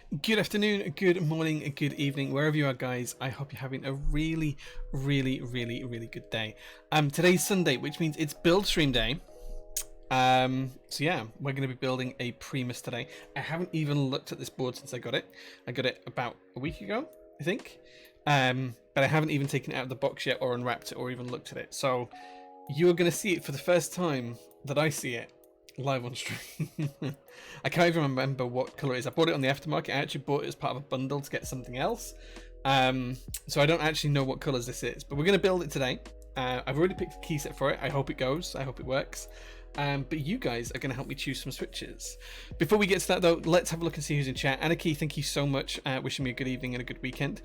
Good afternoon, good morning, good evening, wherever you are, guys. I hope you're having a really good day. Today's Sunday, which means it's build stream day. So yeah, we're going to be building a Primus today. I haven't even looked at this board since I got it. I got it about a week ago, I think. But I haven't even taken it out of the box yet, or unwrapped it, or even looked at it. So you're going to see it for the first time that I see it live on stream. I can't even remember what color it is. I bought it on the aftermarket. I actually bought it as part of a bundle to get something else. So I don't actually know what colors this is, but we're going to build it today. I've already picked a key set for it. I hope it goes. I hope it works. But you guys are going to help me choose some switches. Before we get to that, though, let's have a look and see who's in chat. Anarchy, thank you so much. Wishing me a good evening and a good weekend.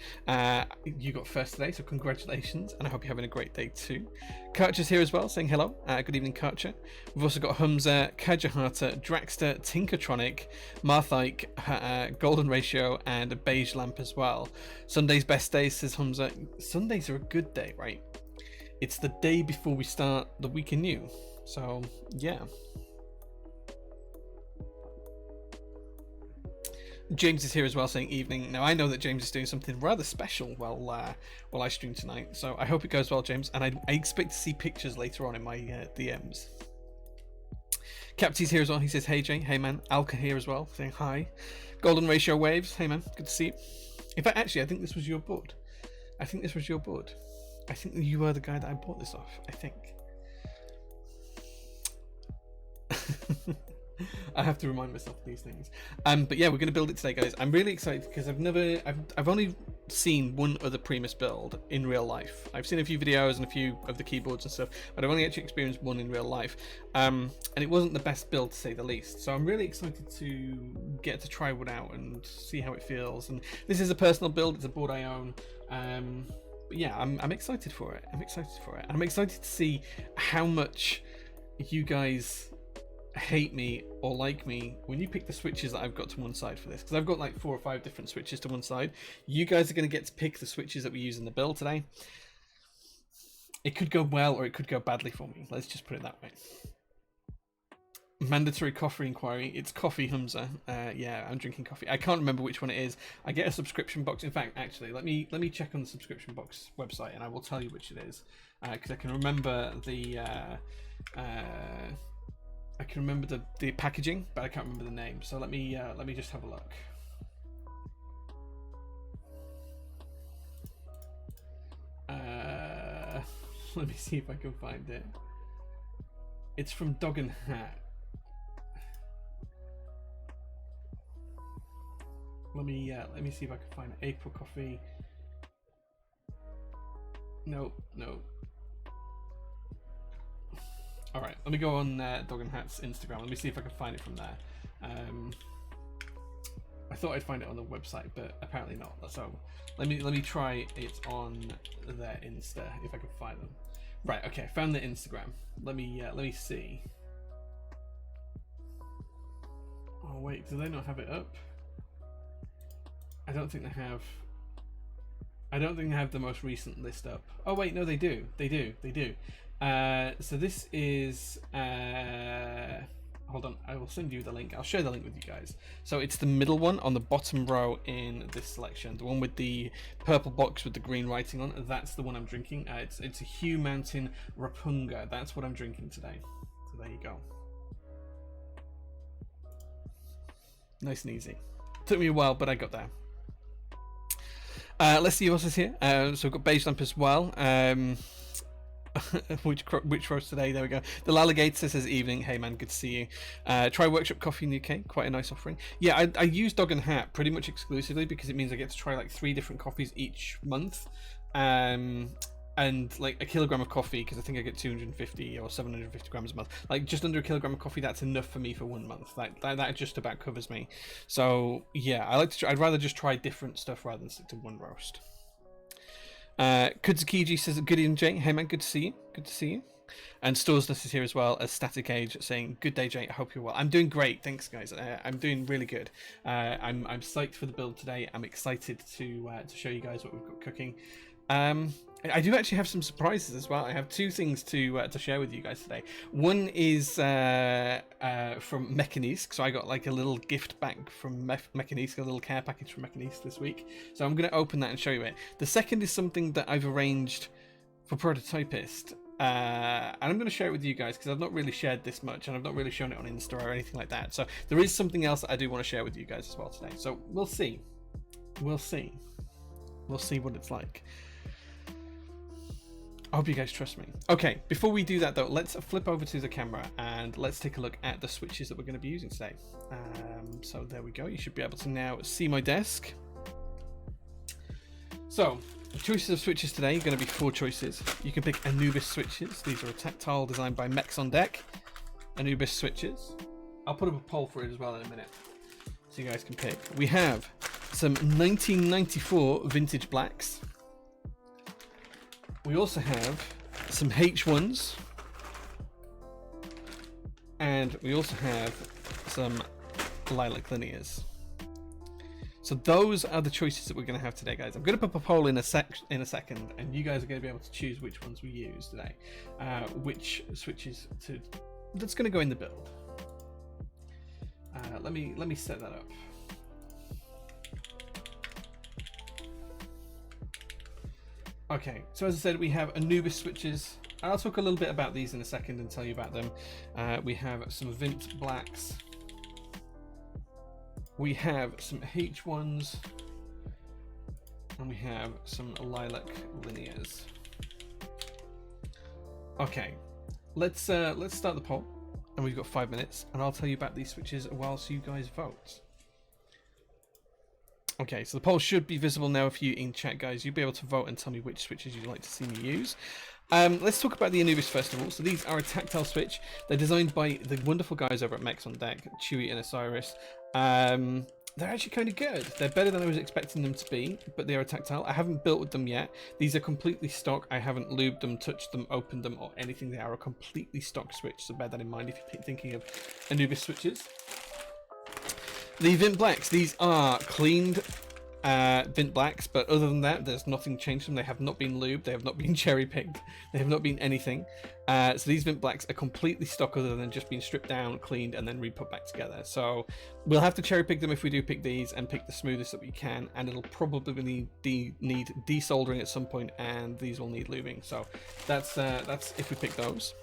You got first today, so congratulations, and I hope you're having a great day too. Karcher's here as well, saying hello. Good evening, Karcher. We've also got Humza, Kajahata, Draxter, Tinkertronic, Marthike, Golden Ratio, and a Beige Lamp as well. Sunday's best day, says Humza. Sundays are a good day, right? It's the day before we start the week anew. So yeah, James is here as well, saying evening. Now I know that James is doing something rather special while I stream tonight, so I hope it goes well, James. And I expect to see pictures later on in my DMs. Capty's here as well. He says hey Jay, hey man. Alka here as well, saying hi. Golden Ratio Waves, hey man, good to see you. In fact, actually, I think this was your board. I think you were the guy that I bought this off. I think. I have to remind myself of these things. But yeah, we're going to build it today, guys. I'm really excited because I've only seen one other Primus build in real life. I've seen a few videos and a few of the keyboards and stuff, but I've only actually experienced one in real life. And it wasn't the best build, to say the least. So I'm really excited to get to try one out and see how it feels. And this is a personal build. It's a board I own. But yeah, I'm excited for it. And I'm excited to see how much you guys hate me or like me when you pick the switches that I've got to one side for this, because I've got like 4 or 5 different switches to one side. You guys are going to get to pick the switches that we use in the build today. It could go well or it could go badly for me. Let's just put it that way. Mandatory coffee inquiry. It's coffee, Humza. Yeah, I'm drinking coffee. I can't remember which one it is. I get a subscription box. In fact, actually, let me check on the subscription box website and I will tell you which it is, because I can remember the the packaging, but I can't remember the name. So let me just have a look. Let me see if I can find it. It's from Dog and Hat. Let me see if I can find it. April Coffee. No. All right, let me go on Dog and Hat's Instagram. Let me see if I can find it from there. I thought I'd find it on the website, but apparently not. So let me try it on their Insta if I can find them. Right. Okay. Found the Instagram. Let me see. Oh wait, do they not have it up? I don't think they have. I don't think they have the most recent list up. Oh wait, no, they do. They do. So this is. Hold on, I will send you the link. I'll share the link with you guys. So it's the middle one on the bottom row in this selection, the one with the purple box with the green writing on. That's the one I'm drinking. It's a Hugh Mountain Rapunga. That's what I'm drinking today. So there you go. Nice and easy. Took me a while, but I got there. Let's see who else is here. So we've got Beige Lamp as well. which roast today? There we go. The Laligator says evening. Hey man, good to see you. Try Workshop Coffee in the UK. Quite a nice offering. Yeah, I use Dog and Hat pretty much exclusively because it means I get to try like 3 different coffees each month. And like a kilogram of coffee, because I think I get 250 or 750 grams a month. Like just under a kilogram of coffee, that's enough for me for 1 month. That just about covers me. So yeah, I'd rather just try different stuff rather than stick to one roast. Kudzakiji says good evening, Jay. Hey man, good to see you. And Storsless is here as well as Static Age, saying good day, Jay. I hope you're well. I'm doing great, thanks guys. I'm doing really good. I'm psyched for the build today. I'm excited to show you guys what we've got cooking. I do actually have some surprises as well. I have two things to share with you guys today. One is from Mechanisk, so I got like a little gift back from Mechanisk, a little care package from Mechanisk this week. So I'm going to open that and show you it. The second is something that I've arranged for Prototypist, and I'm going to share it with you guys because I've not really shared this much, and I've not really shown it on Insta or anything like that. So there is something else that I do want to share with you guys as well today. So we'll see. We'll see what it's like. I hope you guys trust me. Okay, before we do that though, let's flip over to the camera and let's take a look at the switches that we're going to be using today. So there we go. You should be able to now see my desk. So the choices of switches today are going to be 4 choices. You can pick Anubis switches. These are a tactile designed by Mechs on Deck. Anubis switches. I'll put up a poll for it as well in a minute, so you guys can pick. We have some 1994 vintage blacks. We also have some H1s, and we also have some lilac linears. So those are the choices that we're going to have today, guys. I'm going to put a poll in a second, and you guys are going to be able to choose which ones we use today, which switches that's going to go in the build. Let me set that up. Okay, so as I said, we have Anubis switches. I'll talk a little bit about these in a second and tell you about them. We have some Vint blacks. We have some H1s. And we have some lilac linears. Okay, let's start the poll. And we've got 5 minutes, and I'll tell you about these switches whilst you guys vote. Okay, so the poll should be visible now if you're in chat, guys. You'll be able to vote and tell me which switches you'd like to see me use. Let's talk about the Anubis first of all. So these are a tactile switch. They're designed by the wonderful guys over at Mechs on Deck, Chewy and Osiris. They're actually kind of good. They're better than I was expecting them to be, but they are tactile. I haven't built with them yet. These are completely stock. I haven't lubed them, touched them, opened them, or anything. They are a completely stock switch, so bear that in mind if you're thinking of Anubis switches. The Vint blacks, these are cleaned Vint blacks, but other than that, there's nothing changed them. They have not been lubed, they have not been cherry picked, they have not been anything. So these Vint blacks are completely stock, other than just being stripped down, cleaned, and then re-put back together. So we'll have to cherry pick them if we do pick these, and pick the smoothest that we can, and it'll probably need desoldering at some point, and these will need lubing. So that's if we pick those.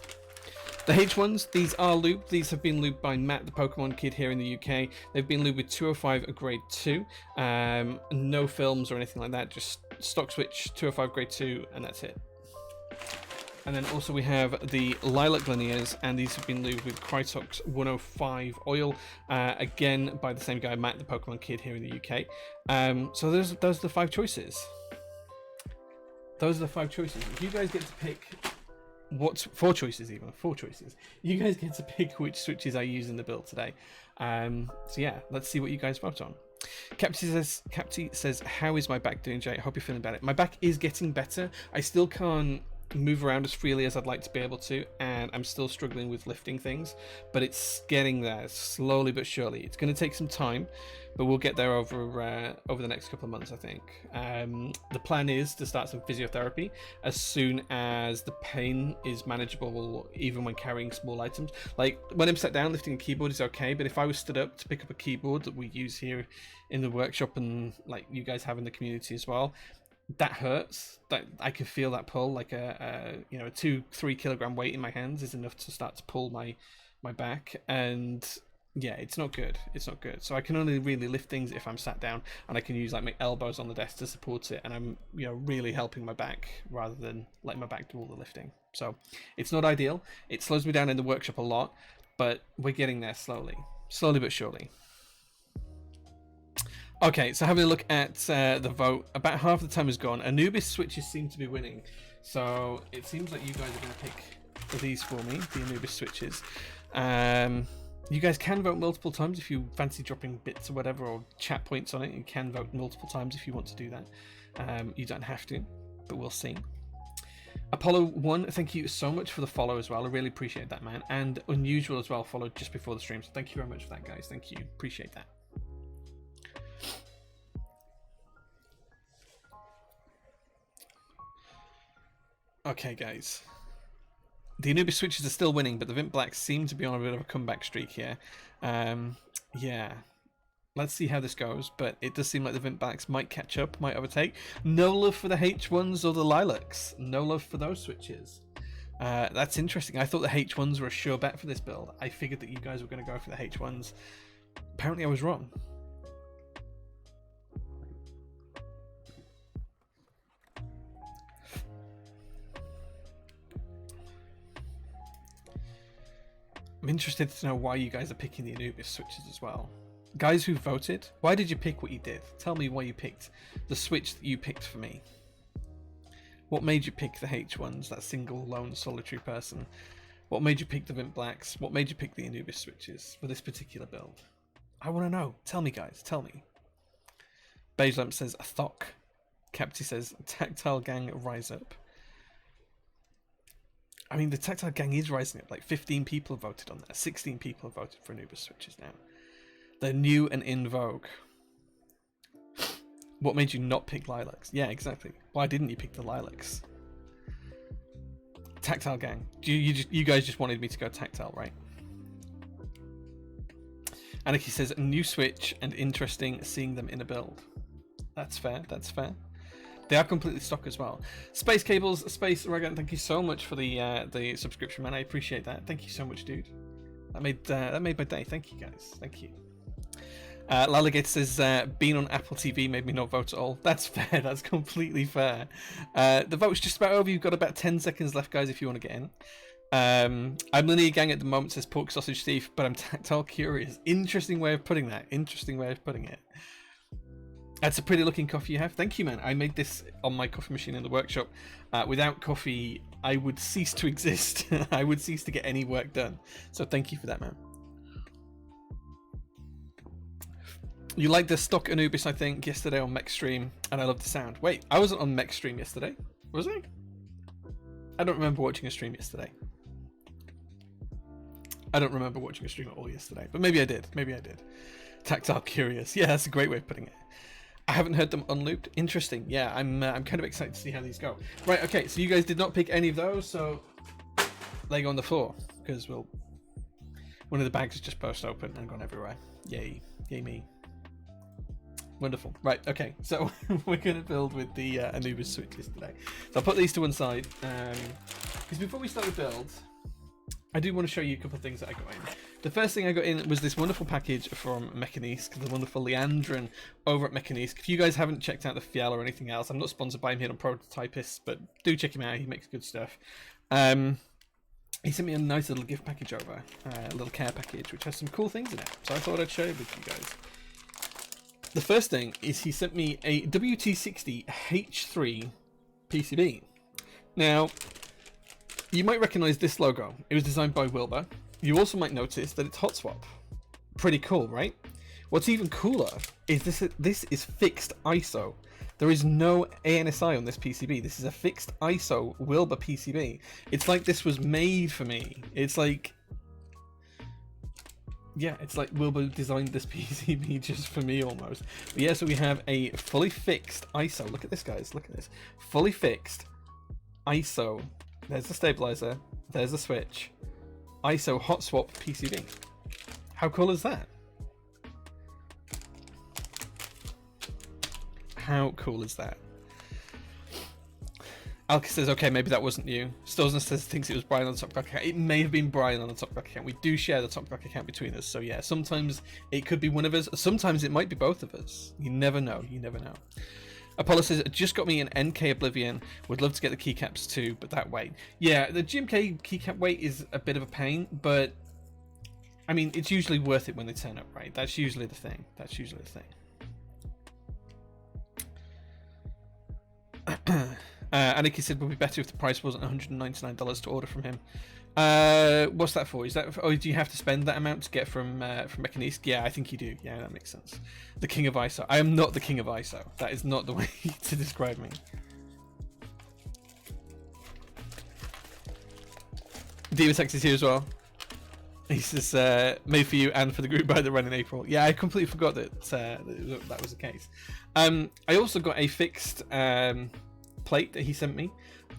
The H1s, these are lubed. These have been lubed by Matt, the Pokemon kid here in the UK. They've been lubed with 205 grade 2. No films or anything like that, just stock switch, 205 grade 2, and that's it. And then also we have the lilac linears, and these have been lubed with Krytox 105 oil, again by the same guy, Matt, the Pokemon kid here in the UK. So those are the 5 choices. Those are the 5 choices. If you guys get to pick... What's 4 choices even? 4 choices. You guys get to pick which switches I use in the build today. So yeah, let's see what you guys vote on. Capti says, how is my back doing, Jay? I hope you're feeling better. My back is getting better. I still can't move around as freely as I'd like to be able to, and I'm still struggling with lifting things, but it's getting there slowly but surely. It's going to take some time, but we'll get there over the next couple of months, I think. The plan is to start some physiotherapy as soon as the pain is manageable, even when carrying small items. Like when I'm sat down, lifting a keyboard is okay, but if I was stood up to pick up a keyboard that we use here in the workshop, and like you guys have in the community as well, that hurts. That I can feel that pull, like a 2-3 kilogram weight in my hands is enough to start to pull my back, and yeah, it's not good. It's not good. So I can only really lift things if I'm sat down, and I can use like my elbows on the desk to support it, and I'm really helping my back rather than letting my back do all the lifting. So it's not ideal. It slows me down in the workshop a lot, but we're getting there slowly but surely. Okay, so having a look at the vote, about half the time is gone. Anubis switches seem to be winning, so it seems like you guys are going to pick these for me, the Anubis switches. You guys can vote multiple times if you fancy dropping bits or whatever, or chat points on it. You can vote multiple times if you want to do that. You don't have to, but we'll see. Apollo 1, thank you so much for the follow as well. I really appreciate that, man. And Unusual as well followed just before the stream, so thank you very much for that, guys. Thank you. Appreciate that. Okay, guys. The Anubis switches are still winning, but the Vint Blacks seem to be on a bit of a comeback streak here. Yeah. Let's see how this goes, but it does seem like the Vint Blacks might catch up, might overtake. No love for the H1s or the Lilacs. No love for those switches. That's interesting. I thought the H1s were a sure bet for this build. I figured that you guys were going to go for the H1s. Apparently I was wrong. I'm interested to know why you guys are picking the Anubis switches as well. Guys who voted, why did you pick what you did? Tell me why you picked the switch that you picked for me. What made you pick the H1s, that single, lone, solitary person? What made you pick the Vint Blacks? What made you pick the Anubis switches for this particular build? I want to know. Tell me, guys. Tell me. Beige Lamp says, a Thok. Capty says, Tactile Gang, rise up. I mean, the Tactile Gang is rising up. Like 15 people have voted on that. 16 people have voted for Anubis switches now. They're new and in vogue. What made you not pick Lilacs? Yeah, exactly. Why didn't you pick the Lilacs? Tactile Gang. You guys just wanted me to go Tactile, right? Anarchy says, a new switch and interesting seeing them in a build. That's fair. That's fair. They are completely stock as well. Space Cables, Space Ragan, thank you so much for the subscription, man. I appreciate that. Thank you so much, dude. That made my day. Thank you, guys. Thank you. Laligator says, being on Apple TV made me not vote at all. That's fair. That's completely fair. The vote's just about over. You've got about 10 seconds left, guys, if you want to get in. I'm Linear Gang at the moment, says Pork Sausage Thief, but I'm Tactile Curious. Interesting way of putting that. Interesting way of putting it. That's a pretty looking coffee you have. Thank you, man. I made this on my coffee machine in the workshop. Without coffee, I would cease to exist. I would cease to get any work done. So thank you for that, man. You liked the stock Anubis, I think, yesterday on Mech Stream, and I love the sound. Wait, I wasn't on Mech Stream yesterday, was I? I don't remember watching a stream yesterday. I don't remember watching a stream at all yesterday, but maybe I did. Maybe I did. Tactile Curious. Yeah, that's a great way of putting it. I haven't heard them unlooped. Interesting. Yeah, I'm kind of excited to see how these go. Right, okay, so you guys did not pick any of those, so they go on the floor, because one of the bags has just burst open and gone everywhere. Yay. Yay me. Wonderful. Right, okay, so we're going to build with the Anubis switches today. So I'll put these to one side, because before we start the build, I do want to show you a couple of things that I got in. The first thing I got in was this wonderful package from Mechanisk, the wonderful Leandrin over at Mechanisk. If you guys haven't checked out the Fiel or anything else, I'm not sponsored by him here on Prototypist, but do check him out, he makes good stuff. He sent me a nice little gift package over, a little care package, which has some cool things in it. So I thought I'd share it with you guys. The first thing is he sent me a WT60 H3 PCB. Now, you might recognize this logo. It was designed by Wilbur. You also might notice that it's hot swap. Pretty cool, right? What's even cooler is this is fixed ISO. There is no ANSI on this PCB. This is a fixed ISO Wilbur PCB. It's like this was made for me. It's like, yeah, it's like Wilbur designed this PCB just for me almost. But yeah, so we have a fully fixed ISO. Look at this, guys. Look at this. Fully fixed ISO. There's the stabilizer. There's the switch. ISO hot swap PCB. How cool is that? How cool is that? Alka says, okay, maybe that wasn't you. Stolzen says, thinks it was Brian on the Top Rock account. It may have been Brian on the Top Rock account. We do share the Top Rock account between us. So yeah, sometimes it could be one of us. Sometimes it might be both of us. You never know. You never know. Apollo says, just got me an NK Oblivion. Would love to get the keycaps too, but that weight. Yeah, the GMK keycap weight is a bit of a pain, but I mean, it's usually worth it when they turn up, right? That's usually the thing. That's usually the thing. Aniki said, would be better if the price wasn't $199 to order from him. What's that for? Is that for, oh, do you have to spend that amount to get from Mechanisk? Yeah, I think you do. Yeah, that makes sense. The king of ISO. I am not the king of ISO. That is not the way to describe me. Divatex is here as well. He says, made for you and for the group by the run in April. Yeah, I completely forgot that that was the case. I also got a fixed plate that he sent me.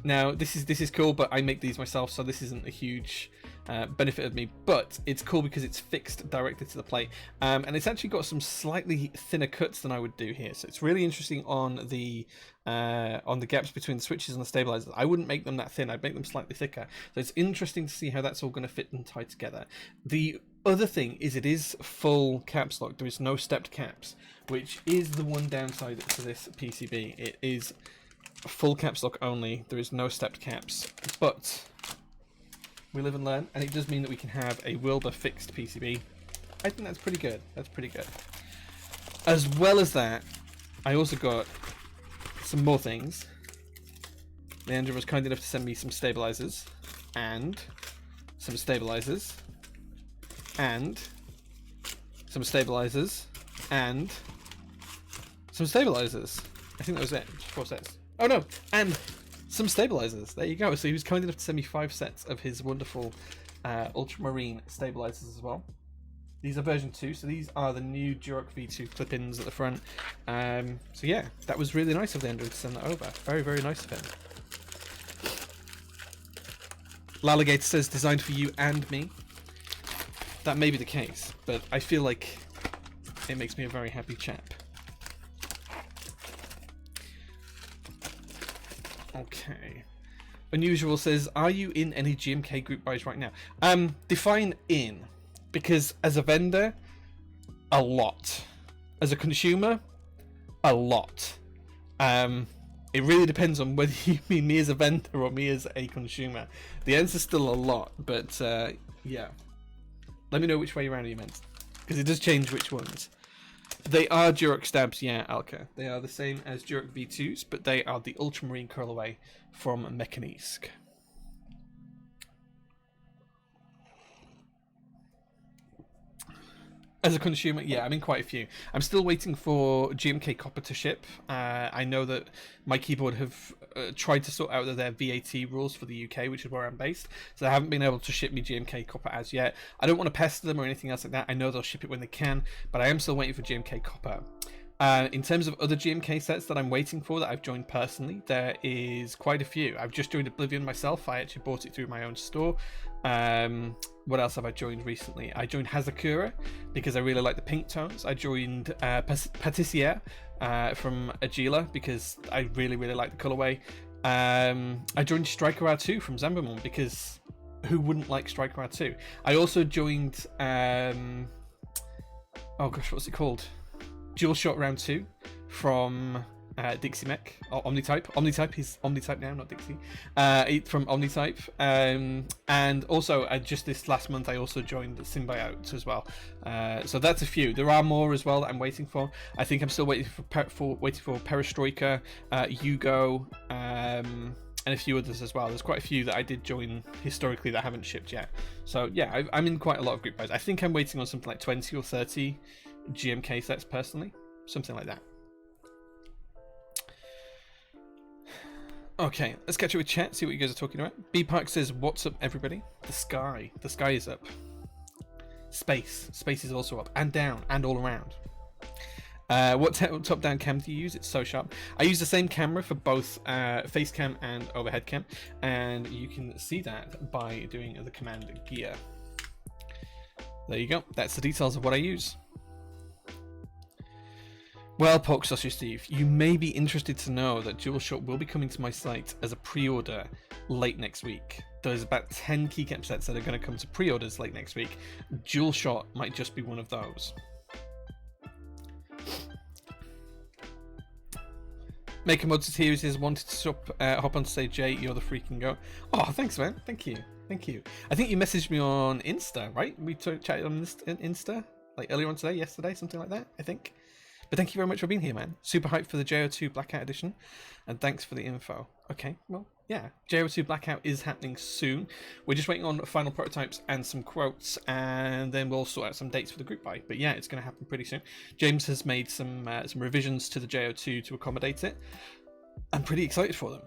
Now this is cool, but I make these myself, so this isn't a huge benefit of me, but it's cool because it's fixed directly to the plate, and it's actually got some slightly thinner cuts than I would do here, so it's really interesting on the gaps between the switches and the stabilizers. I wouldn't make them that thin, I'd make them slightly thicker, so it's interesting to see how that's all going to fit and tie together. The other thing is it is full caps lock, there is no stepped caps, which is the one downside to this PCB. It is full caps lock only, there is no stepped caps, but we live and learn, and it does mean that we can have a Wilbur fixed PCB. I think that's pretty good. That's pretty good. As well as that, I also got some more things. Leandra was kind enough to send me some stabilizers, and some stabilizers, and some stabilizers, and some stabilizers. I think that was it. Just 4 sets. Oh no! And some stabilizers. There you go. So he was kind enough to send me 5 sets of his wonderful ultramarine stabilizers as well. These are version 2, so these are the new Duroc V2 clip-ins at the front. So yeah, that was really nice of the Android to send that over. Very, very nice of him. Laligator says designed for you and me. That may be the case, but I feel like it makes me a very happy chap. Okay. Unusual says, are you in any GMK group buys right now? Define in, because as a vendor, a lot. As a consumer, a lot. It really depends on whether you mean me as a vendor or me as a consumer. The answer's still a lot, but yeah. Let me know which way around you meant, because it does change which ones. They are Duroc stabs, yeah, Alka. They are the same as Duroc V2s, but they are the Ultramarine colorway from Mechanisk. As a consumer, yeah, I'm in quite a few. I'm still waiting for GMK Copper to ship. I know that my keyboard have tried to sort out their VAT rules for the UK, which is where I'm based, so they haven't been able to ship me GMK Copper as yet. I don't want to pester them or anything else like that. I know they'll ship it when they can, but I am still waiting for GMK Copper. In terms of other GMK sets that I'm waiting for that I've joined personally, there is quite a few. I've just joined Oblivion myself. I actually bought it through my own store. What else have I joined recently? I joined Hazakura because I really like the pink tones. I joined Patissiere from Agila because I really, really like the colorway. I joined Striker R2 from Zambamon because who wouldn't like Striker R2? I also joined, oh gosh, what's it called? Dual Shot Round 2 from Dixie Mech, or Omnitype. Omnitype, he's Omnitype now, not Dixie. From Omnitype. And also, just this last month, I also joined Symbiote as well. So that's a few. There are more as well that I'm waiting for. I think I'm still waiting for Perestroika, Yugo, and a few others as well. There's quite a few that I did join historically that haven't shipped yet. So yeah, I'm in quite a lot of group buys. I think I'm waiting on something like 20 or 30 GMK sets personally, something like that. Okay, let's catch up with chat, see what you guys are talking about. B Park says, what's up everybody? The sky is up. Space is also up and down and all around. What top down cam do you use? It's so sharp. I use the same camera for both face cam and overhead cam, and you can see that by doing the command gear. There you go, that's the details of what I use. Well, Pork Sausage Steve, you may be interested to know that DualShock will be coming to my site as a pre-order late next week. There's about 10 keycap sets that are going to come to pre-orders late next week. DualShock might just be one of those. Maker Mods here is wanted to hop on to say, Jay, you're the freaking go. Oh, thanks, man. Thank you. I think you messaged me on Insta, right? We chatted on Insta like earlier on today, yesterday, something like that, I think. But thank you very much for being here, man. Super hyped for the JO2 Blackout Edition. And thanks for the info. Okay, well, yeah. JO2 Blackout is happening soon. We're just waiting on final prototypes and some quotes. And then we'll sort out some dates for the group buy. But yeah, it's going to happen pretty soon. James has made some revisions to the JO2 to accommodate it. I'm pretty excited for them.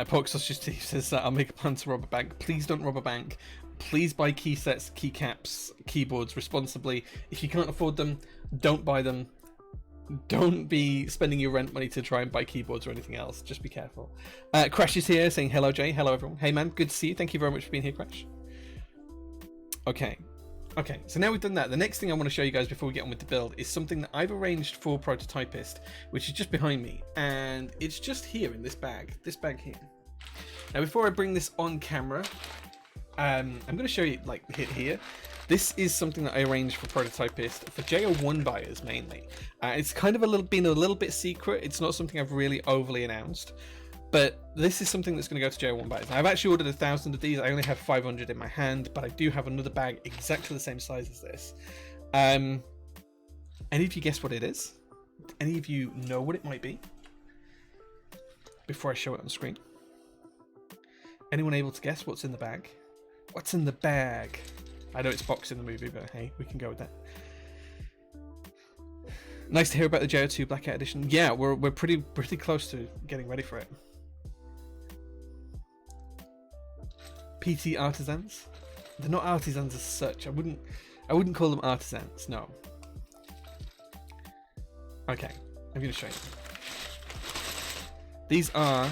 Pork Sausage Steve says, I'll make a plan to rob a bank. Please don't rob a bank. Please buy key sets, keycaps, keyboards responsibly. If you can't afford them, don't buy them. don't be spending your rent money to try and buy keyboards or anything else. Just be careful. Crash is here saying hello, Jay. Hello, everyone. Hey, man. Good to see you. Thank you very much for being here, Crash. Okay. Okay, so now we've done that, the next thing I want to show you guys before we get on with the build is something that I've arranged for Prototypist, which is just behind me, and it's just here in this bag here. Now, before I bring this on camera, I'm going to show you, like, here. This is something that I arranged for Prototypist for JO1 buyers mainly. It's kind of been a little bit secret. It's not something I've really overly announced, but this is something that's going to go to JO1 buyers. Now, I've actually ordered 1,000 of these. I only have 500 in my hand, but I do have another bag exactly the same size as this. Any of you guess what it is? Any of you know what it might be? Before I show it on screen. Anyone able to guess what's in the bag? What's in the bag? I know it's boxed in the movie, but hey, we can go with that. Nice to hear about the JO2 Blackout Edition. Yeah, we're pretty close to getting ready for it. PT artisans? They're not artisans as such. I wouldn't call them artisans. No. Okay, I'm gonna show you. These are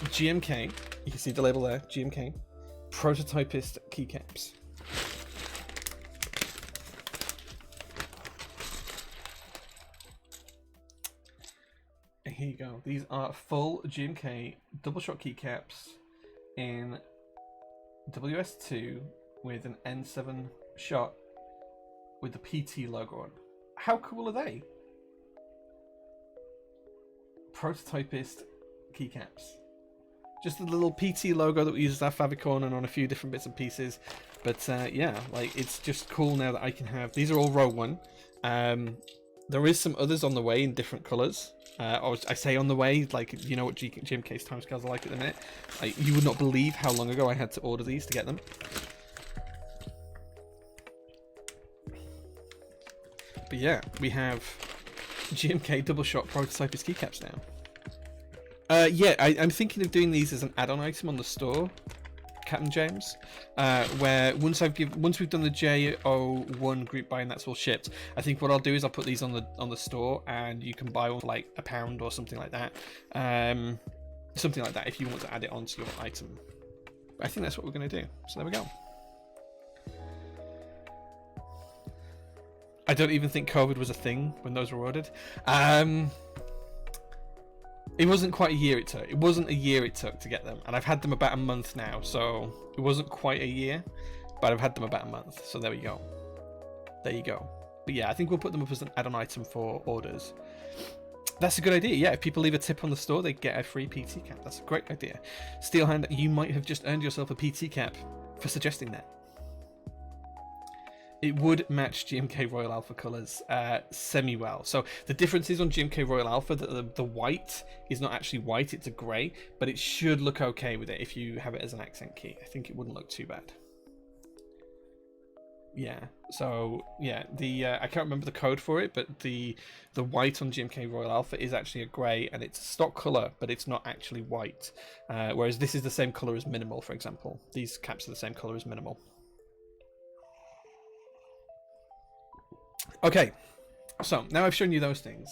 GMK. You can see the label there, GMK Prototypist keycaps. Here you go. These are full GMK double shot keycaps in WS2 with an N7 shot with the PT logo on. How cool are they? Prototypist keycaps. Just the little PT logo that we use as our favicon and on a few different bits and pieces. But yeah, like, it's just cool now that I can have. These are all row 1. There is some others on the way in different colours. I say on the way, like, you know what GMK's timescales are like at the minute. You would not believe how long ago I had to order these to get them. But yeah, we have GMK double shot Prototypist keycaps now. Yeah, I'm thinking of doing these as an add-on item on the store, Captain James, where once we've done the JO1 group buy and that's all shipped, I think what I'll do is I'll put these on the store and you can buy one for like £1 or something like that. Something like that if you want to add it onto your item. But I think that's what we're going to do. So there we go. I don't even think COVID was a thing when those were ordered. It wasn't quite a year it took. It wasn't a year it took to get them. And I've had them about a month now. So it wasn't quite a year, but I've had them about a month. So there we go. There you go. But yeah, I think we'll put them up as an add-on item for orders. That's a good idea. Yeah, if people leave a tip on the store, they get a free PT cap. That's a great idea. Steelhand, you might have just earned yourself a PT cap for suggesting that. It would match GMK Royal Alpha colours semi-well. So the difference is on GMK Royal Alpha that the white is not actually white, it's a grey, but it should look okay with it if you have it as an accent key. I think it wouldn't look too bad. Yeah, so yeah, I can't remember the code for it, but the white on GMK Royal Alpha is actually a grey, and it's a stock colour, but it's not actually white. Whereas this is the same colour as Minimal, for example. These caps are the same colour as Minimal. Okay, so now I've shown you those things.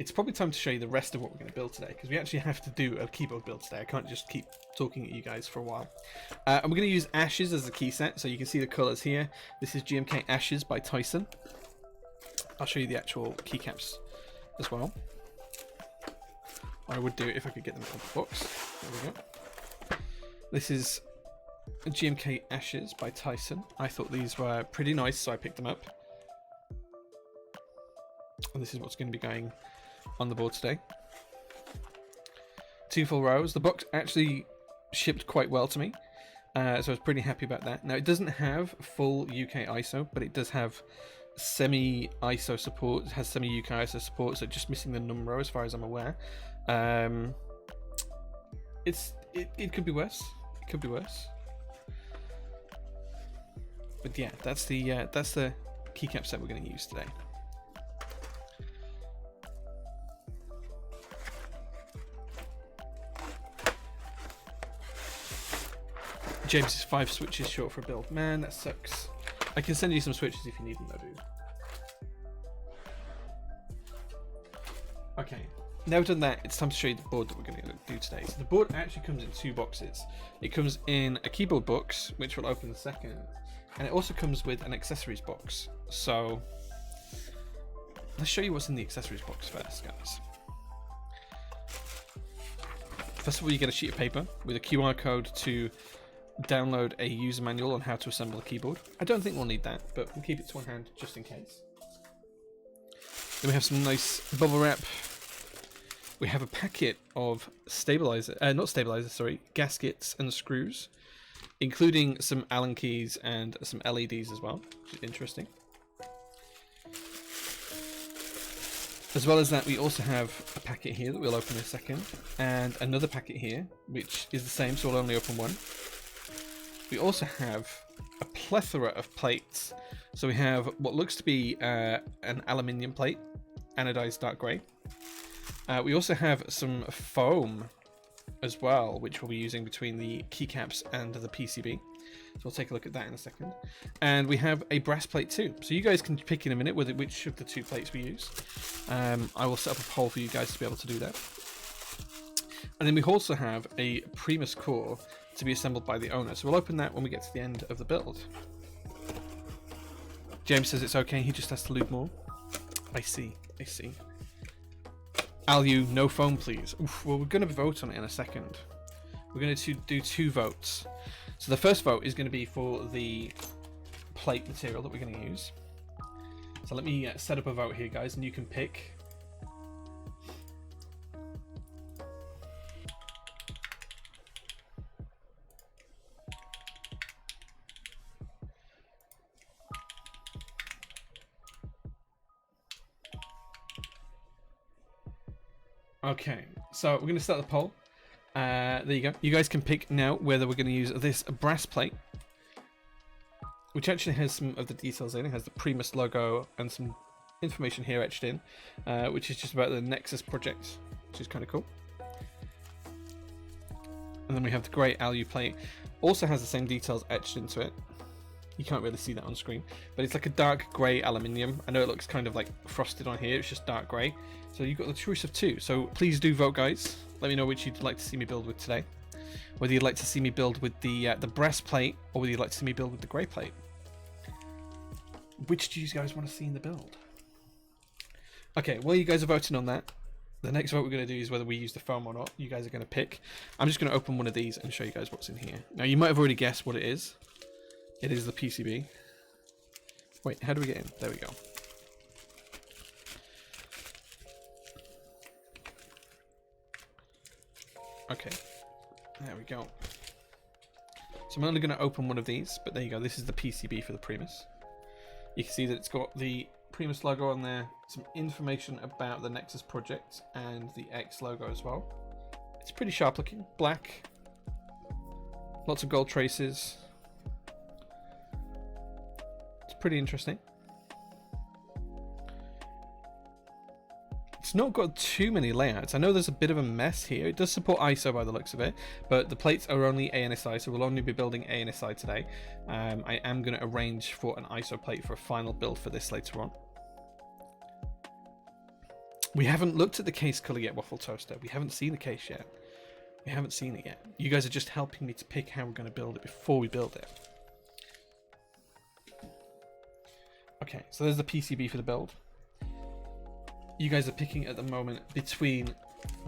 It's probably time to show you the rest of what we're going to build today, because we actually have to do a keyboard build today. I can't just keep talking at you guys for a while. And we're going to use Ashes as a key set, so you can see the colours here. This is GMK Ashes by Tyson. I'll show you the actual keycaps as well. I would do it if I could get them out of the box. There we go. This is GMK Ashes by Tyson. I thought these were pretty nice, so I picked them up. And this is what's going to be going on the board today. 2 full rows. The box actually shipped quite well to me, so I was pretty happy about that. Now, it doesn't have full UK ISO, but it does have semi-ISO support. It has semi-UK ISO support, so just missing the number as far as I'm aware. It could be worse. It could be worse. But yeah, that's the keycap set we're going to use today. James is 5 switches short for a build. Man, that sucks. I can send you some switches if you need them though, dude. Okay, now we've done that, it's time to show you the board that we're going to do today. So the board actually comes in two boxes. It comes in a keyboard box, which we'll open in a second, and it also comes with an accessories box. So let's show you what's in the accessories box first, guys. First of all, you get a sheet of paper with a QR code to download a user manual on how to assemble a keyboard. I don't think we'll need that, but we'll keep it to one hand just in case. Then we have some nice bubble wrap. We have a packet of gaskets and screws, including some Allen keys and some LEDs as well, which is interesting. As well as that, we also have a packet here that we'll open in a second, and another packet here, which is the same, so we'll only open one. We also have a plethora of plates. So we have what looks to be an aluminium plate, anodized dark grey. We also have some foam as well, which we'll be using between the keycaps and the PCB. So we'll take a look at that in a second. And we have a brass plate too. So you guys can pick in a minute which of the two plates we use. I will set up a poll for you guys to be able to do that. And then we also have a Primus core to be assembled by the owner. So we'll open that when we get to the end of the build. James says it's okay, he just has to lube more. I see. Alu, no foam please. Oof, well, we're going to vote on it in a second. We're going to do two votes. So the first vote is going to be for the plate material that we're going to use. So let me set up a vote here, guys, and you can pick. Okay, so we're going to start the poll. There you go. You guys can pick now whether we're going to use this brass plate, which actually has some of the details in. It has the Primus logo and some information here etched in, which is just about the Nexus project, which is kind of cool. And then we have the grey Alu plate. Also has the same details etched into it. You can't really see that on screen, but it's like a dark grey aluminium. I know it looks kind of like frosted on here. It's just dark grey. So you've got the choice of two. So please do vote, guys. Let me know which you'd like to see me build with today. Whether you'd like to see me build with the brass plate, or whether you'd like to see me build with the grey plate. Which do you guys want to see in the build? Okay, while you guys are voting on that, the next vote we're going to do is whether we use the foam or not. You guys are going to pick. I'm just going to open one of these and show you guys what's in here. Now, you might have already guessed what it is. It is the PCB. Wait, how do we get in? There we go. Okay, there we go. So I'm only going to open one of these, but there you go. This is the PCB for the Primus. You can see that it's got the Primus logo on there, some information about the Nexus project, and the X logo as well. It's pretty sharp looking, black, lots of gold traces. It's pretty interesting. It's not got too many layouts. I know there's a bit of a mess here. It does support ISO by the looks of it, but the plates are only ANSI, so we'll only be building ANSI today. I am going to arrange for an ISO plate for a final build for this later on. We haven't looked at the case color yet, Waffle Toaster. We haven't seen the case yet. We haven't seen it yet. You guys are just helping me to pick how we're going to build it before we build it. Okay, so there's the PCB for the build. You guys are picking at the moment between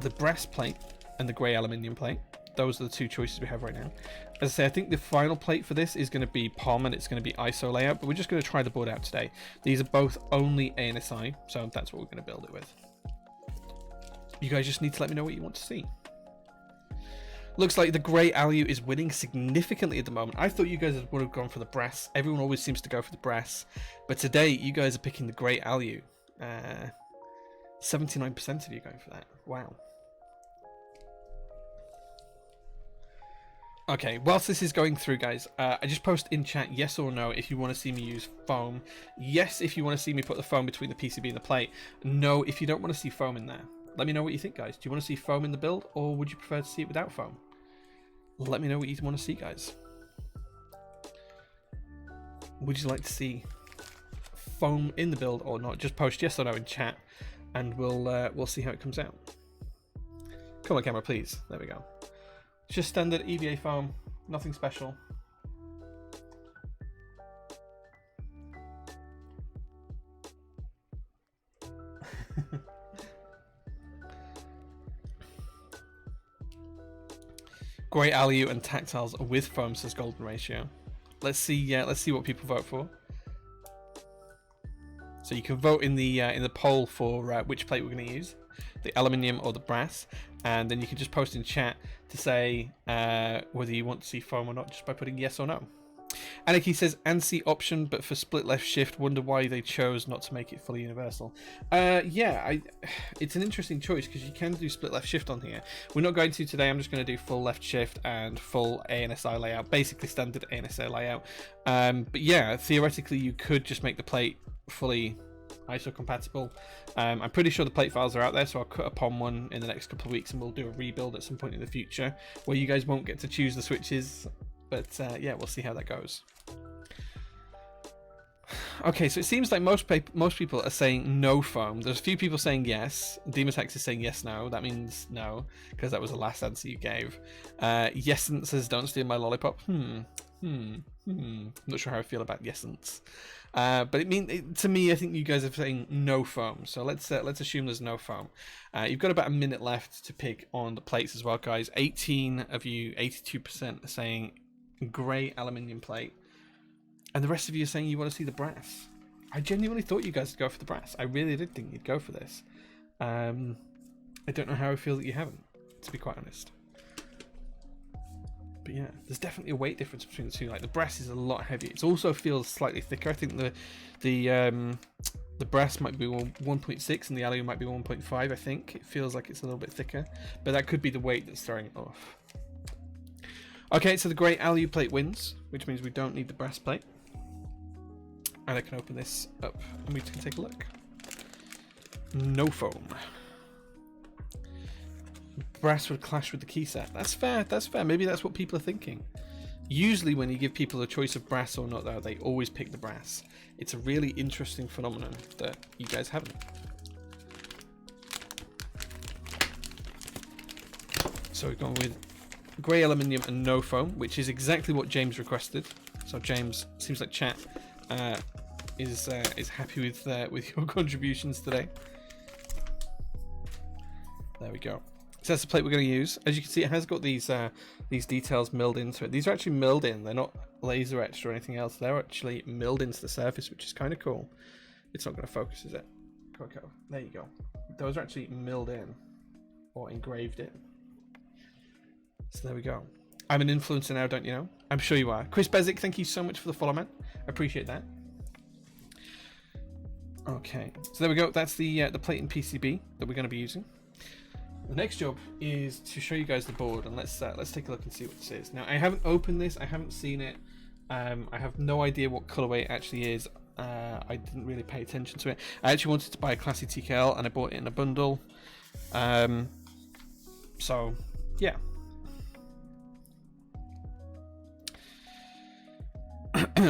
the brass plate and the grey aluminium plate. Those are the two choices we have right now. As I say, I think the final plate for this is going to be POM and it's going to be ISO layout, but we're just going to try the board out today. These are both only ANSI, so that's what we're going to build it with. You guys just need to let me know what you want to see. Looks like the grey Alu is winning significantly at the moment. I thought you guys would have gone for the brass. Everyone always seems to go for the brass, but today you guys are picking the grey Alu. 79% of you going for that. Wow. Okay, whilst this is going through, guys, I just post in chat yes or no if you want to see me use foam. Yes if you want to see me put the foam between the PCB and the plate. No if you don't want to see foam in there. Let me know what you think, guys. Do you want to see foam in the build, or would you prefer to see it without foam? Let me know what you want to see, guys. Would you like to see foam in the build or not? Just post yes or no in chat. and we'll see how it comes out. Come on, camera, please. There we go. It's just standard EVA foam, nothing special. Grey Alu and tactiles with foam, says Golden Ratio. Let's see what people vote for. So you can vote in the poll for which plate we're going to use, the aluminium or the brass, and then you can just post in chat to say whether you want to see foam or not, just by putting yes or no. Anarchy says ANSI option, but for split left shift. Wonder why they chose not to make it fully universal. Yeah, it's an interesting choice because you can do split left shift on here. We're not going to today. I'm just going to do full left shift and full ANSI layout, basically standard ANSI layout. But yeah, theoretically you could just make the plate fully ISO compatible. I'm pretty sure the plate files are out there, so I'll cut upon one in the next couple of weeks and we'll do a rebuild at some point in the future where you guys won't get to choose the switches. But yeah, we'll see how that goes. Okay, so it seems like most people are saying no foam. There's a few people saying yes. Demotax is saying yes, no. That means no, because that was the last answer you gave. Yesence says don't steal my lollipop. I'm not sure how I feel about Yesence. But to me, I think you guys are saying no foam. So let's assume there's no foam. You've got about a minute left to pick on the plates as well, guys. 18 of you, 82% are saying grey aluminium plate, and the rest of you are saying you want to see the brass. I genuinely thought you guys would go for the brass. I really did think you'd go for this. I don't know how I feel that you haven't, to be quite honest. But yeah, there's definitely a weight difference between the two. Like the brass is a lot heavier. It also feels slightly thicker. I think the brass might be 1.6 and the alloy might be 1.5. I think it feels like it's a little bit thicker, but that could be the weight that's throwing it off. Okay, so the grey alloy plate wins, which means we don't need the brass plate. And I can open this up and we can take a look. No foam. Brass would clash with the key set. That's fair, that's fair. Maybe that's what people are thinking. Usually when you give people a choice of brass or not, though, they always pick the brass. It's a really interesting phenomenon that you guys haven't. So we've gone with grey aluminium and no foam, which is exactly what James requested. So James, seems like chat is happy with your contributions today. There we go. So that's the plate we're going to use. As you can see, it has got these details milled into it. These are actually milled in. They're not laser etched or anything else. They're actually milled into the surface, which is kind of cool. It's not going to focus, is it? Okay, there you go. Those are actually milled in or engraved in. So there we go. I'm an influencer now, don't you know? I'm sure you are. Chris Bezic, thank you so much for the follow, man. I appreciate that. Okay, so there we go. That's the plate and PCB that we're going to be using. The next job is to show you guys the board, and let's take a look and see what this is. Now, I haven't opened this. I haven't seen it. I have no idea what colorway it actually is. I didn't really pay attention to it. I actually wanted to buy a classy TKL, and I bought it in a bundle. So, yeah.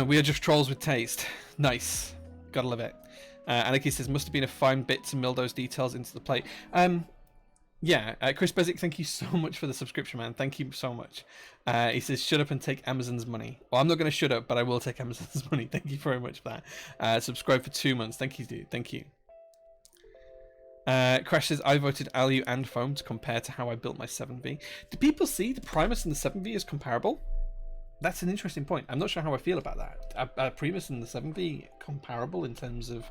We are just trolls with taste. Nice. Gotta love it. Anarchy says, must have been a fine bit to mill those details into the plate. Yeah, Chris Bezic, thank you so much for the subscription, man. Thank you so much. He says, shut up and take Amazon's money. Well, I'm not going to shut up, but I will take Amazon's money. Thank you very much for that. Subscribe for 2 months. Thank you, dude. Thank you. Crash says, I voted Alu and foam to compare to how I built my 7V. Do people see the Primus and the 7V as comparable? That's an interesting point. I'm not sure how I feel about that. Are Primus and the 7V comparable in terms of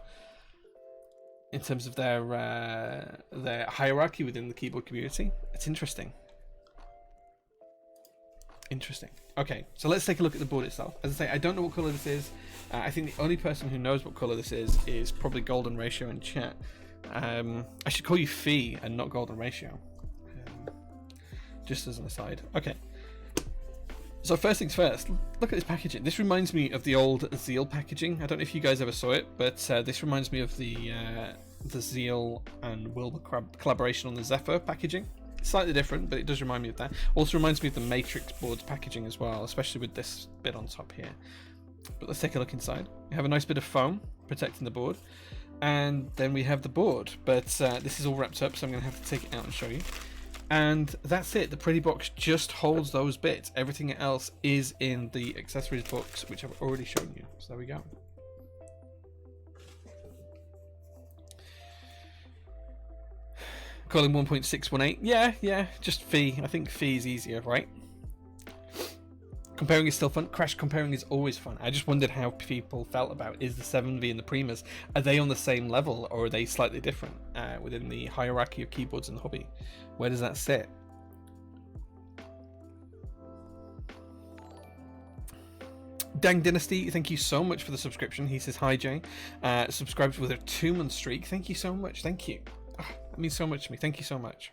their hierarchy within the keyboard community? It's interesting. Interesting. Okay, so let's take a look at the board itself. As I say, I don't know what color this is. I think the only person who knows what color this is probably Golden Ratio in chat. I should call you Fee and not Golden Ratio. Just as an aside. Okay. So first things first, look at this packaging. This reminds me of the old Zeal packaging. I don't know if you guys ever saw it, but this reminds me of the Zeal and Wilbur collaboration on the Zephyr packaging. It's slightly different, but it does remind me of that. Also reminds me of the Matrix board's packaging as well, especially with this bit on top here. But let's take a look inside. We have a nice bit of foam protecting the board. And then we have the board, but this is all wrapped up, so I'm going to have to take it out and show you. And that's it. The pretty box just holds those bits. Everything else is in the accessories box, which I've already shown you. So there we go. Calling 1.618. Yeah, just fee. I think fee is easier, right? Comparing is still fun. Crash comparing is always fun. I just wondered how people felt about, is the 7V and the Primus, are they on the same level or are they slightly different within the hierarchy of keyboards in the hobby? Where does that sit? Dang Dynasty, thank you so much for the subscription. He says, hi Jay. Subscribed with a 2-month streak. Thank you so much. Thank you. Oh, that means so much to me. Thank you so much.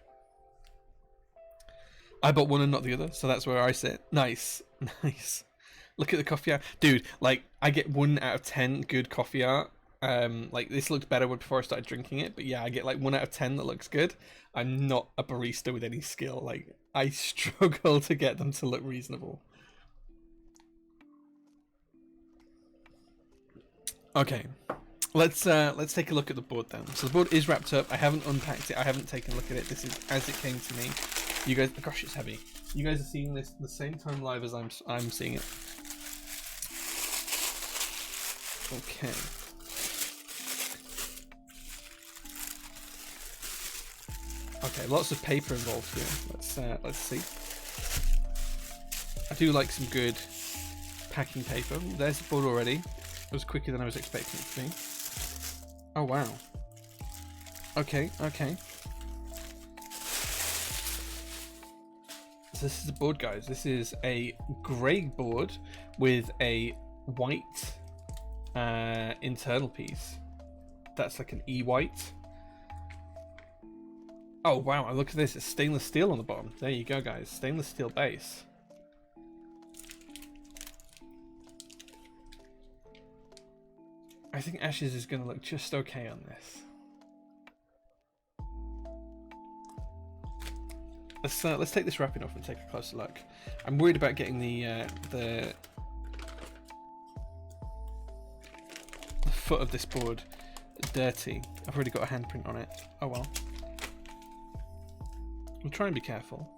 I bought one and not the other, so that's where I sit. Nice. Nice. Look at the coffee art. Dude, like, I get 1 out of 10 good coffee art. Like, this looked better before I started drinking it, but yeah, I get like 1 out of 10 that looks good. I'm not a barista with any skill. Like, I struggle to get them to look reasonable. Okay. Let's take a look at the board then. So the board is wrapped up. I haven't unpacked it. I haven't taken a look at it. This is as it came to me. You guys, oh gosh, it's heavy. You guys are seeing this the same time live as I'm seeing it. Okay. Okay, lots of paper involved here. Let's see. I do like some good packing paper. Ooh, there's the board already. It was quicker than I was expecting it to be. Oh wow. Okay. So this is the board, guys. This is a grey board with a white internal piece. That's like an E-white. Oh wow, look at this. It's stainless steel on the bottom. There you go, guys. Stainless steel base. I think Ashes is going to look just okay on this. Let's take this wrapping off and take a closer look. I'm worried about getting the foot of this board dirty. I've already got a handprint on it. Oh well. We'll try and be careful.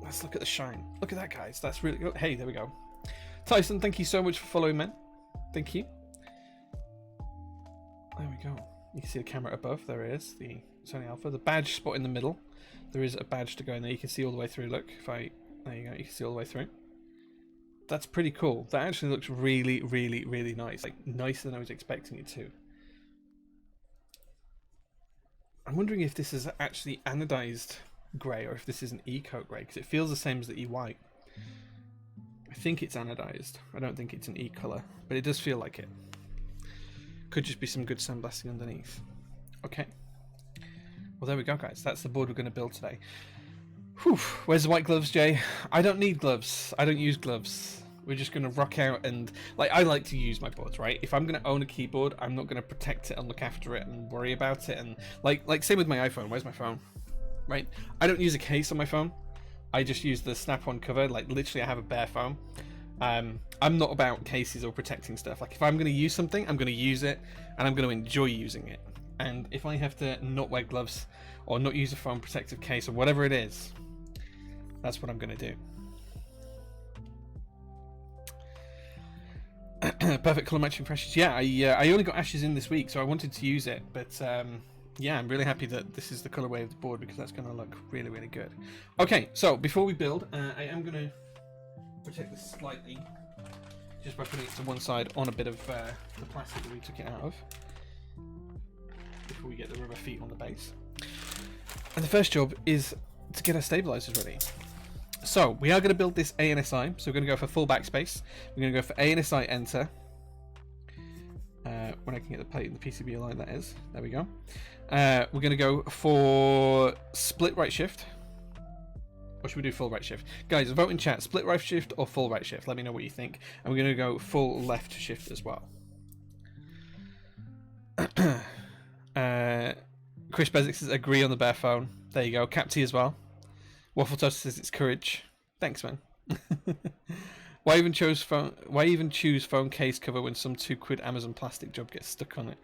Let's look at the shine. Look at that, guys. That's really good. Hey, there we go. Tyson, thank you so much for following, man. Thank you. There we go. You can see the camera above. There it is. The Sony Alpha. The badge spot in the middle. There is a badge to go in there. You can see all the way through. Look, there you go. You can see all the way through. That's pretty cool. That actually looks really, really, really nice. Like, nicer than I was expecting it to. I'm wondering if this is actually anodized grey or if this is an E-coat grey, because it feels the same as the E-white. I think it's anodized. I don't think it's an E-colour, but it does feel like it. Could just be some good sandblasting underneath. Okay. Well, there we go, guys. That's the board we're going to build today. Whew. Where's the white gloves, Jay? I don't need gloves. I don't use gloves. We're just going to rock out and... Like, I like to use my boards, right? If I'm going to own a keyboard, I'm not going to protect it and look after it and worry about it. And like same with my iPhone. Where's my phone? Right? I don't use a case on my phone. I just use the snap-on cover. Like, literally, I have a bare phone. I'm not about cases or protecting stuff. Like, if I'm going to use something, I'm going to use it, and I'm going to enjoy using it. And if I have to not wear gloves or not use a phone protective case or whatever it is, that's what I'm going to do. Perfect colour matching for Ashes. Yeah, I only got Ashes in this week, so I wanted to use it, but yeah, I'm really happy that this is the colourway of the board because that's going to look really, really good. Okay, so before we build, I am going to protect this slightly just by putting it to one side on a bit of the plastic that we took it out of before we get the rubber feet on the base. And the first job is to get our stabilizers ready. So we are going to build this ANSI, so we're going to go for full backspace. We're going to go for ANSI enter. When I can get the plate and the PCB aligned, that is. There we go. We're going to go for split right shift. Or should we do full right shift? Guys, vote in chat. Split right shift or full right shift? Let me know what you think. And we're going to go full left shift as well. Chris Bezic says agree on the bare phone. There you go. Cap T as well. Waffle Toast says it's courage. Thanks, man. Why even choose phone? Why even choose phone case cover when some £2 Amazon plastic job gets stuck on it?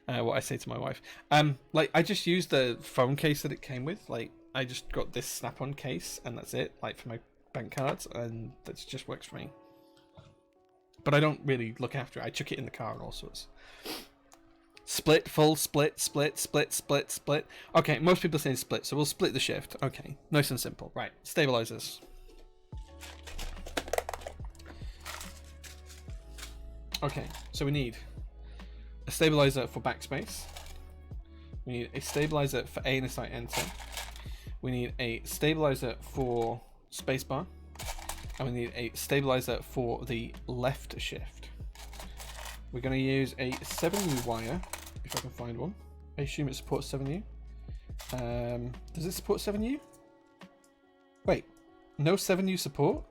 What I say to my wife. Like I just used the phone case that it came with. Like I just got this snap-on case and that's it. Like for my bank cards, and that just works for me. But I don't really look after it. I chuck it in the car and all sorts. Split, full, split, split, split, split, split. Okay, most people say split, so we'll split the shift. Okay, nice and simple. Right, stabilizers. Okay, so we need a stabilizer for backspace. We need a stabilizer for A and SI enter. We need a stabilizer for spacebar. And we need a stabilizer for the left shift. We're going to use a 7U wire, if I can find one. I assume it supports 7U. Does it support 7U? Wait, no 7U support?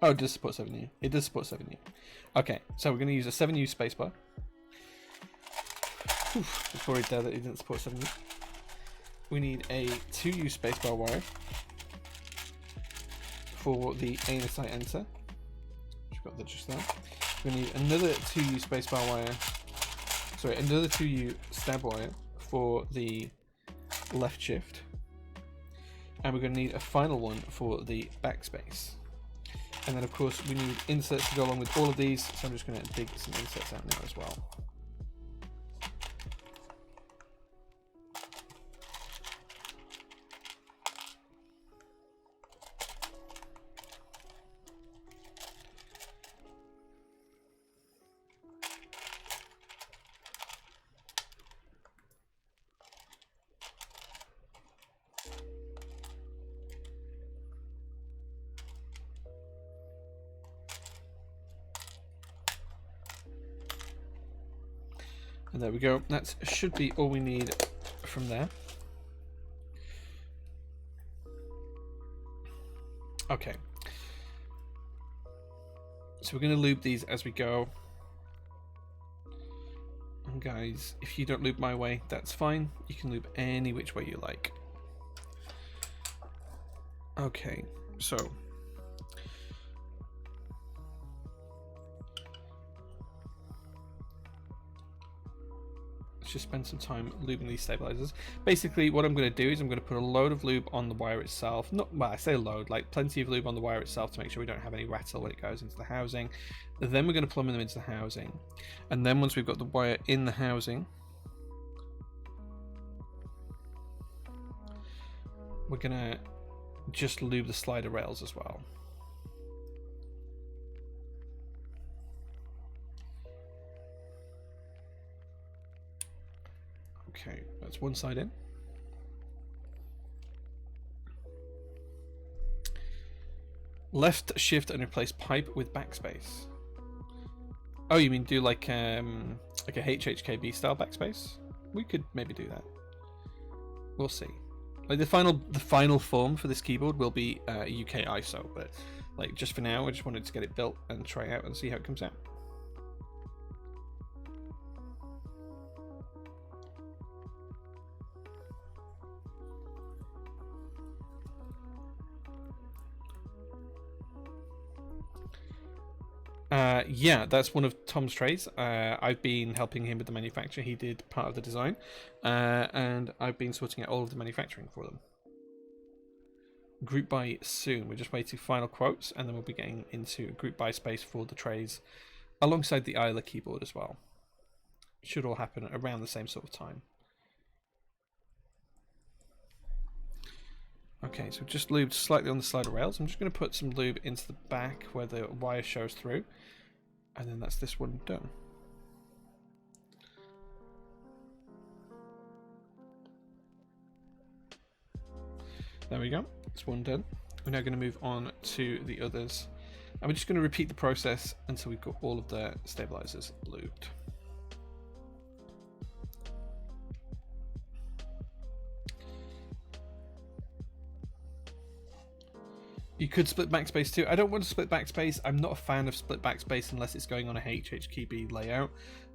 Oh, it does support 7U. It does support 7U. Okay, so we're going to use a 7U spacebar. It's worried there that it didn't support 7U. We need a 2U spacebar wire for the A and SI enter. We've got that just there. We need another 2U spacebar wire. Sorry, another 2U stab wire for the left shift. And we're going to need a final one for the backspace. And then of course we need inserts to go along with all of these, so I'm just going to dig some inserts out now as well. And there we go. That should be all we need from there. Okay. So we're going to lube these as we go. And guys, if you don't lube my way, that's fine. You can lube any which way you like. Okay, so let's just spend some time lubing these stabilizers. Basically, what I'm going to do is I'm going to put a load of lube on the wire itself. Not, well, I say load, like plenty of lube on the wire itself to make sure we don't have any rattle when it goes into the housing. Then we're going to plumb them into the housing. And then once we've got the wire in the housing, we're going to just lube the slider rails as well. Okay, that's one side in. Left shift and replace pipe with backspace. Oh, you mean do like a HHKB style backspace? We could maybe do that. We'll see. Like the final form for this keyboard will be UK ISO, but like just for now, I just wanted to get it built and try it out and see how it comes out. Yeah, that's one of Tom's trays. I've been helping him with the manufacture. He did part of the design, and I've been sorting out all of the manufacturing for them. Group buy soon. We're just waiting for final quotes, and then we'll be getting into group buy space for the trays, alongside the Isla keyboard as well. It should all happen around the same sort of time. Okay, so just lubed slightly on the slider rails. I'm just going to put some lube into the back where the wire shows through. And then that's this one done. There we go. It's one done. We're now going to move on to the others. And we're just going to repeat the process until we've got all of the stabilizers lubed. You could split backspace too. I don't want to split backspace. I'm not a fan of split backspace unless it's going on a HHKB layout.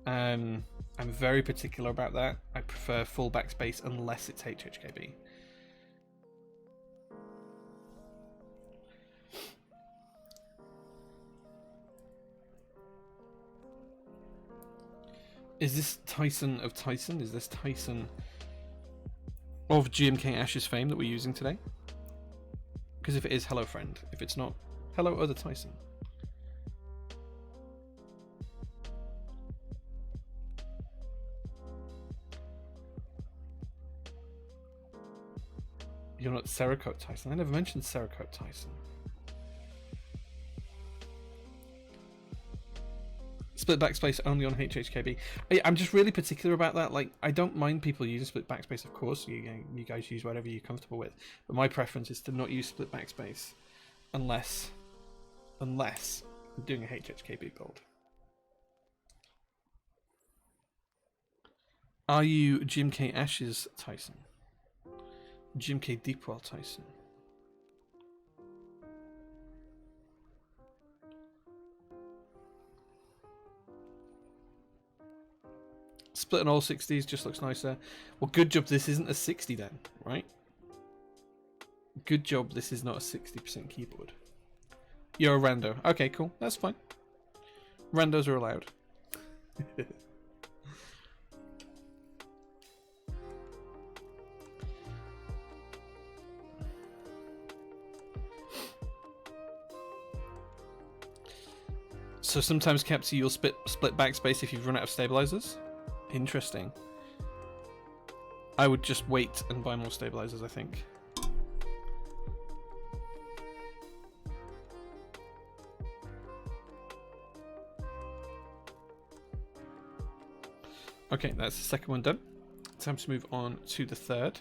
I'm very particular about that. I prefer full backspace unless it's HHKB. Is this Tyson of Tyson? Is this Tyson of GMK Ash's fame that we're using today? Because if it is, hello friend. If it's not, hello other Tyson. You're not Cerakote Tyson. I never mentioned Cerakote Tyson. Split backspace only on HHKB. I'm just really particular about that. Like, I don't mind people using split backspace, of course. You guys use whatever you're comfortable with. But my preference is to not use split backspace unless I'm doing a HHKB build. Are you Jim K. Ash's Tyson? Jim K. Deepwell Tyson? Split on all 60s just looks nicer. Well, good job this isn't a 60 then, right? Good job this is not a 60% keyboard. You're a rando. Okay, cool. That's fine. Randos are allowed. So sometimes, Capsy, you'll split backspace if you've run out of stabilizers? Interesting. I would just wait and buy more stabilizers, I think. Okay, that's the second one done. Time to move on to the third.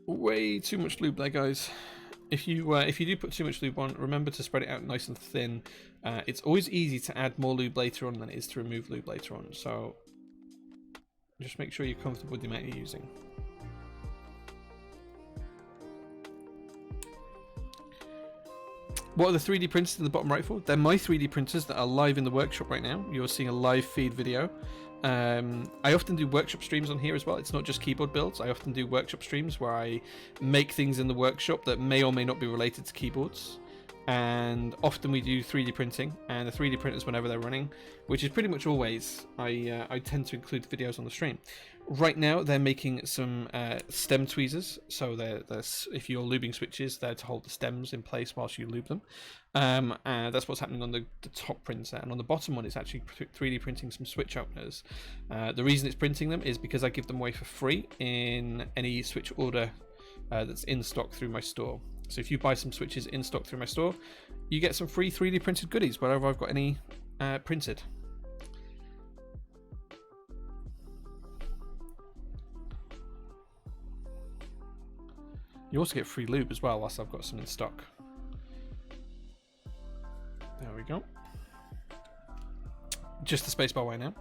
Way too much lube there, guys. If you do put too much lube on, remember to spread it out nice and thin. It's always easy to add more lube later on than it is to remove lube later on, so just make sure you're comfortable with the amount you're using. What are the 3D printers in the bottom right for? They're my 3D printers that are live in the workshop right now. You're seeing a live feed video. I often do workshop streams on here as well. It's not just keyboard builds. I often do workshop streams where I make things in the workshop that may or may not be related to keyboards. And often we do 3D printing, and the 3D printers, whenever they're running, which is pretty much always, I tend to include the videos on the stream. Right now they're making some stem tweezers, so if you're lubing switches, they're to hold the stems in place whilst you lube them. And that's what's happening on the top printer, and on the bottom one it's actually 3D printing some switch openers. The reason it's printing them is because I give them away for free in any switch order that's in stock through my store. So if you buy some switches in stock through my store, you get some free 3D printed goodies wherever I've got any printed. You also get free lube as well whilst I've got some in stock. There we go. Just the spacebar way now.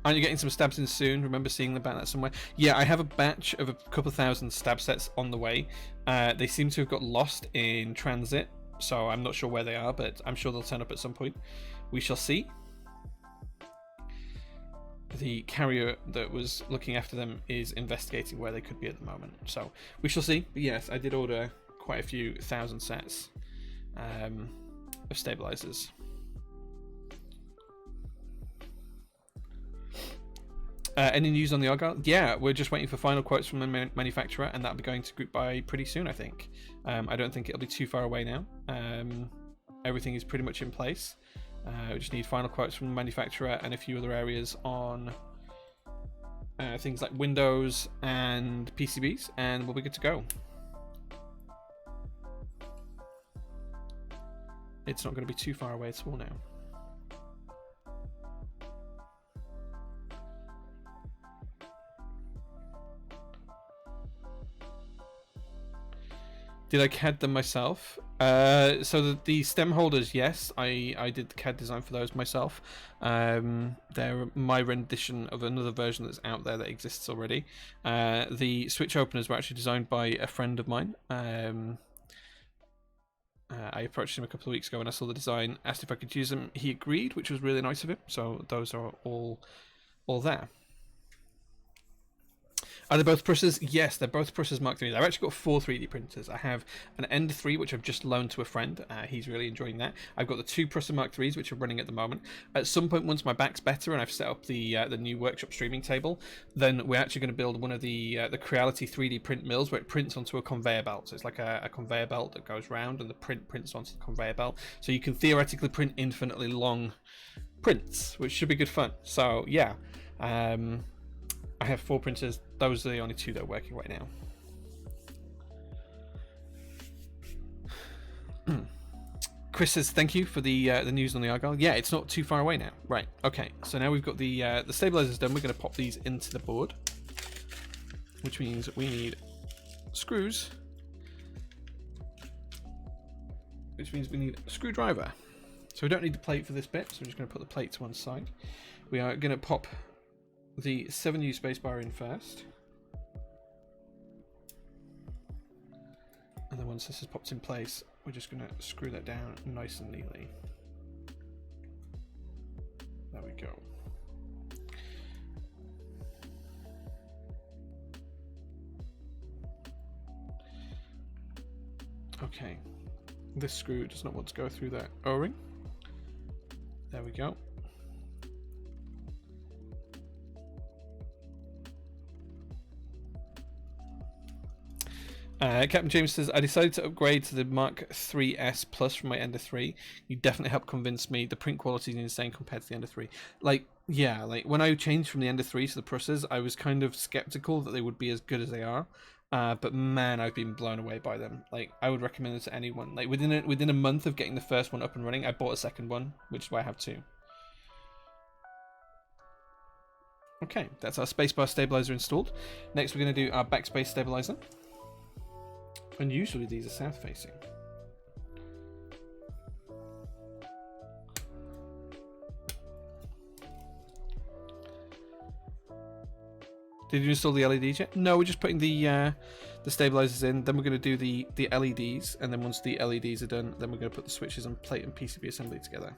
Aren't you getting some stabs in soon? Remember seeing about that somewhere? Yeah, I have a batch of a couple thousand stab sets on the way. They seem to have got lost in transit, so I'm not sure where they are, but I'm sure they'll turn up at some point. We shall see. The carrier that was looking after them is investigating where they could be at the moment, so we shall see. But yes, I did order quite a few thousand sets of stabilizers. Any news on the Argyle? Yeah, we're just waiting for final quotes from the manufacturer, and that'll be going to group buy pretty soon, I think. I don't think it'll be too far away now. Everything is pretty much in place. We just need final quotes from the manufacturer and a few other areas on things like Windows and PCBs, and we'll be good to go. It's not going to be too far away at all now. Did I CAD them myself? So the stem holders, yes, I did the CAD design for those myself. They're my rendition of another version that's out there that exists already. The switch openers were actually designed by a friend of mine. I approached him a couple of weeks ago when I saw the design, asked if I could use them. He agreed, which was really nice of him. So those are all there. Are they both Prussas? Yes, they're both Prussas Mark IIIs. I've actually got 4 3D printers. I have an Ender 3, which I've just loaned to a friend. He's really enjoying that. I've got the 2 Prussa Mark IIIs, which are running at the moment. At some point, once my back's better and I've set up the new workshop streaming table, then we're actually going to build one of the Creality 3D print mills where it prints onto a conveyor belt. So it's like a conveyor belt that goes round and the print prints onto the conveyor belt. So you can theoretically print infinitely long prints, which should be good fun. So yeah. I have 4 printers. Those are the only 2 that are working right now. Chris says thank you for the news on the Argyle. Yeah, it's not too far away now. Right. Okay. So now we've got the stabilizers done. We're going to pop these into the board, which means we need screws, which means we need a screwdriver. So we don't need the plate for this bit. So we're just going to put the plate to one side. We are going to pop the 7U spacebar in first, and then once this is popped in place, we're just going to screw that down nice and neatly. There we go. Okay, this screw does not want to go through that O-ring. There we go. Captain James says, I decided to upgrade to the Mark 3S Plus from my Ender 3. You definitely helped convince me. The print quality is insane compared to the Ender 3. Like, yeah, like when I changed from the Ender 3 to the Prussas, I was kind of skeptical that they would be as good as they are. But man, I've been blown away by them. Like, I would recommend it to anyone. Like, within a month of getting the first one up and running, I bought a second one, which is why I have 2. Okay, that's our spacebar stabilizer installed. Next, we're going to do our backspace stabilizer. And usually these are south facing. Did you install the LEDs yet? No, we're just putting the stabilizers in. Then we're going to do the LEDs, and then once the LEDs are done, then we're going to put the switches and plate and PCB assembly together.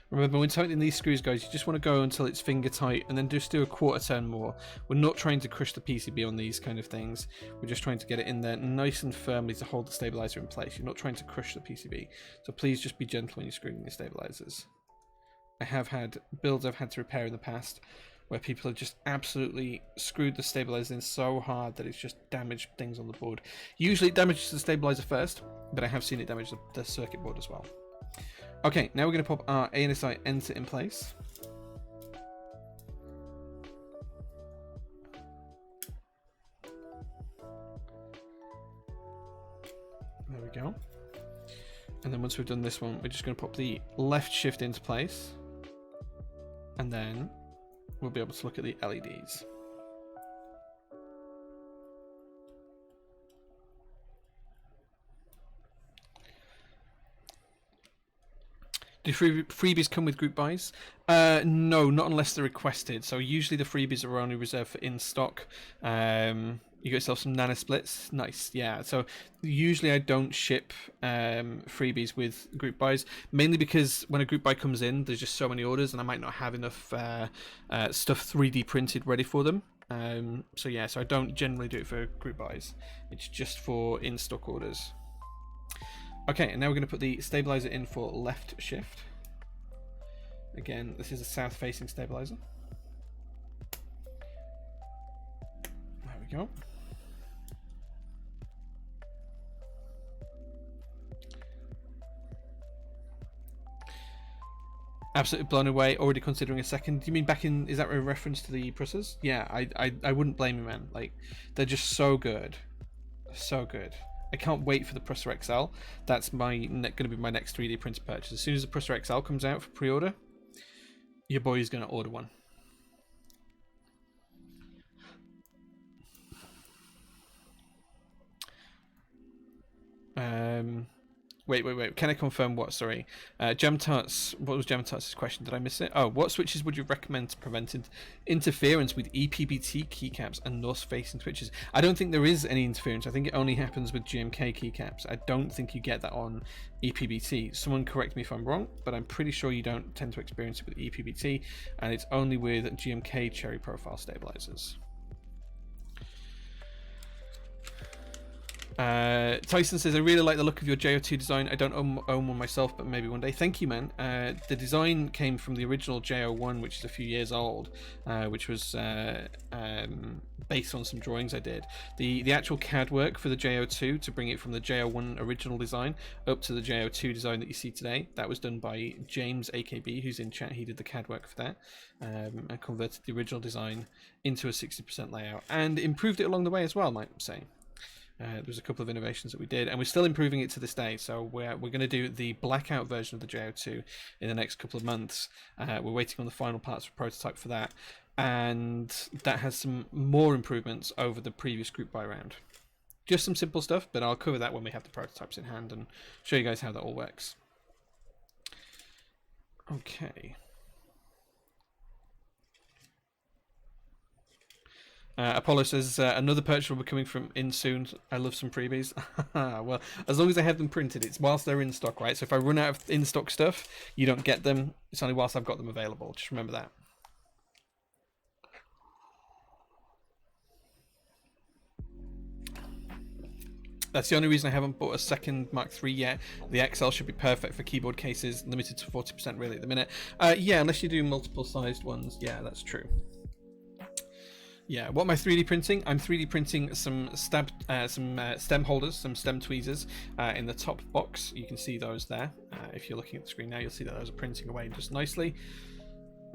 Remember, when tightening these screws, guys, you just want to go until it's finger tight and then just do a quarter turn more. We're not trying to crush the PCB on these kind of things. We're just trying to get it in there nice and firmly to hold the stabilizer in place. You're not trying to crush the PCB. So please just be gentle when you're screwing the stabilizers. I have had builds I've had to repair in the past where people have just absolutely screwed the stabilizer in so hard that it's just damaged things on the board. Usually it damages the stabilizer first, but I have seen it damage the circuit board as well. Okay, now we're going to pop our ANSI enter in place. There we go. And then once we've done this one, we're just going to pop the left shift into place. And then we'll be able to look at the LEDs. Do freebies come with group buys? No, not unless they're requested. So usually the freebies are only reserved for in stock. You get yourself some nano splits. Nice, yeah. So usually I don't ship freebies with group buys, mainly because when a group buy comes in, there's just so many orders, and I might not have enough stuff 3D printed ready for them. So yeah, so I don't generally do it for group buys. It's just for in stock orders. Okay, and now we're going to put the stabilizer in for left shift. Again, this is a south-facing stabilizer. There we go. Absolutely blown away. Already considering a second. Do you mean back in? Is that a reference to the Prussas? Yeah, I wouldn't blame you, man. Like, they're just so good, so good. I can't wait for the Prussa XL. That's going to be my next 3D printer purchase. As soon as the Prussa XL comes out for pre-order, your boy is going to order one. Wait. Can I confirm what? Sorry. Jamtarts, what was Jamtarts' question? Did I miss it? Oh, what switches would you recommend to prevent interference with EPBT keycaps and north-facing switches? I don't think there is any interference. I think it only happens with GMK keycaps. I don't think you get that on EPBT. Someone correct me if I'm wrong, but I'm pretty sure you don't tend to experience it with EPBT, and it's only with GMK cherry profile stabilizers. Tyson says, I really like the look of your JO2 design. I don't own one myself, but maybe one day. Thank you, man. The design came from the original JO1, which is a few years old, which was based on some drawings I did. The actual CAD work for the JO2 to bring it from the JO1 original design up to the JO2 design that you see today, that was done by James AKB, who's in chat. He did the CAD work for that, and converted the original design into a 60% layout and improved it along the way as well, might say. There's a couple of innovations that we did, and we're still improving it to this day. So we're going to do the blackout version of the JO2 in the next couple of months. We're waiting on the final parts for prototype for that, and that has some more improvements over the previous group buy round. Just some simple stuff, but I'll cover that when we have the prototypes in hand and show you guys how that all works. Okay. Apollo says, another purchase will be coming from in soon. I love some freebies. Well, as long as I have them printed, it's whilst they're in stock, right? So if I run out of in-stock stuff, you don't get them. It's only whilst I've got them available. Just remember that. That's the only reason I haven't bought a second Mark III yet. The XL should be perfect for keyboard cases, limited to 40% really at the minute. Yeah, unless you do multiple sized ones. Yeah, that's true. Yeah, what am I 3D printing? I'm 3D printing some stem holders, some stem tweezers in the top box. You can see those there. If you're looking at the screen now, you'll see that those are printing away just nicely.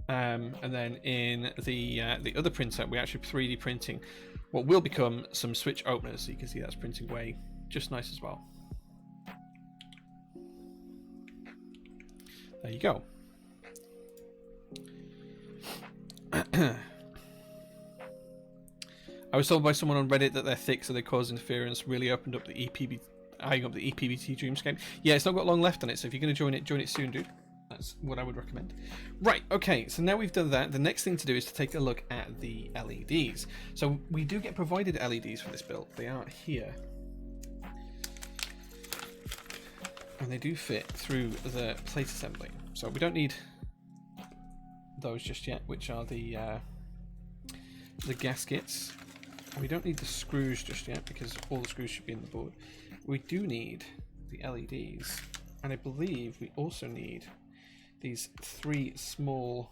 And then in the other printer, we're actually 3D printing what will become some switch openers. So you can see that's printing away just nice as well. There you go. I was told by someone on Reddit that they're thick, so they cause interference. Really opened up the eyeing up the EPBT Dreamscape. Yeah, it's not got long left on it, so if you're going to join it soon, dude. That's what I would recommend. Right, okay, so now we've done that, the next thing to do is to take a look at the LEDs. So we do get provided LEDs for this build. They are here. And they do fit through the plate assembly. So we don't need those just yet, which are the gaskets. We don't need the screws just yet because all the screws should be in the board. We do need the LEDs, and I believe we also need these 3 small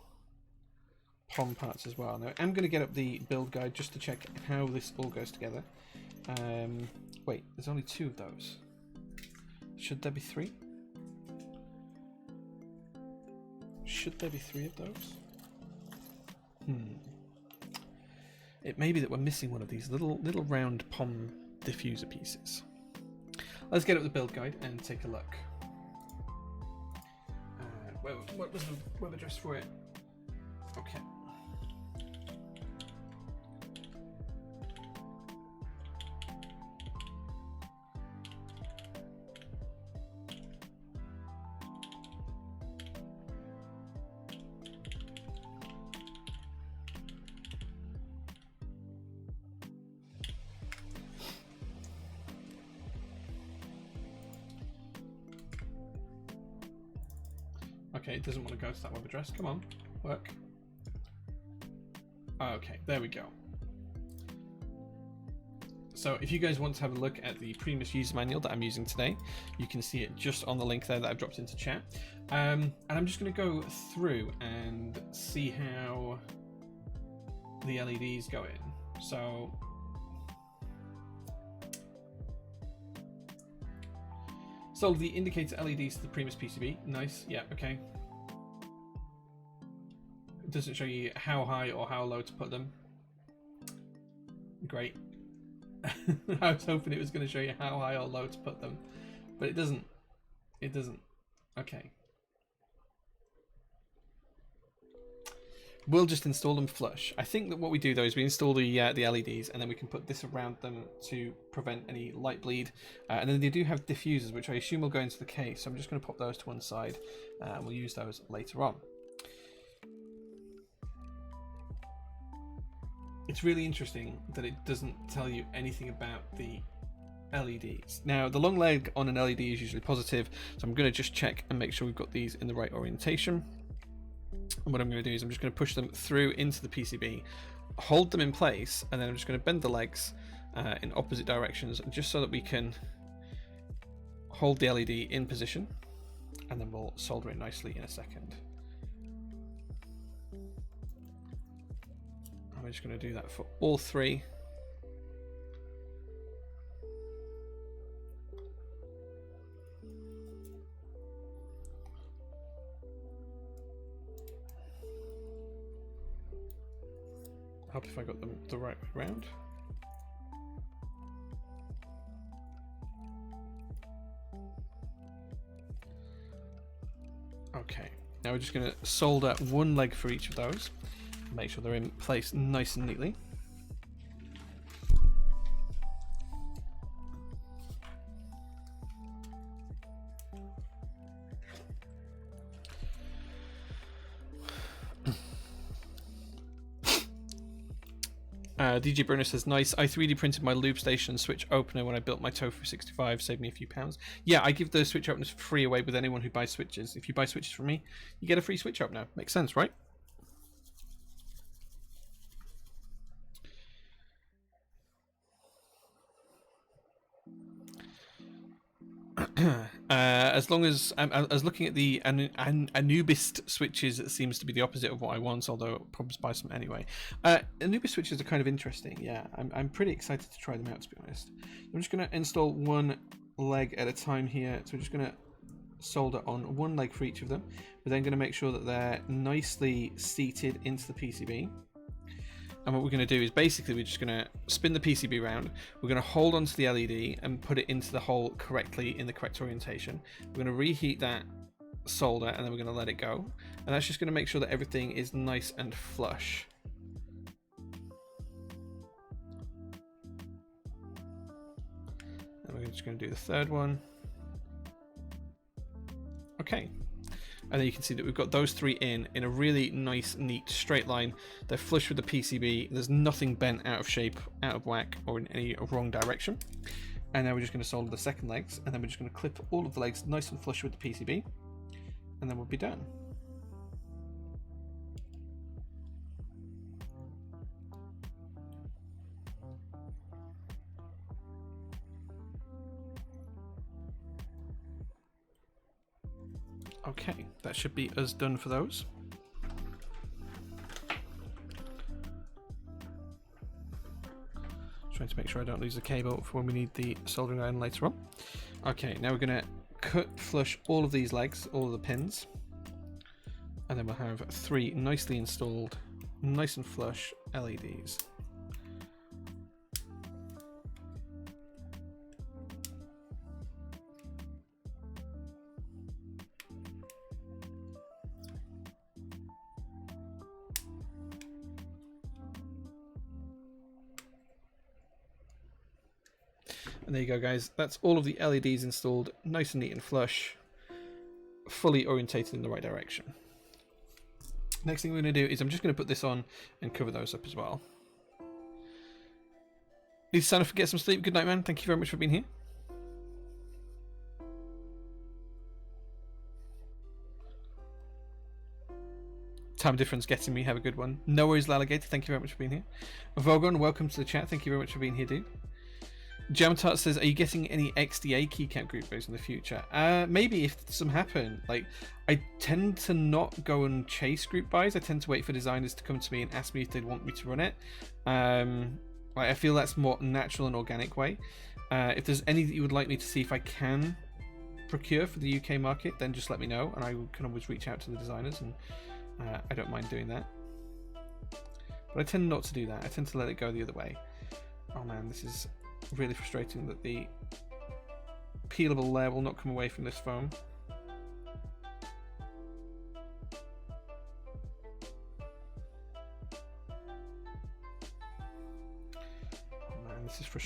POM parts as well. Now I'm going to get up the build guide just to check how this all goes together. Wait, there's only 2 of those. Should there be 3? Should there be 3 of those? It may be that we're missing one of these little round POM diffuser pieces. Let's get up the build guide and take a look. What was the web address for it? Okay. Okay, it doesn't want to go to that web address. Come on, work. Okay, there we go. So if you guys want to have a look at the Primus user manual that I'm using today, you can see it just on the link there that I've dropped into chat. And I'm just going to go through and see how the LEDs go in. So the indicator LEDs to the Primus PCB. Nice. Yeah, okay. It doesn't show you how high or how low to put them. Great. I was hoping it was going to show you how high or low to put them, but it doesn't. It doesn't. Okay. we'll just install them flush. I think that what we do though is we install the LEDs, and then we can put this around them to prevent any light bleed. And then they do have diffusers, which I assume will go into the case. So I'm just going to pop those to one side, and we'll use those later on. It's really interesting that it doesn't tell you anything about the LEDs. Now, the long leg on an LED is usually positive, so I'm going to just check and make sure we've got these in the right orientation. And what I'm going to do is I'm just going to push them through into the PCB, hold them in place, and then I'm just going to bend the legs in opposite directions, just so that we can hold the LED in position, and then we'll solder it nicely in a second. I'm just going to do that for all three. I hope if I got them the right way around. Okay, now we're just going to solder one leg for each of those. Make sure they're in place nice and neatly. DJ Bruno says, nice. I 3D printed my loop station switch opener when I built my Tofu 65, saved me a few pounds. Yeah, I give those switch openers free away with anyone who buys switches. If you buy switches from me, you get a free switch opener. Makes sense, right? As long as I was looking at the Anubis switches, it seems to be the opposite of what I want, although I'll probably buy some anyway. Anubis switches are kind of interesting. Yeah, I'm pretty excited to try them out, to be honest. I'm just going to install one leg at a time here. So we're just going to solder on one leg for each of them. We're then going to make sure that they're nicely seated into the PCB. And what we're going to do is basically we're just going to spin the PCB around. We're going to hold onto the LED and put it into the hole correctly in the correct orientation. We're going to reheat that solder, and then we're going to let it go. And that's just going to make sure that everything is nice and flush. And we're just going to do the third one. Okay. And then you can see that we've got those three in a really nice, neat straight line. They're flush with the PCB. There's nothing bent out of shape, out of whack, or in any wrong direction. And now we're just going to solder the second legs, and then we're just going to clip all of the legs nice and flush with the PCB, and then we'll be done. Okay, that should be us done for those. Trying to make sure I don't lose the cable for when we need the soldering iron later on. Okay, now we're going to cut flush all of these legs, all of the pins, and then we'll have three nicely installed, nice and flush LEDs. And there you go, guys. That's all of the LEDs installed, nice and neat and flush, fully orientated in the right direction. Next thing we're going to do is I'm just going to put this on and cover those up as well. Need to sign off and get some sleep. Good night, man. Thank you very much for being here. Time difference getting me. Have a good one. No worries, Laligator. Thank you very much for being here. Vogon, welcome to the chat. Thank you very much for being here, dude. Jamtart says, are you getting any XDA keycap group buys in the future? Maybe if some happen. Like, I tend to not go and chase group buys. I tend to wait for designers to come to me and ask me if they'd want me to run it. I feel that's more natural and organic way. If there's any that you would like me to see if I can procure for the UK market, then just let me know, and I can always reach out to the designers, and I don't mind doing that. But I tend not to do that. I tend to let it go the other way. Oh man, this is really frustrating that the peelable layer will not come away from this foam.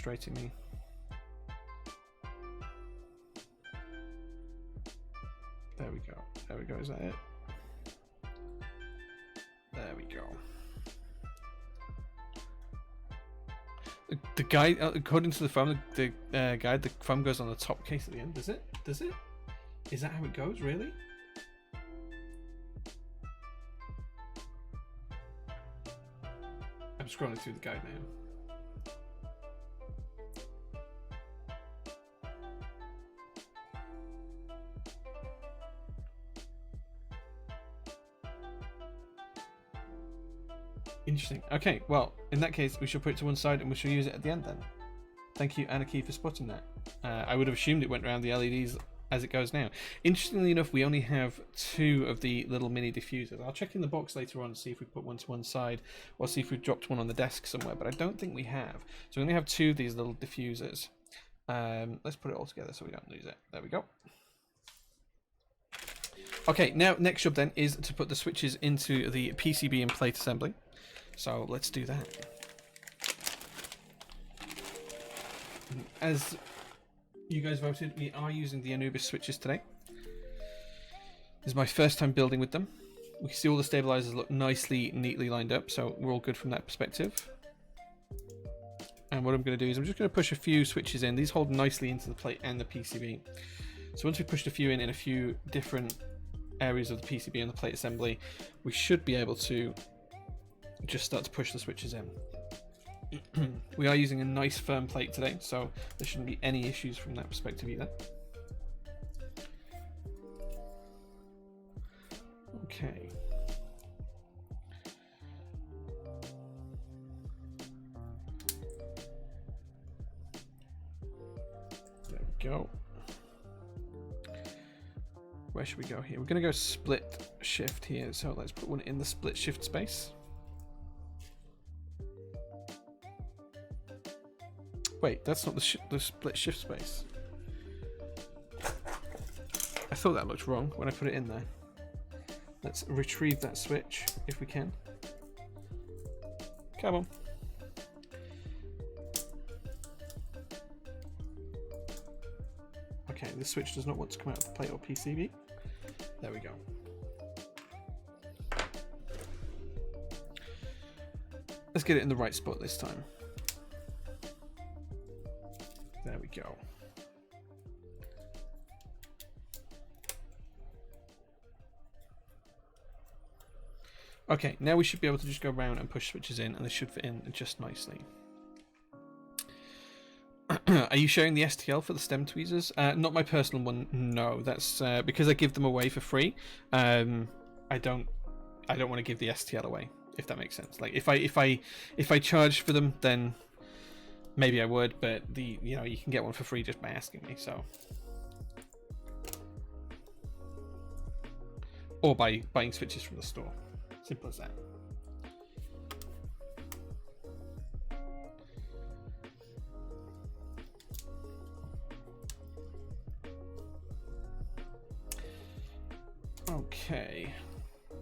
frustrating me. There we go. There we go. Is that it? There we go. The guide, according to the foam, the guide, the foam goes on the top case at the end. Does it? Does it? Is that how it goes? Really? I'm scrolling through the guide now. Interesting. Okay, well, in that case, we shall put it to one side and we shall use it at the end then. Thank you, Anarchy, for spotting that. I would have assumed it went around the LEDs as it goes now. Interestingly enough, we only have 2 of the little mini diffusers. I'll check in the box later on and see if we put one to one side or see if we've dropped one on the desk somewhere, but I don't think we have. So we only have 2 of these little diffusers. Let's put it all together so we don't lose it. There we go. Okay, now next job then is to put the switches into the PCB and plate assembly. So let's do that. As you guys voted, we are using the Anubis switches today. This is my first time building with them. We can see all the stabilizers look nicely, neatly lined up, so we're all good from that perspective. And what I'm going to do is I'm just going to push a few switches in. These hold nicely into the plate and the PCB. So once we pushed a few in a few different areas of the PCB and the plate assembly, we should be able to just start to push the switches in. We are using a nice firm plate today, so there shouldn't be any issues from that perspective either. Okay. There we go. Where should we go here? We're going to go split shift here, so let's put one in the split shift space. Wait, that's not the split shift space. I thought that looked wrong when I put it in there. Let's retrieve that switch if we can. Come on. Okay, this switch does not want to come out of the plate or PCB. There we go. Let's get it in the right spot this time. There we go. Okay, now we should be able to just go around and push switches in, and they should fit in just nicely. Are you sharing the STL for the stem tweezers? Not my personal one. No, that's because I give them away for free. I don't want to give the STL away, if that makes sense. Like if I charge for them, then maybe I would, but you can get one for free just by asking me. So, or by buying switches from the store. Simple as that. Okay,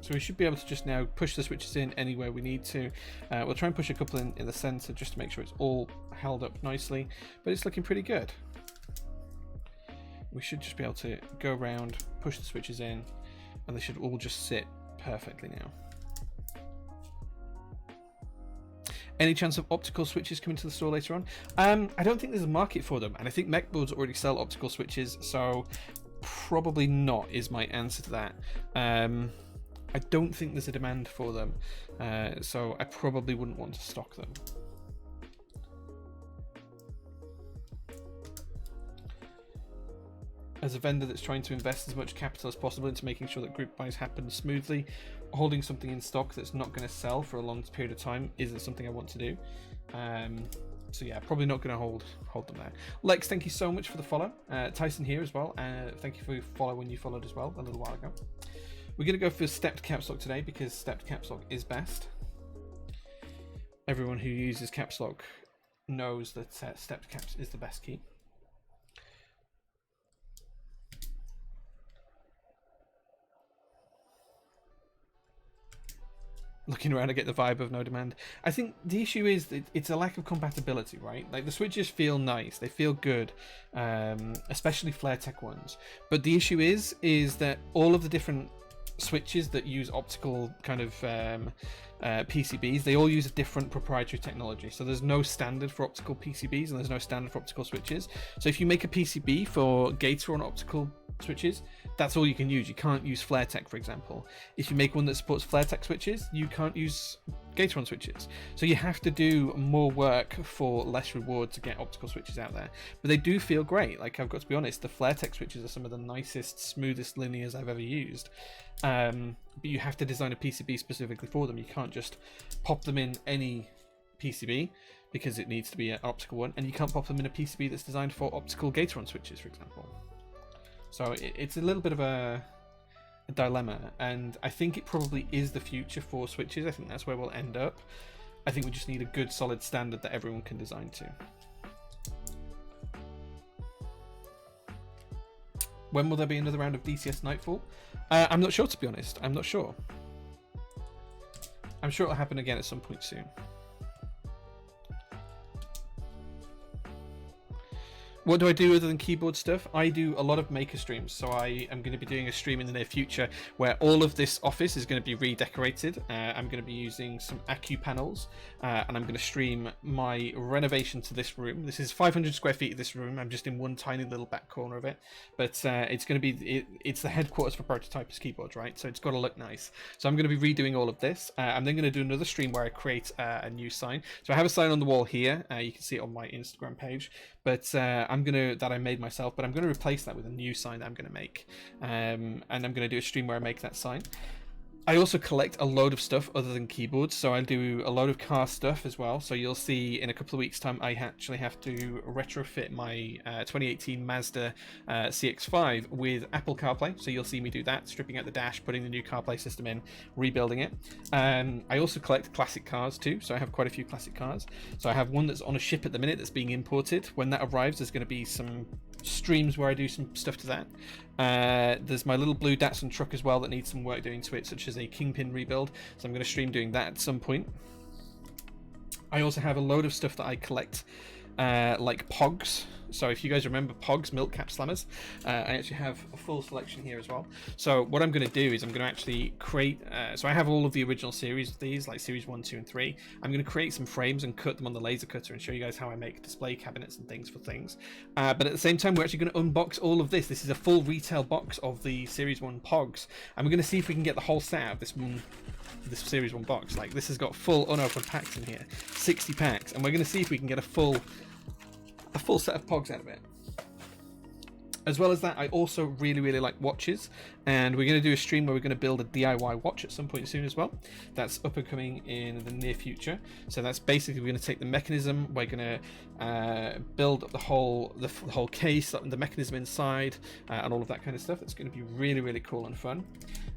so we should be able to just now push the switches in anywhere we need to. We'll try and push a couple in the center just to make sure it's all held up nicely, but it's looking pretty good. We should just be able to go around, push the switches in, and they should all just sit perfectly now. Any chance of optical switches coming to the store later on? I don't think there's a market for them, and I think mechboards already sell optical switches, so probably not is my answer to that. I don't think there's a demand for them, so I probably wouldn't want to stock them. As a vendor that's trying to invest as much capital as possible into making sure that group buys happen smoothly, holding something in stock that's not going to sell for a long period of time isn't something I want to do. So yeah, probably not going to hold them there. Lex, thank you so much for the follow. Tyson here as well. Thank you for your follow when you followed as well a little while ago. We're going to go for stepped caps lock today because stepped caps lock is best. Everyone who uses caps lock knows that stepped caps is the best key. looking around, I get the vibe of no demand. I think the issue is that it's a lack of compatibility, right? Like the switches feel nice, they feel good, especially Flare Tech ones. But the issue is that all of the different switches that use optical kind of PCBs, they all use a different proprietary technology. So there's no standard for optical PCBs and there's no standard for optical switches. So if you make a PCB for Gator on optical switches, that's all you can use. You can't use Flare Tech, for example. If you make one that supports Flare Tech switches, you can't use Gateron switches. So you have to do more work for less reward to get optical switches out there. But they do feel great. Like, I've got to be honest, the Flare Tech switches are some of the nicest, smoothest linears I've ever used. But you have to design a PCB specifically for them. You can't just pop them in any PCB because it needs to be an optical one, and you can't pop them in a PCB that's designed for optical Gateron switches, for example. So it's a little bit of a dilemma, and I think it probably is the future for switches. I think that's where we'll end up. I think we just need a good solid standard that everyone can design to. When will there be another round of DCS Nightfall? I'm not sure, to be honest. I'm not sure. I'm sure it'll happen again at some point soon. What do I do other than keyboard stuff? I do a lot of maker streams, so I am going to be doing a stream in the near future where all of this office is going to be redecorated. I'm going to be using some Acu panels, and I'm going to stream my renovation to this room. This is 500 square feet of this room. I'm just in one tiny little back corner of it, but it's going to be it's the headquarters for Prototypers keyboards, right? So it's got to look nice. So I'm going to be redoing all of this. I'm then going to do another stream where I create a new sign. So I have a sign on the wall here. You can see it on my Instagram page, but that I made myself, but I'm gonna replace that with a new sign that I'm gonna make, and I'm gonna do a stream where I make that sign. I also collect a load of stuff other than keyboards, so I do a load of car stuff as well. So you'll see in a couple of weeks' time I actually have to retrofit my 2018 Mazda CX-5 with Apple CarPlay. So you'll see me do that, stripping out the dash, putting the new CarPlay system in, rebuilding it. I also collect classic cars too, so I have quite a few classic cars. So I have one that's on a ship at the minute that's being imported. When that arrives, there's going to be some streams where I do some stuff to that. There's my little blue Datsun truck as well that needs some work doing to it, such as a kingpin rebuild, so I'm going to stream doing that at some point. I also have a load of stuff that I collect, like Pogs. So if you guys remember Pogs, milk cap slammers, I actually have a full selection here as well. So what I'm going to do is I'm going to actually create, so I have all of the original series of these, like series 1, 2, and 3. I'm going to create some frames and cut them on the laser cutter and show you guys how I make display cabinets and things for things. But at the same time, we're actually going to unbox all of this. This is a full retail box of the series 1 Pogs. And we're going to see if we can get the whole set out of this series 1 box. Like, this has got full unopened packs in here, 60 packs, and we're going to see if we can get a full set of Pogs out of it. As well as that, I also really like watches, and we're going to do a stream where we're going to build a DIY watch at some point soon as well. That's up and coming in the near future. So that's basically, we're going to take the mechanism, we're going to build up the whole case, the mechanism inside, and all of that kind of stuff. It's going to be really cool and fun.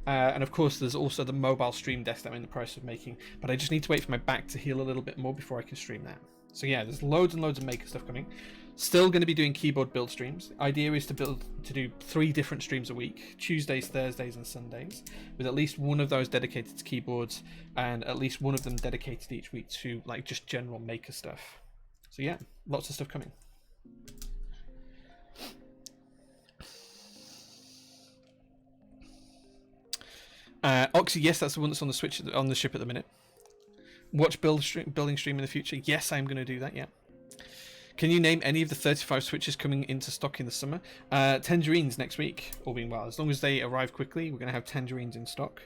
And of course, there's also the mobile stream desk that I'm in the process of making, but I just need to wait for my back to heal a little bit more before I can stream that. So yeah, there's loads and loads of maker stuff coming. Still going to be doing keyboard build streams. The idea is to do 3 different streams a week: Tuesdays, Thursdays, and Sundays, with at least one of those dedicated to keyboards, and at least one of them dedicated each week to like just general maker stuff. So yeah, lots of stuff coming. Oxy, yes, that's the one that's on the Switch on the ship at the minute. Watch building stream in the future. Yes, I'm going to do that. Yeah. Can you name any of the 35 Switches coming into stock in the summer? Tangerines next week, all being well. As long as they arrive quickly, we're going to have Tangerines in stock.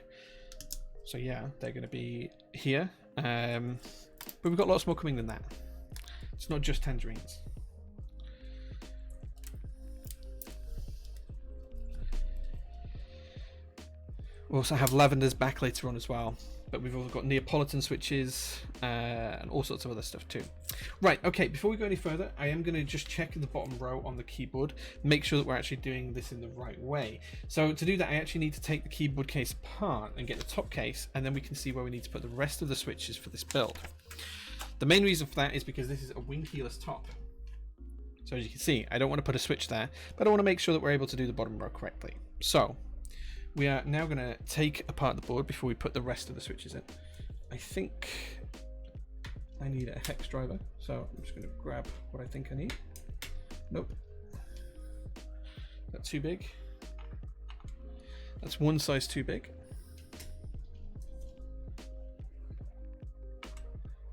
So yeah, they're going to be here. But we've got lots more coming than that. It's not just Tangerines. We also have Lavender's back later on as well. But we've also got Neapolitan switches and all sorts of other stuff too. Right, okay, before we go any further, I am going to just check the bottom row on the keyboard, make sure that we're actually doing this in the right way. So to do that, I actually need to take the keyboard case apart and get the top case, and then we can see where we need to put the rest of the switches for this build. The main reason for that is because this is a wing keyless top. So as you can see, I don't want to put a switch there, but I want to make sure that we're able to do the bottom row correctly. So we are now going to take apart the board before we put the rest of the switches in. I think I need a hex driver, so I'm just going to grab what I think I need. Nope. That's too big. That's one size too big.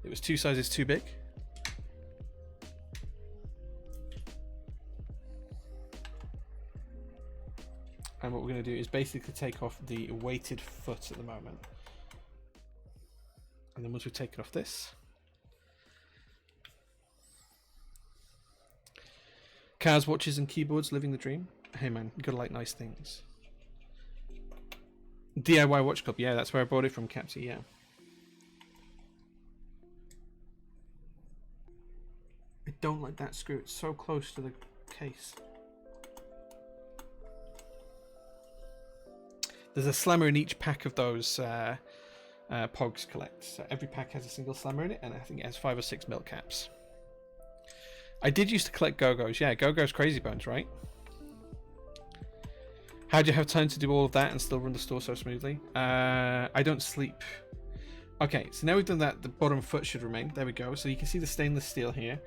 It was two sizes too big. And what we're going to do is basically take off the weighted foot at the moment. And then once we've taken off this, cars, watches and keyboards, living the dream. Hey man, you gotta like nice things. DIY Watch Club, yeah, that's where I bought it from, Capsy, yeah. I don't like that screw, it's so close to the case. There's a slammer in each pack of those Pogs collect. So every pack has a single slammer in it, and I think it has 5 or 6 milk caps. I did used to collect Go-Go's. Yeah, Go-Go's Crazy Bones, right? How do you have time to do all of that and still run the store so smoothly? I don't sleep. Okay, so now we've done that, the bottom foot should remain. There we go. So you can see the stainless steel here.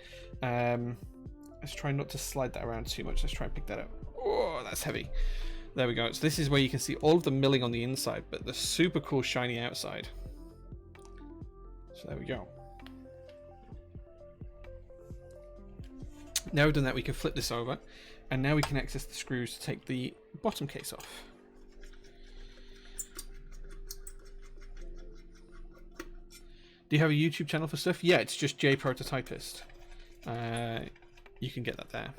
Let's try not to slide that around too much. Let's try and pick that up. Oh, that's heavy. There we go. So this is where you can see all of the milling on the inside, but the super cool shiny outside. So there we go. Now we've done that, we can flip this over, and now we can access the screws to take the bottom case off. Do you have a YouTube channel for stuff? Yeah, it's just J Prototypist. You can get that there.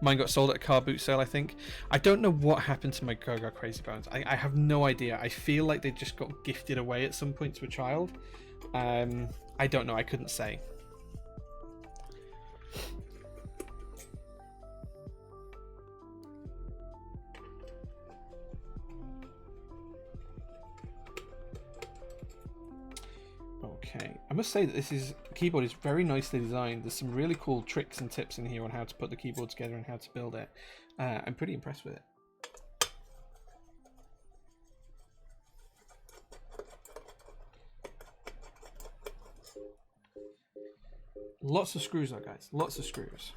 Mine got sold at a car boot sale, I think. I don't know what happened to my Go-Go Crazy Bones. I have no idea. I feel like they just got gifted away at some point to a child. I don't know. I couldn't say. Okay, I must say that the keyboard is very nicely designed. There's some really cool tricks and tips in here on how to put the keyboard together and how to build it. I'm pretty impressed with it. Lots of screws though, guys. Lots of screws.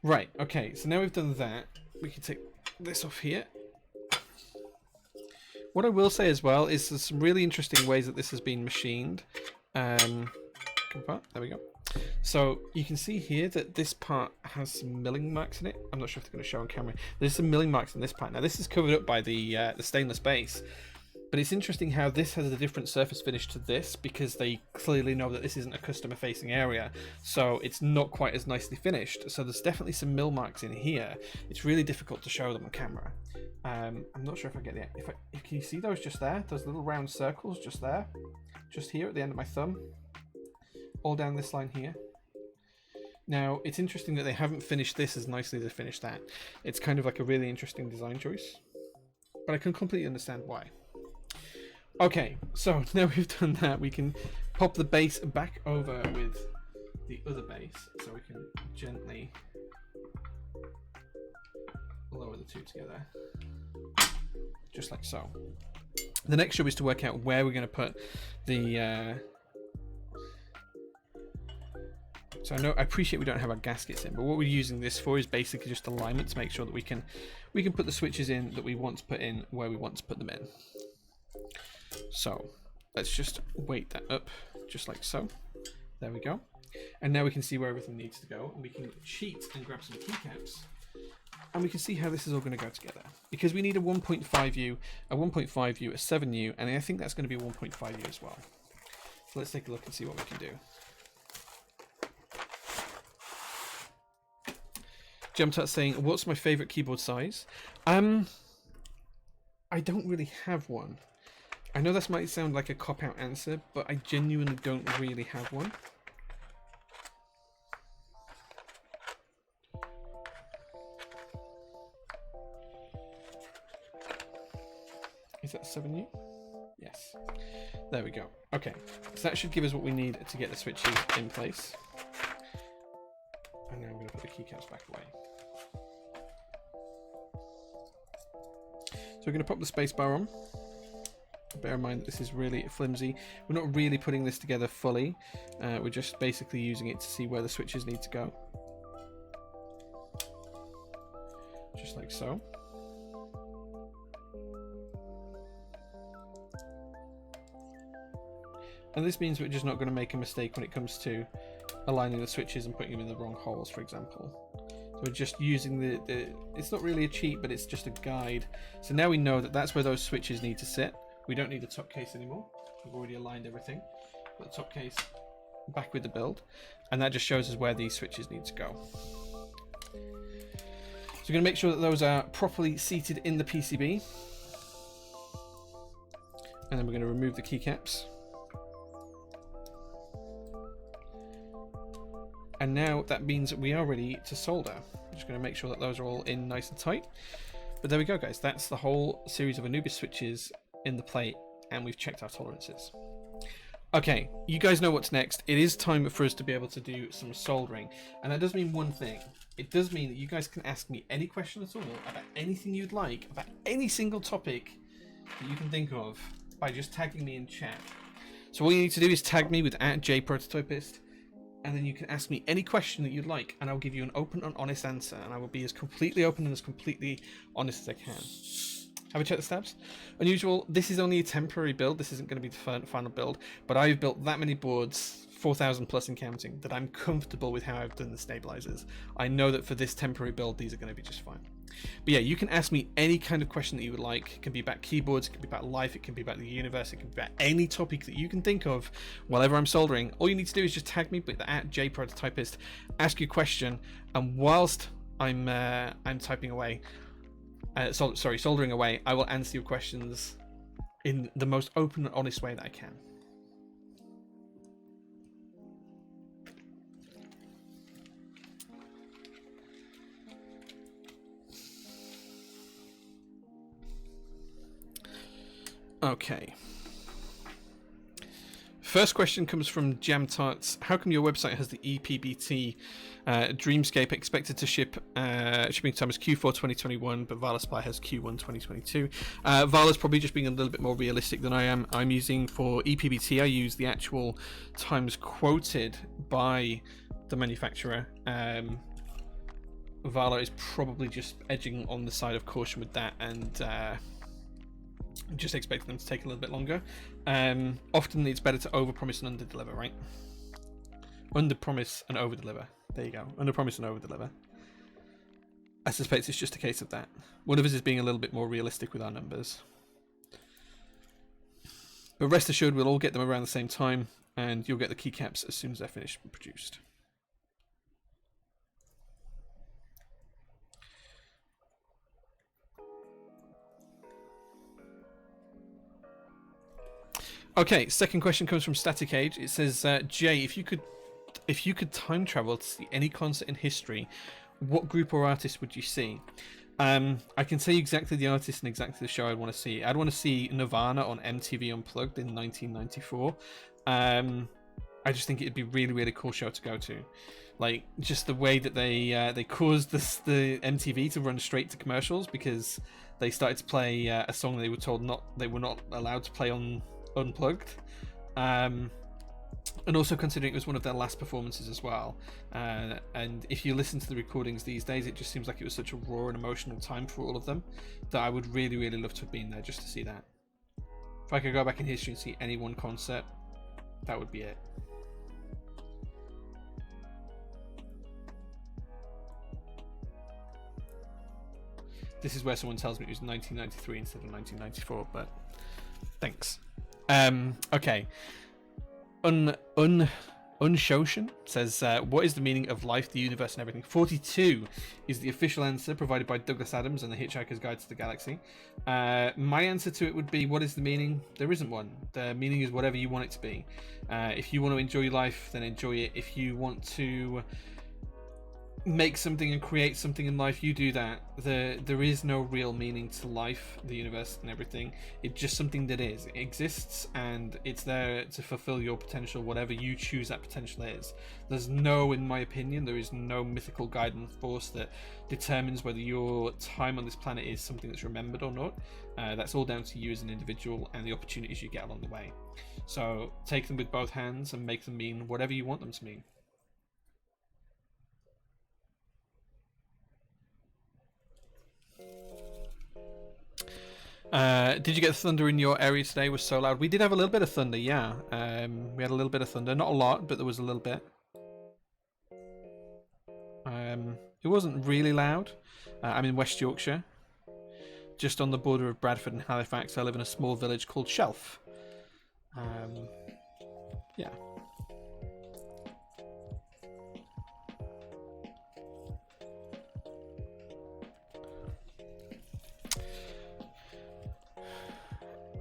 Right, okay, so now we've done that, we can take this off here. What I will say as well is there's some really interesting ways that this has been machined. There we go. So you can see here that this part has some milling marks in it. I'm not sure if they're going to show on camera. There's some milling marks in this part. Now this is covered up by the stainless base. But it's interesting how this has a different surface finish to this, because they clearly know that this isn't a customer facing area, so it's not quite as nicely finished. So there's definitely some mill marks in here. It's really difficult to show them on camera. I'm not sure if I get the if can you see those just there, those little round circles just there, just here at the end of my thumb, all down this line here. Now it's interesting that they haven't finished this as nicely as they finished that. It's kind of like a really interesting design choice, but I can completely understand why. Okay, so now we've done that, we can pop the base back over with the other base, so we can gently lower the two together, just like so. The next job is to work out where we're going to put the... So I appreciate we don't have our gaskets in, but what we're using this for is basically just alignment to make sure that we can put the switches in that we want to put in where we want to put them in. So let's just weight that up just like so. There we go. And now we can see where everything needs to go, and we can cheat and grab some keycaps, and we can see how this is all going to go together, because we need a 1.5U, a 1.5U, a 7U, and I think that's going to be a 1.5U as well. So let's take a look and see what we can do. Jumped out saying, what's my favorite keyboard size? I don't really have one. I know this might sound like a cop-out answer, but I genuinely don't really have one. Is that 7U? Yes. There we go. Okay, so that should give us what we need to get the switches in place. And And now I'm going to put the keycaps back away. So we're going to pop the spacebar on. Bear in mind this is really flimsy. We're not really putting this together fully. We're just basically using it to see where the switches need to go. Just like so. And this means we're just not going to make a mistake when it comes to aligning the switches and putting them in the wrong holes, for example. So we're just using the it's not really a cheat, but it's just a guide. So now we know that that's where those switches need to sit. We don't need the top case anymore. We've already aligned everything. Put the top case back with the build, and that just shows us where these switches need to go. So we're going to make sure that those are properly seated in the PCB, and then we're going to remove the keycaps. And now that means that we are ready to solder. I'm just going to make sure that those are all in nice and tight. But there we go, guys. That's the whole series of Anubis switches in the plate, and we've checked our tolerances. Okay, you guys know what's next. It is time for us to be able to do some soldering, and that does mean one thing. It does mean that you guys can ask me any question at all about anything you'd like, about any single topic that you can think of, by just tagging me in chat. So all you need to do is tag me with @jprototypist, and then you can ask me any question that you'd like, and I'll give you an open and honest answer, and I will be as completely open and as completely honest as I can. Have a check the stabs. Unusual, this is only a temporary build. This isn't going to be the final build, but I've built that many boards, 4,000 plus and counting, that I'm comfortable with how I've done the stabilizers. I know that for this temporary build, these are going to be just fine. But yeah, you can ask me any kind of question that you would like. It can be about keyboards, it can be about life, it can be about the universe, it can be about any topic that you can think of while I'm soldering. All you need to do is just tag me with the @jprototypist, ask your question, and whilst I'm typing away, soldering away, I will answer your questions in the most open and honest way that I can. Okay. First question comes from Jam Tarts. How come your website has the EPBT Dreamscape expected to ship? Shipping time is Q4 2021, but Vala Supply has Q1 2022. Vala's probably just being a little bit more realistic than I am. I'm using for EPBT, I use the actual times quoted by the manufacturer. Vala is probably just edging on the side of caution with that, and just expecting them to take a little bit longer. Often it's better to overpromise and under-deliver, right? Under-promise and over-deliver. There you go. Under-promise and over-deliver. I suspect it's just a case of that. One of us is being a little bit more realistic with our numbers. But rest assured, we'll all get them around the same time, and you'll get the keycaps as soon as they're finished and produced. Okay, second question comes from Static Age. It says, Jay, if you could time travel to see any concert in history, what group or artist would you see? I can tell you exactly the artist and exactly the show I'd want to see. I'd want to see Nirvana on MTV Unplugged in 1994. I just think it'd be a really, really cool show to go to. Like, just the way that they caused the MTV to run straight to commercials because they started to play a song they were told they were not allowed to play on Unplugged, and also considering it was one of their last performances as well, and if you listen to the recordings these days, it just seems like it was such a raw and emotional time for all of them that I would really, really love to have been there just to see that. If I could go back in history and see any one concert, that would be it. This is where someone tells me it was 1993 instead of 1994, but thanks. Okay. Unshoshan says, what is the meaning of life, the universe, and everything? 42 is the official answer provided by Douglas Adams and the Hitchhiker's Guide to the Galaxy. My answer to it would be, what is the meaning? There isn't one. The meaning is whatever you want it to be. If you want to enjoy life, then enjoy it. If you want to make something and create something in life, you do that. There is no real meaning to life, the universe, and everything. It's just something that is. It exists, and it's there to fulfill your potential, whatever you choose that potential is. There's no, in my opinion, there is no mythical guidance force that determines whether your time on this planet is something that's remembered or not. That's all down to you as an individual and the opportunities you get along the way. So take them with both hands and make them mean whatever you want them to mean. Did you get thunder in your area today? Was so loud. We did have a little bit of thunder, yeah. We had a little bit of thunder, not a lot, but there was a little bit. It wasn't really loud. I'm in West Yorkshire, just on the border of Bradford and Halifax. I live in a small village called Shelf. Yeah.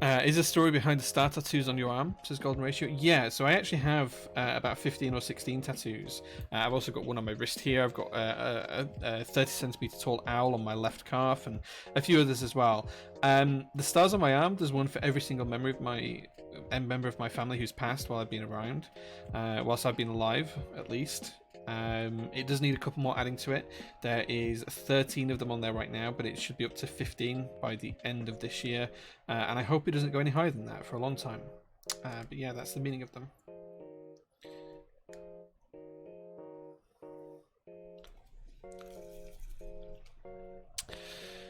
Is there a story behind the star tattoos on your arm? Says Golden Ratio. Yeah, so I actually have about 15 or 16 tattoos. I've also got one on my wrist here. I've got a 30 centimeter tall owl on my left calf, and a few others as well. The stars on my arm, there's one for every single member of my family who's passed while I've been around, whilst I've been alive, at least. It does need a couple more adding to it. There is 13 of them on there right now, but it should be up to 15 by the end of this year, and I hope it doesn't go any higher than that for a long time. But yeah, that's the meaning of them.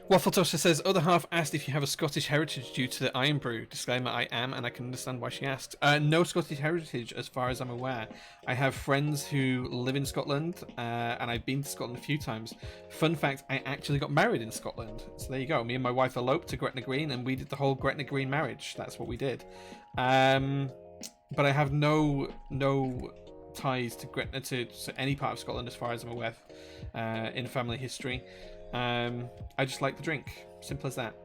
Waffle Toaster says, other half asked if you have a Scottish heritage due to the Iron Brew. Disclaimer, I am, and I can understand why she asked. No Scottish heritage, as far as I'm aware. I have friends who live in Scotland, and I've been to Scotland a few times. Fun fact, I actually got married in Scotland. So there you go. Me and my wife eloped to Gretna Green, and we did the whole Gretna Green marriage. That's what we did. But I have no ties to Gretna, to any part of Scotland, as far as I'm aware, in family history. I just like the drink. Simple as that.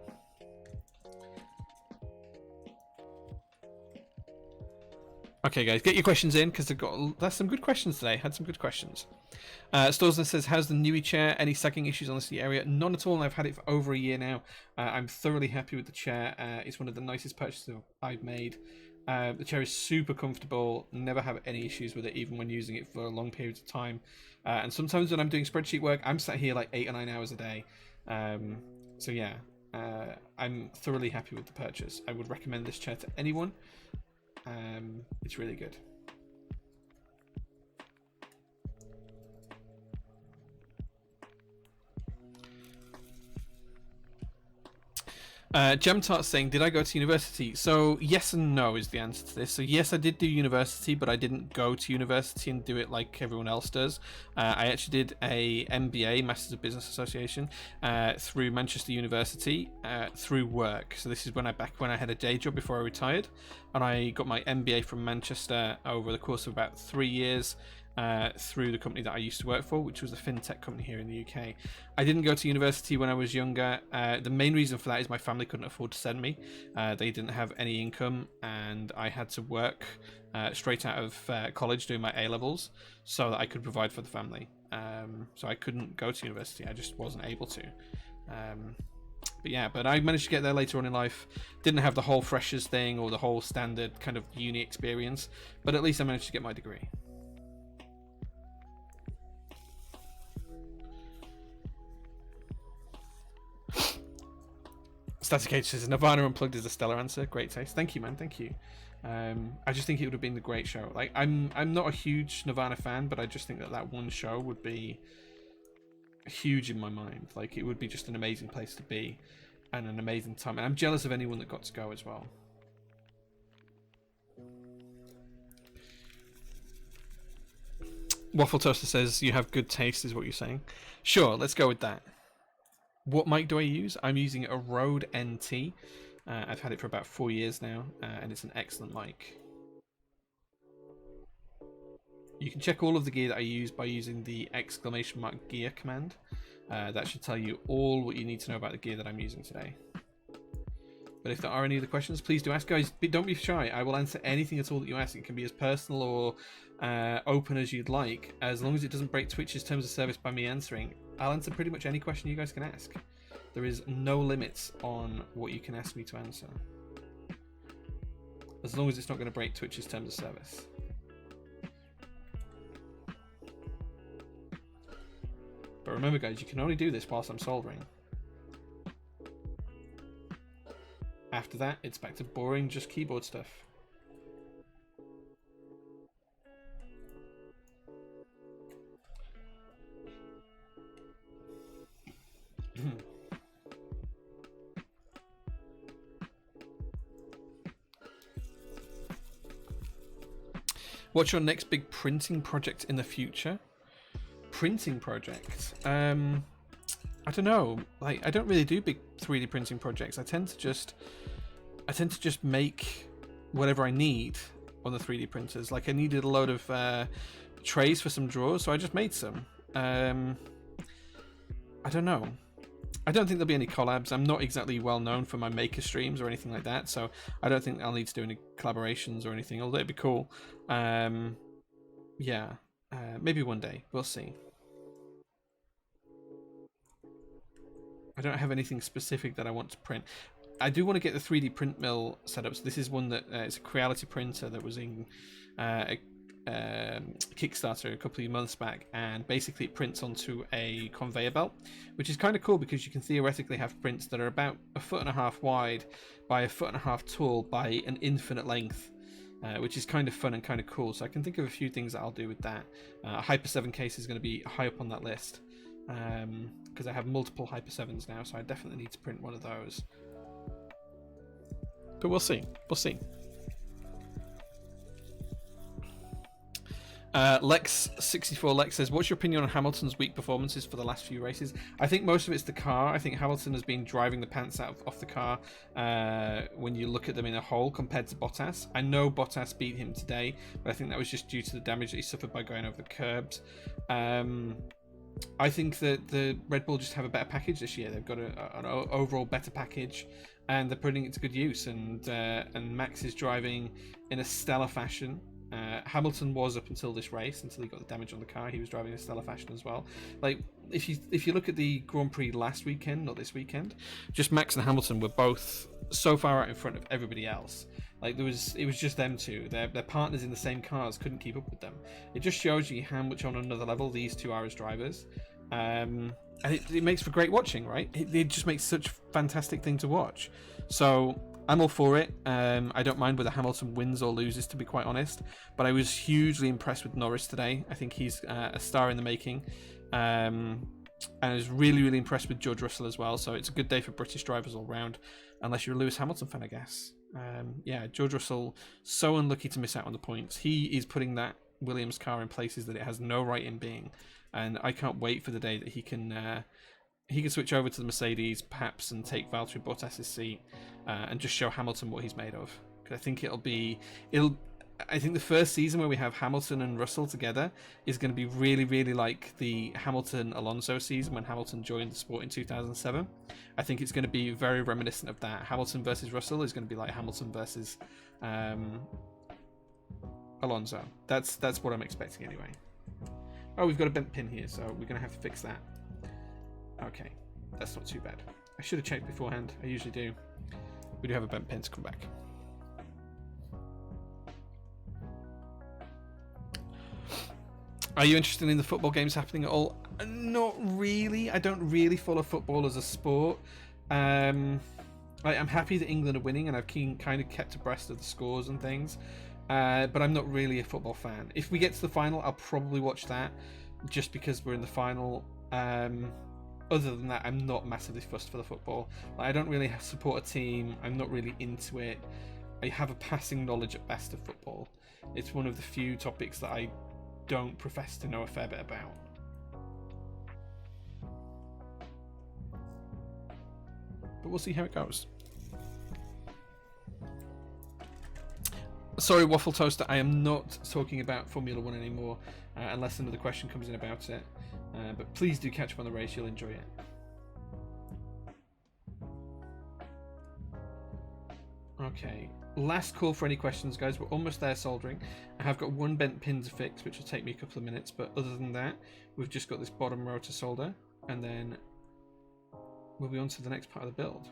Okay, guys, get your questions in, because that's some good questions today. Had some good questions. Storsner says, how's the Nui chair? Any sagging issues on the seat area? None at all, and I've had it for over a year now. I'm thoroughly happy with the chair. It's one of the nicest purchases I've made. The chair is super comfortable, never have any issues with it, even when using it for long periods of time. And sometimes when I'm doing spreadsheet work, I'm sat here like 8 or 9 hours a day. So yeah, I'm thoroughly happy with the purchase. I would recommend this chair to anyone. It's really good. Gemtart's saying, did I go to university? So yes and no is the answer to this. So yes, I did do university, but I didn't go to university and do it like everyone else does. I actually did a MBA, Masters of Business Association, through Manchester University, through work. So this is back when I had a day job before I retired, and I got my MBA from Manchester over the course of about 3 years. Through the company that I used to work for, which was a fintech company here in the UK. I didn't go to university when I was younger. The main reason for that is my family couldn't afford to send me. They didn't have any income, and I had to work straight out of college doing my A-levels so that I could provide for the family. So I couldn't go to university. I just wasn't able to. But I managed to get there later on in life. Didn't have the whole freshers thing or the whole standard kind of uni experience, but at least I managed to get my degree. Static H says, Nirvana Unplugged is a stellar answer. Great taste. Thank you, man. Thank you. I just think it would have been the great show. Like, I'm not a huge Nirvana fan, but I just think that one show would be huge in my mind. Like, it would be just an amazing place to be and an amazing time. And I'm jealous of anyone that got to go as well. Waffle Toaster says, you have good taste, is what you're saying. Sure, let's go with that. What mic do I use? I'm using a Rode NT. I've had it for about 4 years now, and it's an excellent mic. You can check all of the gear that I use by using the !gear command. That should tell you all what you need to know about the gear that I'm using today. But if there are any other questions, please do ask, guys. Don't be shy. I will answer anything at all that you ask. It can be as personal or open as you'd like, as long as it doesn't break Twitch's terms of service by me answering. I'll answer pretty much any question you guys can ask. There is no limits on what you can ask me to answer, as long as it's not going to break Twitch's terms of service. But remember, guys, you can only do this whilst I'm soldering. After that, it's back to boring, just keyboard stuff. What's your next big printing project in the future? Printing project? I don't know. Like, I don't really do big 3D printing projects. I tend to just make whatever I need on the 3D printers. Like, I needed a load of trays for some drawers, so I just made some. I don't know. I don't think there'll be any collabs. I'm not exactly well known for my maker streams or anything like that, so I don't think I'll need to do any collaborations or anything, although it'd be cool. Yeah, maybe one day. We'll see. I don't have anything specific that I want to print. I do want to get the 3D print mill set up. So this is one that it's a Creality printer that was in a Kickstarter a couple of months back, and basically it prints onto a conveyor belt, which is kind of cool because you can theoretically have prints that are about 1.5 feet wide by 1.5 feet tall by an infinite length, which is kind of fun and kind of cool. So I can think of a few things that I'll do with that. Hyper 7 case is going to be high up on that list because I have multiple Hyper 7s now, so I definitely need to print one of those. But we'll see. We'll see. Lex64 Lex says, what's your opinion on Hamilton's weak performances for the last few races? I think most of it's the car. I think Hamilton has been driving the pants off the car when you look at them in a whole compared to Bottas. I know Bottas beat him today, but I think that was just due to the damage that he suffered by going over the curbs. I think that the Red Bull just have a better package this year. They've got an overall better package, and they're putting it to good use. And Max is driving in a stellar fashion. Hamilton was up until this race, until he got the damage on the car. He was driving in a stellar fashion as well. Like, if you look at the Grand Prix last weekend, not this weekend, just Max and Hamilton were both so far out in front of everybody else. Like, it was just them two. Their partners in the same cars couldn't keep up with them. It just shows you how much on another level these two are as drivers. And it makes for great watching, right? It just makes such a fantastic thing to watch. So I'm all for it. I don't mind whether Hamilton wins or loses, to be quite honest. But I was hugely impressed with Norris today. I think he's a star in the making. And I was really, really impressed with George Russell as well. So it's a good day for British drivers all round, unless you're a Lewis Hamilton fan, I guess. Yeah, George Russell, so unlucky to miss out on the points. He is putting that Williams car in places that it has no right in being. And I can't wait for the day that he can switch over to the Mercedes, perhaps, and take Valtteri Bottas's seat and just show Hamilton what he's made of. Because I think I think the first season where we have Hamilton and Russell together is going to be really, really like the Hamilton-Alonso season when Hamilton joined the sport in 2007. I think it's going to be very reminiscent of that. Hamilton versus Russell is going to be like Hamilton versus Alonso. That's what I'm expecting anyway. Oh, we've got a bent pin here, so we're going to have to fix that. Okay, that's not too bad. I should have checked beforehand. I usually do. We do have a bent pin to come back. Are you interested in the football games happening at all? Not really. I don't really follow football as a sport. I'm happy that England are winning, and I've kind of kept abreast of the scores and things. But I'm not really a football fan. If we get to the final, I'll probably watch that, just because we're in the final. Other than that, I'm not massively fussed for the football. I don't really support a team. I'm not really into it. I have a passing knowledge at best of football. It's one of the few topics that I don't profess to know a fair bit about. But we'll see how it goes. Sorry, Waffle Toaster, I am not talking about Formula 1 anymore, unless another question comes in about it. But please do catch up on the race, you'll enjoy it. Okay, last call for any questions, guys. We're almost there soldering. I have got one bent pin to fix, which will take me a couple of minutes, but other than that, we've just got this bottom row to solder, and then we'll be on to the next part of the build.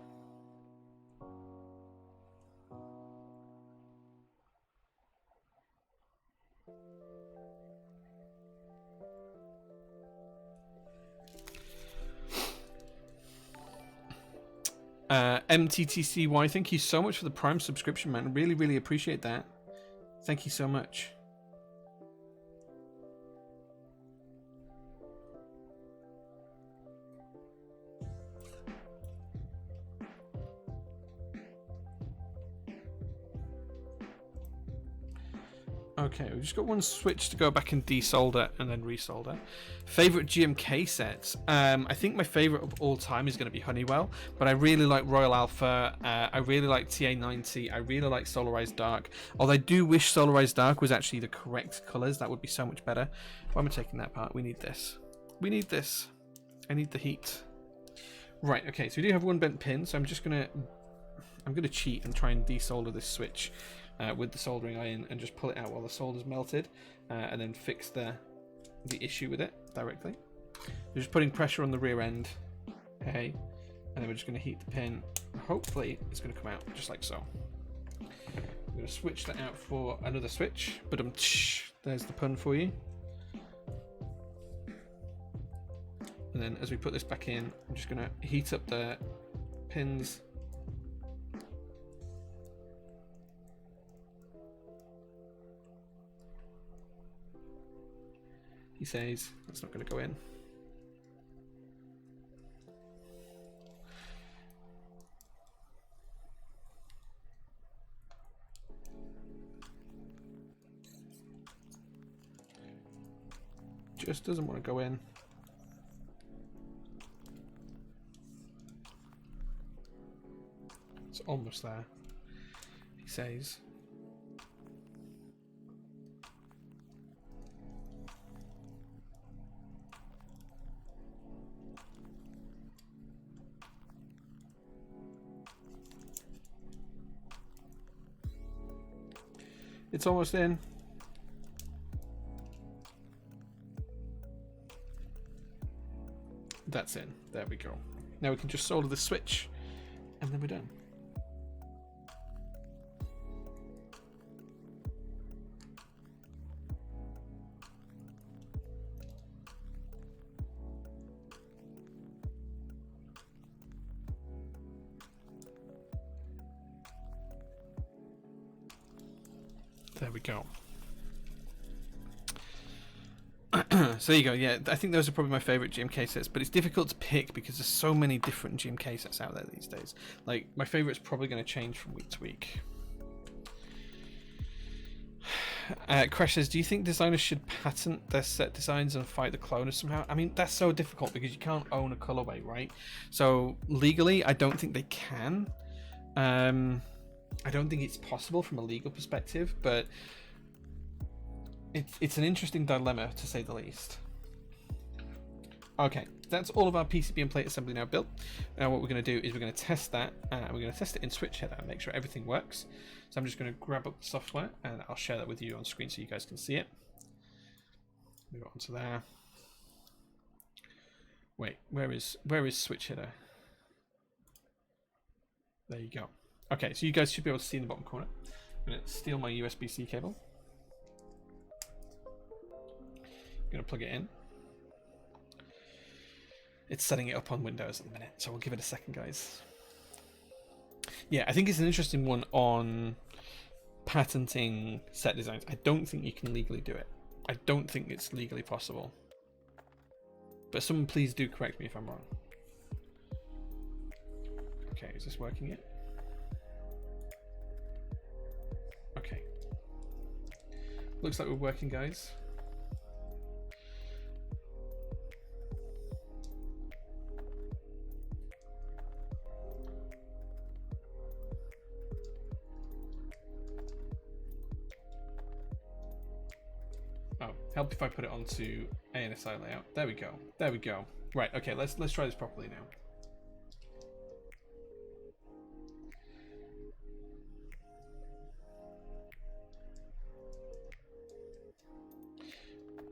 MTTCY, thank you so much for the Prime subscription, man. Really, really appreciate that. Thank you so much. Okay, we've just got one switch to go back and desolder and then resolder. Favorite GMK sets? I think my favorite of all time is going to be Honeywell, but I really like Royal Alpha. I really like TA90. I really like Solarized Dark. Although I do wish Solarized Dark was actually the correct colors. That would be so much better. Why am I taking that part? We need this. We need this. I need the heat. Right. Okay. So we do have one bent pin. So I'm gonna cheat and try and desolder this switch. With the soldering iron and just pull it out while the solder's melted, and then fix the issue with it directly. We're just putting pressure on the rear end, okay, and then we're just going to heat the pin. Hopefully it's going to come out just like so. I'm going to switch that out for another switch, but there's the pun for you. And then as we put this back in, I'm just going to heat up the pins. He says that's not going to go in. Just doesn't want to go in. It's almost there, he says. It's almost in. That's in. There we go. Now we can just solder the switch and then we're done. There we go. So there you go. Yeah, I think those are probably my favorite GMK sets, but it's difficult to pick because there's so many different GMK sets out there these days. Like, my favorite's probably going to change from week to week. Crash says, do you think designers should patent their set designs and fight the cloners somehow? I mean, that's so difficult because you can't own a colorway, right? So legally, I don't think they can. I don't think it's possible from a legal perspective, but it's an interesting dilemma to say the least. Okay, that's all of our PCB and plate assembly now built. Now what we're going to do is we're going to test that, and we're going to test it in switch header and make sure everything works. So I'm just going to grab up the software and I'll share that with you on screen so you guys can see it. Move it onto there. Wait, where is switch header? There you go. Okay, so you guys should be able to see in the bottom corner. I'm going to steal my USB-C cable. I'm going to plug it in. It's setting it up on Windows at the minute, so we'll give it a second, guys. Yeah, I think it's an interesting one on patenting set designs. I don't think you can legally do it. I don't think it's legally possible. But someone please do correct me if I'm wrong. Okay, is this working yet? Okay. Looks like we're working, guys. Oh, help if I put it onto ANSI layout. There we go. There we go. Right, okay, let's try this properly now.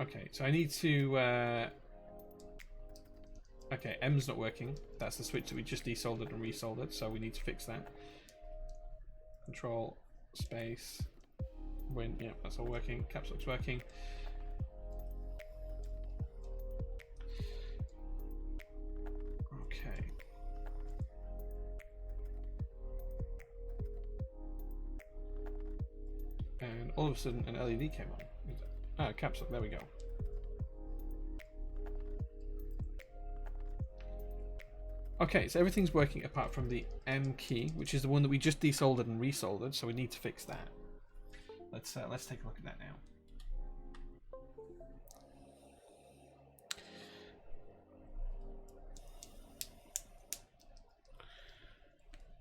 Okay, so I need to... Okay, M's not working. That's the switch that we just desoldered and resoldered, so we need to fix that. Control, space, win. Yeah, that's all working. Caps lock's working. Okay. And all of a sudden an LED came on. Oh, caps lock, there we go. Okay, so everything's working apart from the M key, which is the one that we just desoldered and resoldered, so we need to fix that. Let's take a look at that now.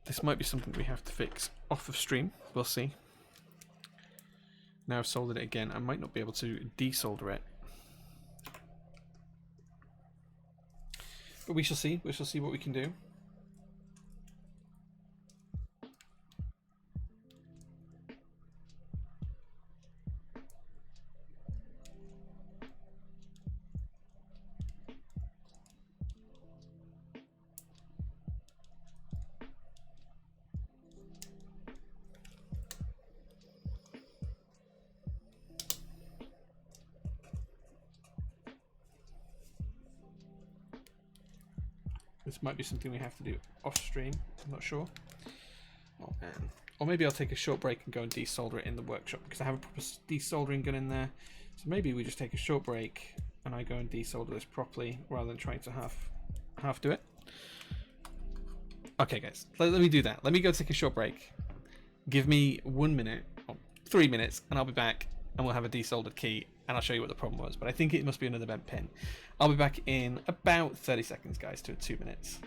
This might be something we have to fix off of stream, we'll see. Now I've soldered it again, I might not be able to desolder it. But we shall see what we can do. This might be something we have to do off stream, I'm not sure. Oh man. Or maybe I'll take a short break and go and desolder it in the workshop, because I have a proper desoldering gun in there. So maybe we just take a short break and I go and desolder this properly rather than trying to half do it. Okay guys, let me do that. Let me go take a short break. Give me 1 minute, or 3 minutes, and I'll be back and we'll have a desoldered key and I'll show you what the problem was. But I think it must be another bent pin. I'll be back in about 30 seconds, guys, to 2 minutes.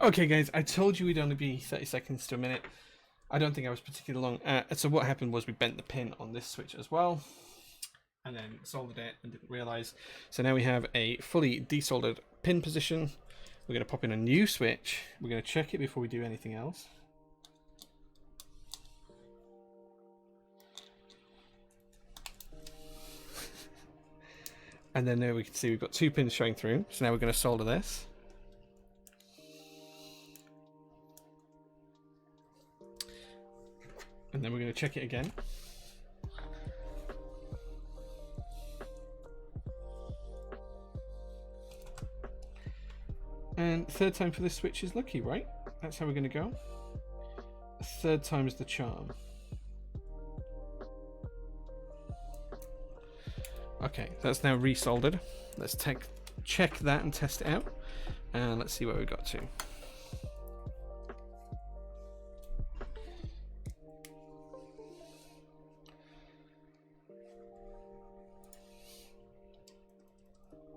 Okay guys, I told you we'd only be 30 seconds to a minute. I don't think I was particularly long. So what happened was we bent the pin on this switch as well, and then soldered it and didn't realise. So now we have a fully desoldered pin position. We're going to pop in a new switch. We're going to check it before we do anything else. And then there we can see we've got 2 pins showing through. So now we're going to solder this. And then we're going to check it again. And third time for this switch is lucky, right? That's how we're going to go. Third time is the charm. Okay, that's now resoldered. Let's check that and test it out. And let's see where we got to.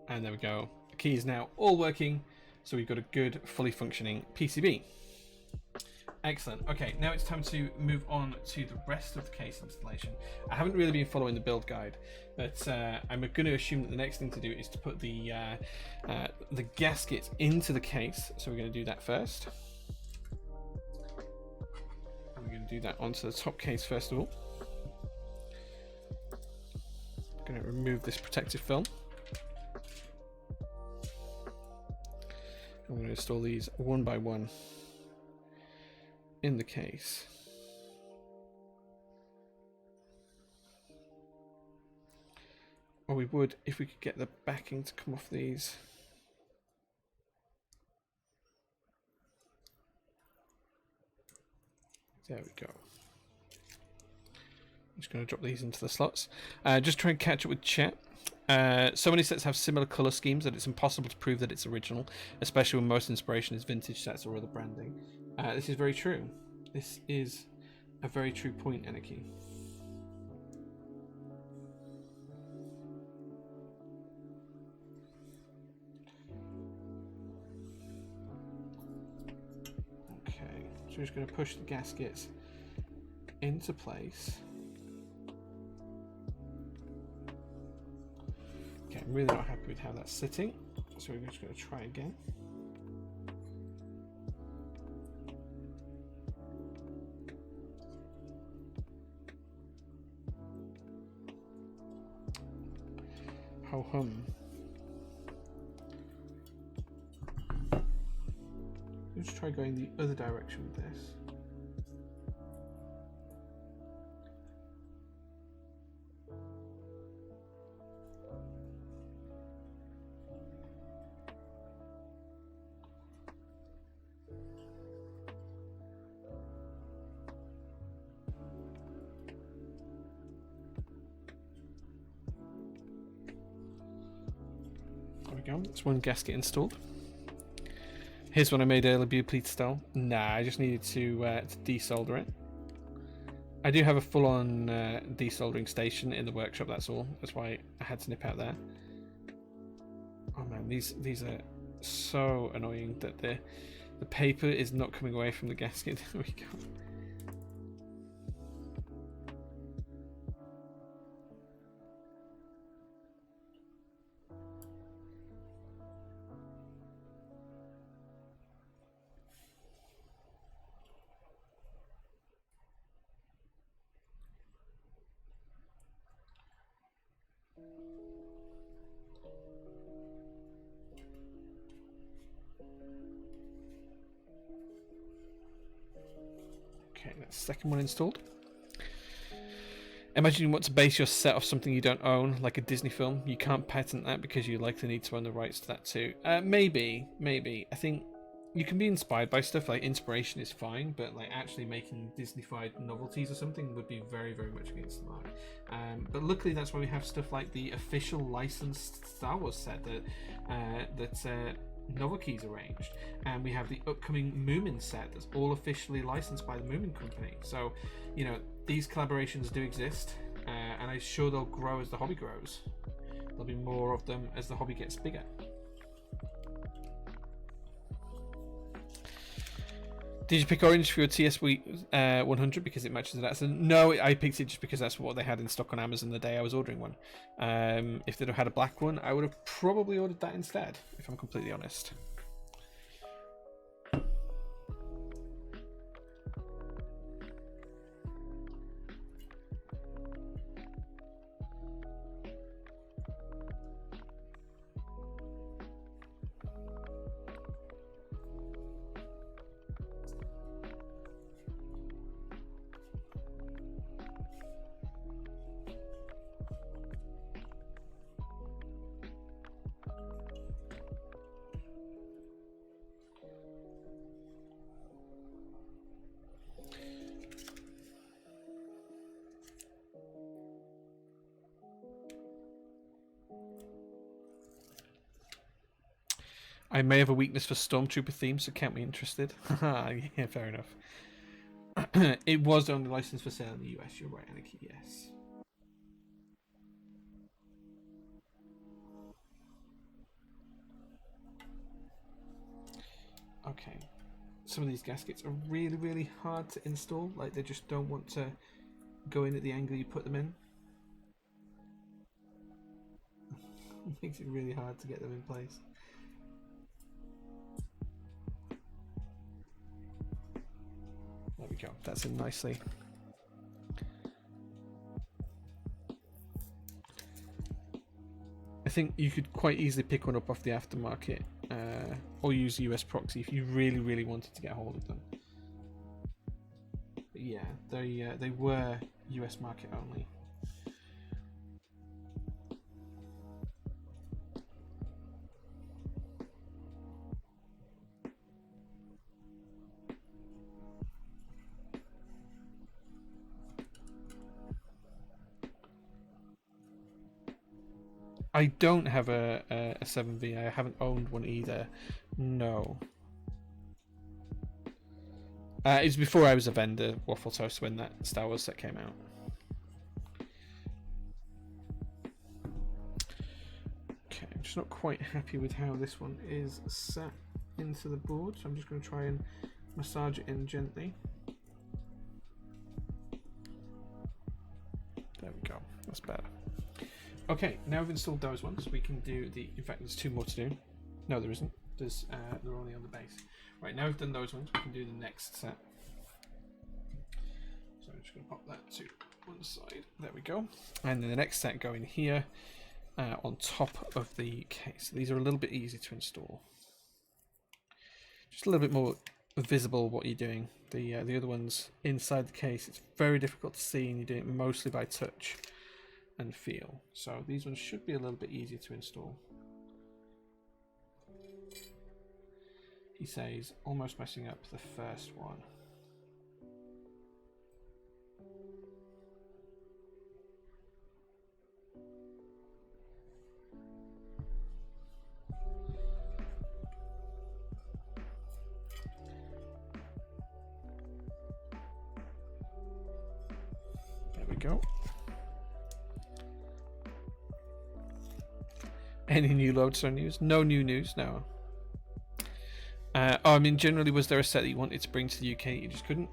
And there we go. The key is now all working. So we've got a good, fully functioning PCB. Excellent. Okay, now it's time to move on to the rest of the case installation. I haven't really been following the build guide, but I'm going to assume that the next thing to do is to put the gasket into the case. So we're going to do that first. And we're going to do that onto the top case first of all. I'm going to remove this protective film. I'm going to install these one by one in the case. Or we would if we could get the backing to come off these. There we go. I'm just going to drop these into the slots. Just try and catch up with chat. So many sets have similar colour schemes that it's impossible to prove that it's original, especially when most inspiration is vintage sets or other branding. This is very true. This is a very true point, Anarchy. Okay, so we're just going to push the gaskets into place. Okay, I'm really not happy with how that's sitting, so we're just going to try again. Ho hum. Let's try going the other direction with this. That's one gasket installed. Here's one I made earlier, Pleat style. Nah, I just needed to desolder it. I do have a full-on desoldering station in the workshop. That's all. That's why I had to nip out there. Oh man, these are so annoying that the paper is not coming away from the gasket. There we go. Okay, that's the second one installed. Imagine you want to base your set off something you don't own, like a Disney film. You can't patent that because you likely need to own the rights to that too. Maybe. I think you can be inspired by stuff, like inspiration is fine, but like actually making Disney-fied novelties or something would be very, very much against the mark. But luckily that's why we have stuff like the official licensed Star Wars set that Novel Keys arranged, and we have the upcoming Moomin set that's all officially licensed by the Moomin company. So, you know, these collaborations do exist, and I'm sure they'll grow as the hobby grows. There'll be more of them as the hobby gets bigger. Did you pick orange for your TSW 100 because it matches that? So no, I picked it just because that's what they had in stock on Amazon the day I was ordering one. If they'd have had a black one, I would have probably ordered that instead, if I'm completely honest. I may have a weakness for Stormtrooper themes, so can't be interested. Yeah, fair enough. It was only licensed for sale in the US. You're right, Anarchy. Yes. Okay. Some of these gaskets are really, really hard to install. Like, they just don't want to go in at the angle you put them in. It makes it really hard to get them in place. There we go. That's in nicely. I think you could quite easily pick one up off the aftermarket, or use US proxy if you really, really wanted to get a hold of them. But yeah, they were US market only. I don't have a 7V. I haven't owned one either. No. It was before I was a vendor, Waffle Toast, when that Star Wars set came out. Okay, I'm just not quite happy with how this one is set into the board, so I'm just going to try and massage it in gently. There we go. That's better. Okay, now we've installed those ones. We can do the. In fact, there's two more to do. No, there isn't. There's they're only on the base. Right, now we've done those ones. We can do the next set. So I'm just going to pop that to one side. There we go. And then the next set going here on top of the case. These are a little bit easy to install. Just a little bit more visible what you're doing. The other ones inside the case, it's very difficult to see, and you're doing it mostly by touch and feel. So these ones should be a little bit easier to install. He says almost messing up the first one. There we go. Any new Lodestone news? No new news, no. I mean, generally, was there a set that you wanted to bring to the UK you just couldn't?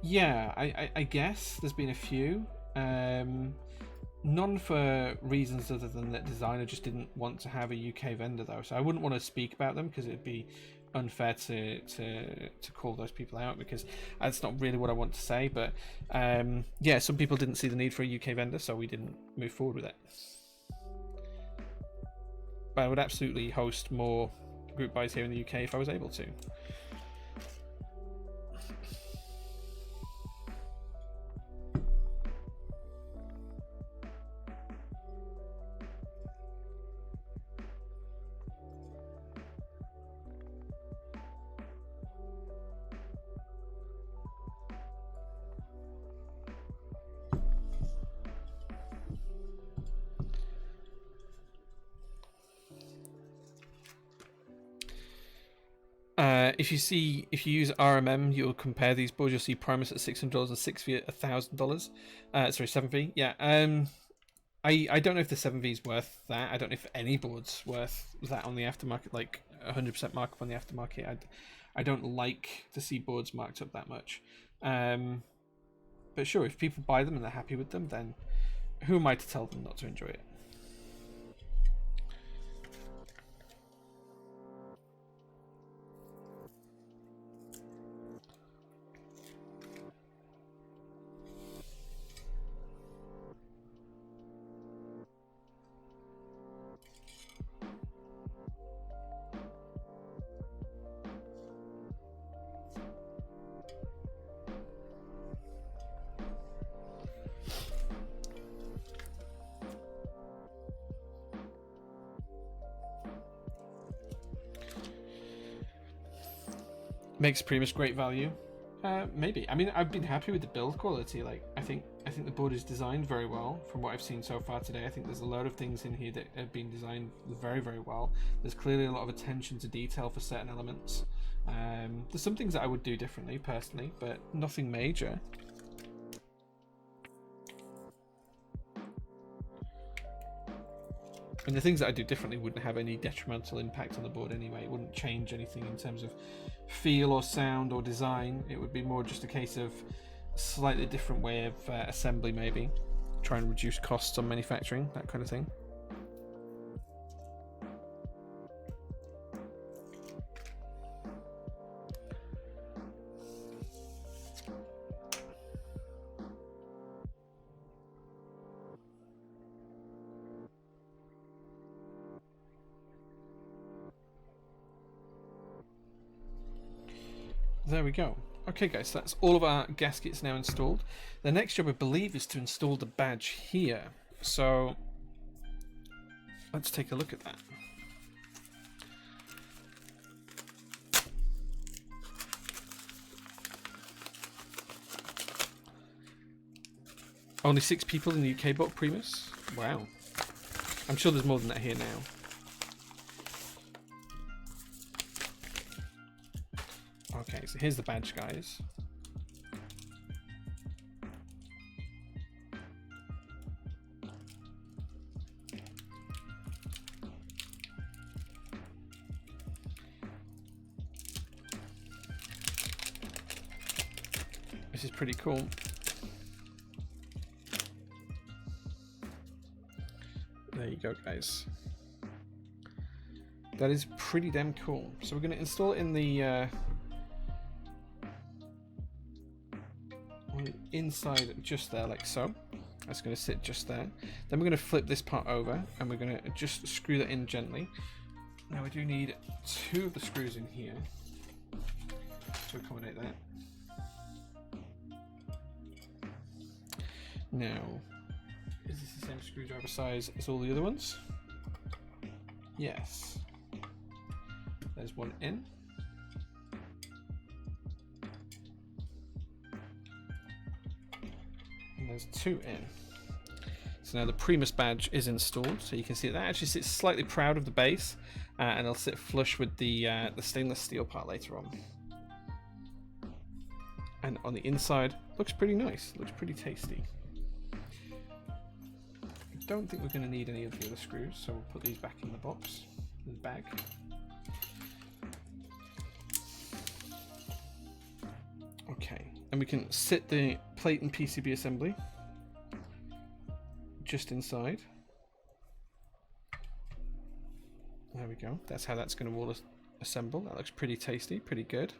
Yeah, I guess there's been a few. None for reasons other than that designer just didn't want to have a UK vendor, though. So I wouldn't want to speak about them because it'd be unfair to call those people out, because that's not really what I want to say. But yeah, some people didn't see the need for a UK vendor, so we didn't move forward with it. But I would absolutely host more group buys here in the UK if I was able to. If you use RMM, you'll compare these boards. You'll see Primus at $600 and 6V at $1,000. Sorry, 7V. Yeah. I don't know if the 7V is worth that. I don't know if any board's worth that on the aftermarket, like 100% markup on the aftermarket. I don't like to see boards marked up that much. But sure, if people buy them and they're happy with them, then who am I to tell them not to enjoy it? Makes Primus great value. Maybe. I mean, I've been happy with the build quality. Like, I think the board is designed very well from what I've seen so far today. I think there's a load of things in here that have been designed very, very well. There's clearly a lot of attention to detail for certain elements. There's some things that I would do differently, personally, but nothing major. And the things that I do differently wouldn't have any detrimental impact on the board anyway. It wouldn't change anything in terms of feel or sound or design. It would be more just a case of a slightly different way of assembly, maybe. Try and reduce costs on manufacturing, that kind of thing. There we go. Okay guys, so that's all of our gaskets now installed. The next job I believe is to install the badge here. So let's take a look at that. Only 6 people in the UK bought Primus? Wow. I'm sure there's more than that here now. Okay, so here's the badge, guys. This is pretty cool. There you go, guys. That is pretty damn cool. So we're going to install it in the inside just there, like so. That's going to sit just there. Then we're going to flip this part over and we're going to just screw that in gently. Now we do need 2 of the screws in here to accommodate that. Now, is this the same screwdriver size as all the other ones? Yes. There's one in. And there's 2 in. So now the Primus badge is installed. So you can see that actually sits slightly proud of the base, and it'll sit flush with the stainless steel part later on. And on the inside, looks pretty nice. Looks pretty tasty. I don't think we're going to need any of the other screws, so we'll put these back in the box, in the bag. Okay, and we can sit the plate and PCB assembly just inside. There we go. That's how that's going to all assemble. That looks pretty tasty, pretty good.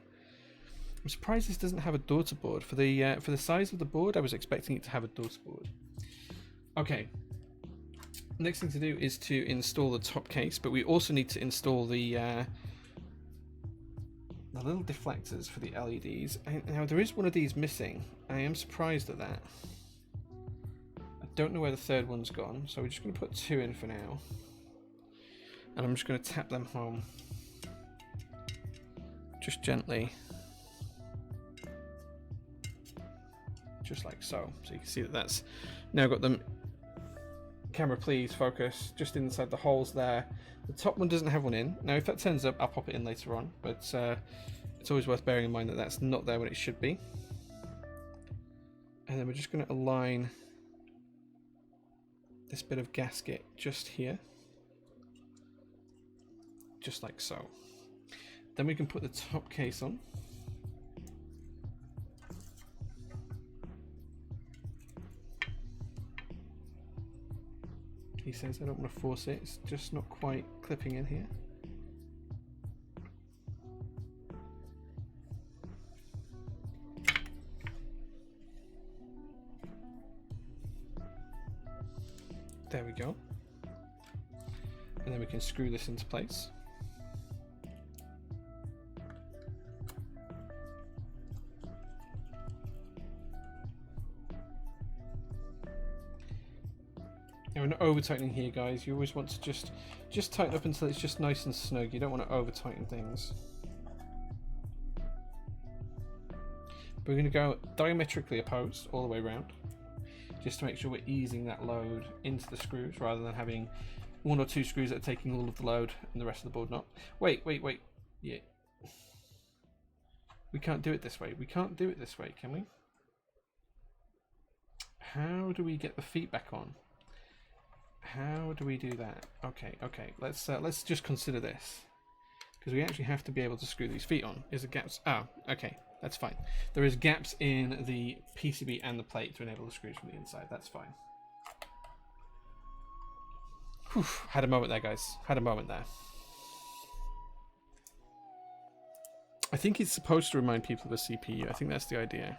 I'm surprised this doesn't have a daughter board. For the size of the board, I was expecting it to have a daughter board. Okay. Next thing to do is to install the top case, but we also need to install the little deflectors for the LEDs. Now there is one of these missing. I am surprised at that. I don't know where the third one's gone, so we're just going to put 2 in for now. And I'm just going to tap them home. Just gently. Just like so. So you can see that that's now got them. Camera, please focus just inside the holes there. The top one doesn't have one in. Now if that turns up, I'll pop it in later on, but it's always worth bearing in mind that that's not there when it should be. And then we're just going to align this bit of gasket just here, just like so. Then we can put the top case on. He says I don't want to force it, it's just not quite clipping in here. There we go. And then we can screw this into place. Now we're not over tightening here, guys. You always want to just tighten up until it's just nice and snug. You don't want to over tighten things. We're going to go diametrically opposed all the way around, just to make sure we're easing that load into the screws rather than having one or two screws that are taking all of the load and the rest of the board not. Wait. Yeah. We can't do it this way. We can't do it this way, can we? How do we get the feet back on? How do we do that? Okay. Let's just consider this, because we actually have to be able to screw these feet on. Is the gaps? Oh, okay, that's fine. There is gaps in the PCB and the plate to enable the screws from the inside. That's fine. Whew, had a moment there, guys. Had a moment there. I think it's supposed to remind people of a CPU. I think that's the idea.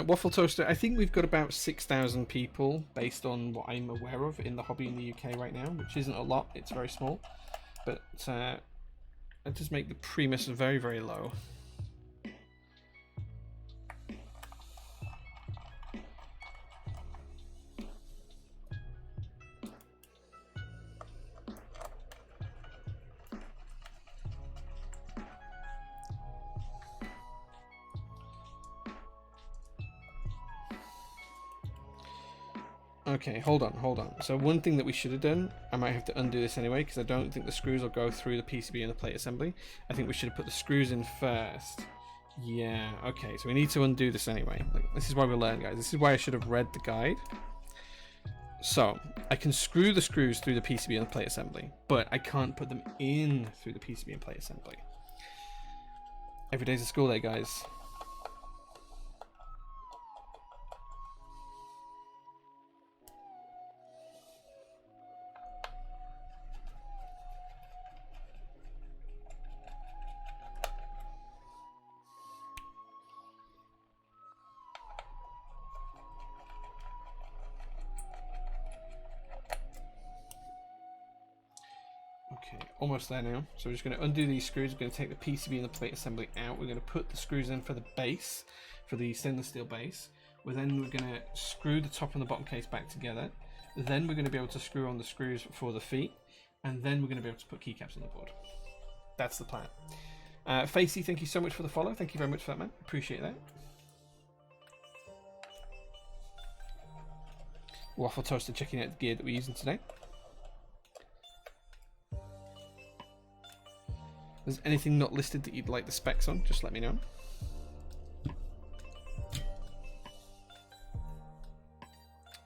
Waffle Toaster, I think we've got about 6,000 people, based on what I'm aware of, in the hobby in the UK right now, which isn't a lot, it's very small. But that does make the Primus very, very low. Okay, hold on. So one thing that we should have done, I might have to undo this anyway, because I don't think the screws will go through the PCB and the plate assembly. I think we should have put the screws in first. Yeah, okay, so we need to undo this anyway. Like, this is why we learn, guys. This is why I should have read the guide. So, I can screw the screws through the PCB and the plate assembly, but I can't put them in through the PCB and plate assembly. Every day's a school day, guys. Okay, almost there now. So we're just going to undo these screws. We're going to take the PCB and the plate assembly out. We're going to put the screws in for the base, for the stainless steel base. We're going to screw the top and the bottom case back together. Then we're going to be able to screw on the screws for the feet. And then we're going to be able to put keycaps on the board. That's the plan. Facey, thank you so much for the follow. Thank you very much for that, man. Appreciate that. Waffle Toaster checking out the gear that we're using today. If there's anything not listed that you'd like the specs on, just let me know.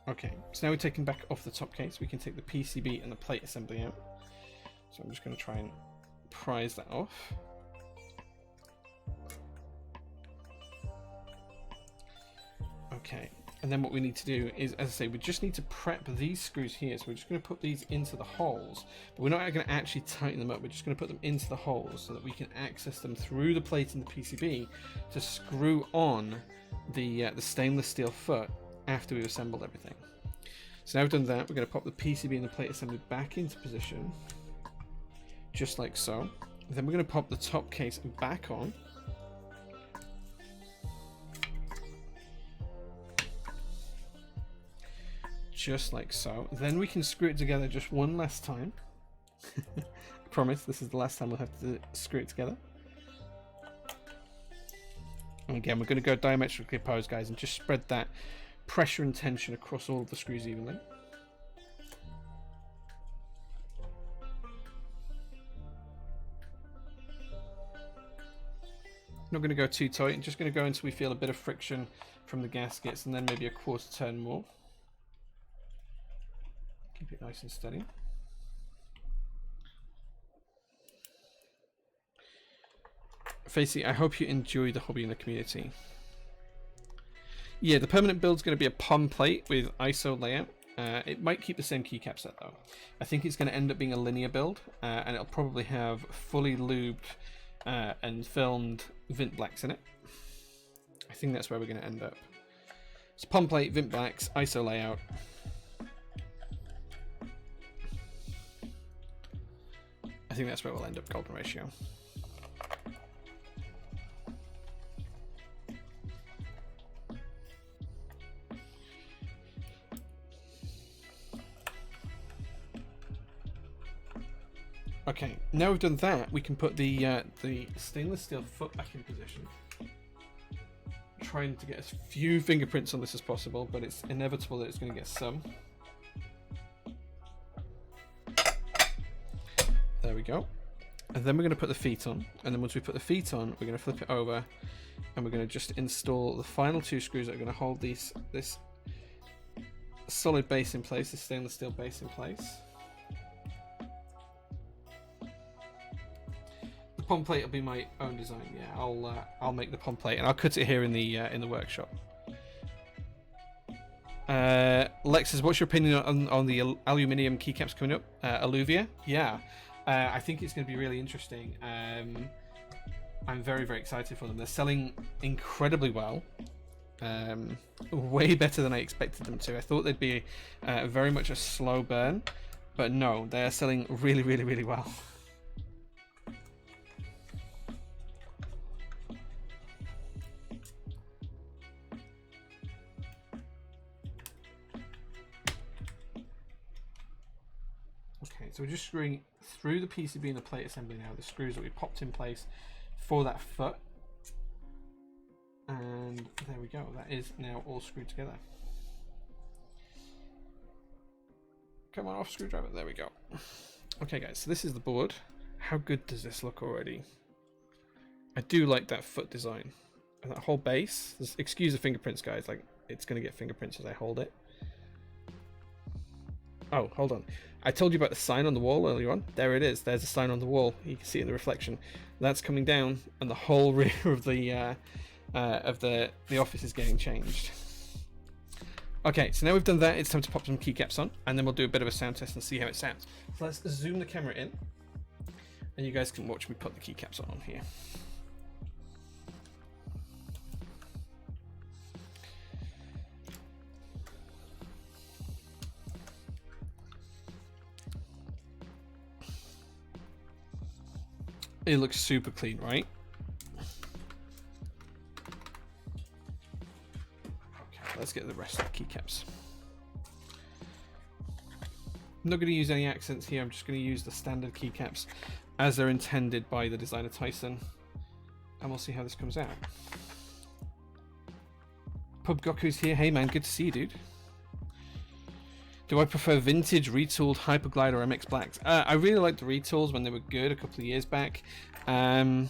Okay, so now we're taking back off the top case. We can take the PCB and the plate assembly out. So I'm just going to try and prise that off. Okay, and then what we need to do is, as I say, we just need to prep these screws here. So we're just going to put these into the holes, but we're not going to actually tighten them up. We're just going to put them into the holes so that we can access them through the plate and the PCB to screw on the stainless steel foot after we've assembled everything. So now we've done that, we're going to pop the PCB and the plate assembly back into position, just like so. Then we're going to pop the top case back on. Just like so. Then we can screw it together just one last time. I promise this is the last time we'll have to screw it together. And again, we're going to go diametrically opposed, guys, and just spread that pressure and tension across all of the screws evenly. Not going to go too tight, I'm just going to go until we feel a bit of friction from the gaskets, and then maybe a quarter turn more. Keep it nice and steady. Facey, I hope you enjoy the hobby in the community. Yeah, the permanent build is going to be a POM plate with ISO layout. It might keep the same keycap set though. I think it's going to end up being a linear build, and it'll probably have fully lubed and filmed Vint Blacks in it. I think that's where we're going to end up. It's POM plate, Vint Blacks, ISO layout. I think that's where we'll end up, golden ratio. Okay, now we've done that, we can put the stainless steel foot back in position. Trying to get as few fingerprints on this as possible, but it's inevitable that it's going to get some. There we go. And then we're going to put the feet on, and then once we put the feet on, we're going to flip it over, and we're going to just install the final 2 screws that are going to hold this solid base in place, this stainless steel base in place. The pom plate will be my own design. Yeah, I'll make the pom plate, and I'll cut it here in the workshop. Lexus, what's your opinion on the aluminium keycaps coming up? Alluvia? Yeah. I think it's going to be really interesting. I'm very, very excited for them. They're selling incredibly well. Way better than I expected them to. I thought they'd be very much a slow burn, but no, they're selling really, really, really well. Okay, so we're just screwing through the PCB and the plate assembly now, the screws that we popped in place for that foot. And there we go, that is now all screwed together. Come on, off screwdriver, there we go. Okay guys, so this is the board. How good does this look already? I do like that foot design. And that whole base, excuse the fingerprints guys, like it's going to get fingerprints as I hold it. Oh, hold on. I told you about the sign on the wall earlier on. There it is. There's a sign on the wall. You can see it in the reflection. That's coming down, and the whole rear of the office is getting changed. Okay, so now we've done that, it's time to pop some keycaps on, and then we'll do a bit of a sound test and see how it sounds. So let's zoom the camera in, and you guys can watch me put the keycaps on here. It looks super clean, right? Okay, let's get the rest of the keycaps. I'm not going to use any accents here, I'm just going to use the standard keycaps as they're intended by the designer Tyson, and we'll see how this comes out. Pub Goku's here. Hey man, good to see you, dude. Do I prefer vintage, retooled, Hyperglide, or MX Blacks? I really liked the retools when they were good a couple of years back. Pub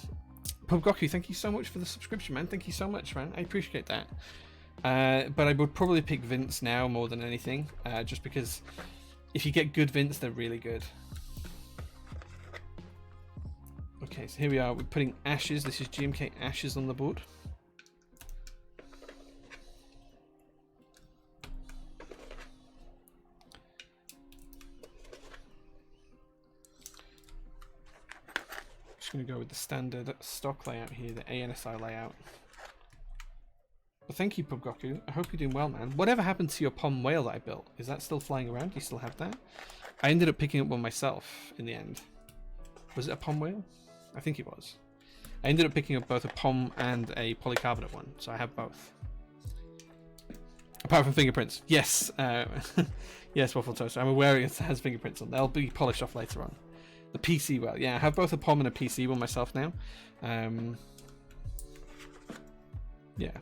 Goku, thank you so much for the subscription, man. Thank you so much, man. I appreciate that. But I would probably pick Vince now more than anything, just because if you get good Vince, they're really good. Okay, so here we are. We're putting Ashes. This is GMK Ashes on the board. Going to go with the standard stock layout here, the ANSI layout. Well, thank you, Pub Goku. I hope you're doing well, man. Whatever happened to your Pom whale that I built? Is that still flying around? Do you still have that? I ended up picking up one myself in the end. Was it a Pom whale? I think it was. I ended up picking up both a Pom and a polycarbonate one, so I have both. Apart from fingerprints. Yes. Yes, Waffle Toaster. I'm aware it has fingerprints on. They'll be polished off later on. The PC well, yeah, I have both a POM and a PC one myself now. Yeah.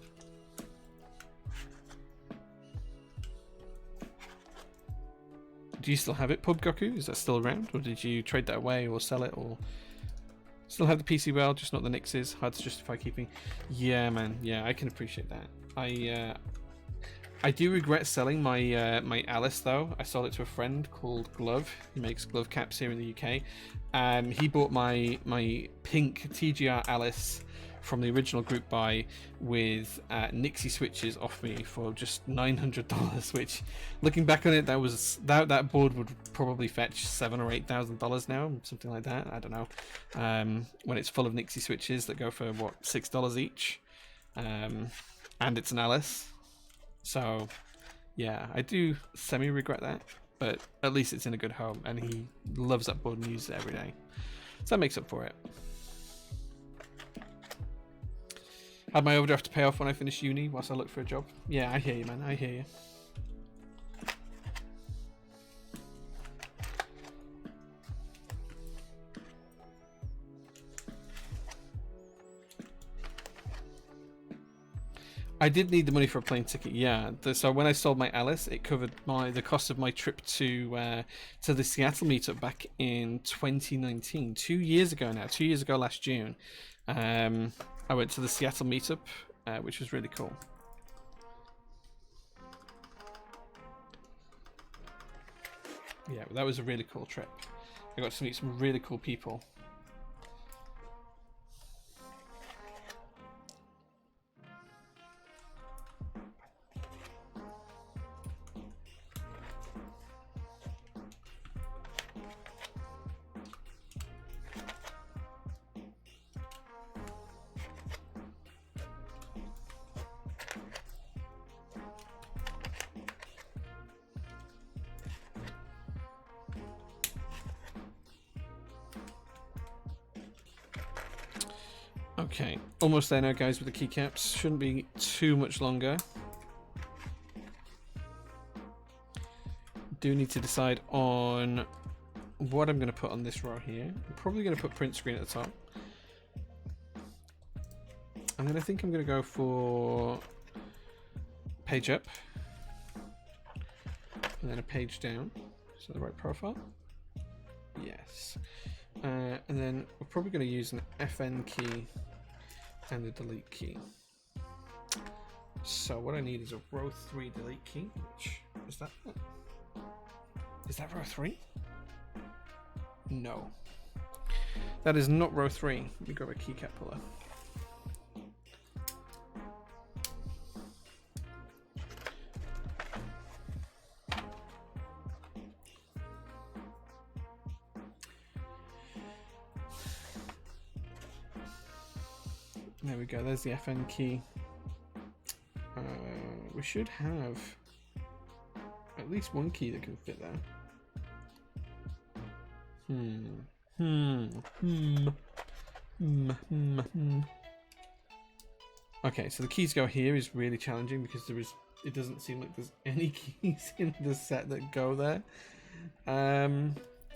Do you still have it, Pub Goku? Is that still around? Or did you trade that away or sell it? Or still have the PC well, just not the Nixes? Hard to justify keeping. Yeah, man. Yeah, I can appreciate that. I do regret selling my my Alice though. I sold it to a friend called Glove. He makes glove caps here in the UK. He bought my pink TGR Alice from the original group buy with Nixie switches off me for just $900, which, looking back on it, that board would probably fetch $7,000 or $8,000 now, something like that. I don't know. When it's full of Nixie switches that go for what, $6 each, and it's an Alice. So, yeah, I do semi-regret that, but at least it's in a good home, and he loves that board and uses it every day. So that makes up for it. Had my overdraft to pay off when I finished uni whilst I looked for a job. Yeah, I hear you, man. I hear you. I did need the money for a plane ticket, yeah. So when I sold my Alice, it covered the cost of my trip to the Seattle meetup back in 2019, 2 years ago now. 2 years ago, last June, I went to the Seattle meetup, which was really cool. Yeah, that was a really cool trip. I got to meet some really cool people. Okay, almost there now, guys, with the keycaps. Shouldn't be too much longer. Do need to decide on what I'm going to put on this row here. I'm probably going to put print screen at the top. And then I think I'm going to go for page up. And then a page down. So the right profile. Yes. And then we're probably going to use an FN key and a delete key. So what I need is a row 3 delete key. Which is that? Is that row 3? No. That is not row 3. Let me grab a keycap puller. There we go, there's the FN key. We should have at least one key that can fit there. Okay, so the keys go here is really challenging because it doesn't seem like there's any keys in the set that go there.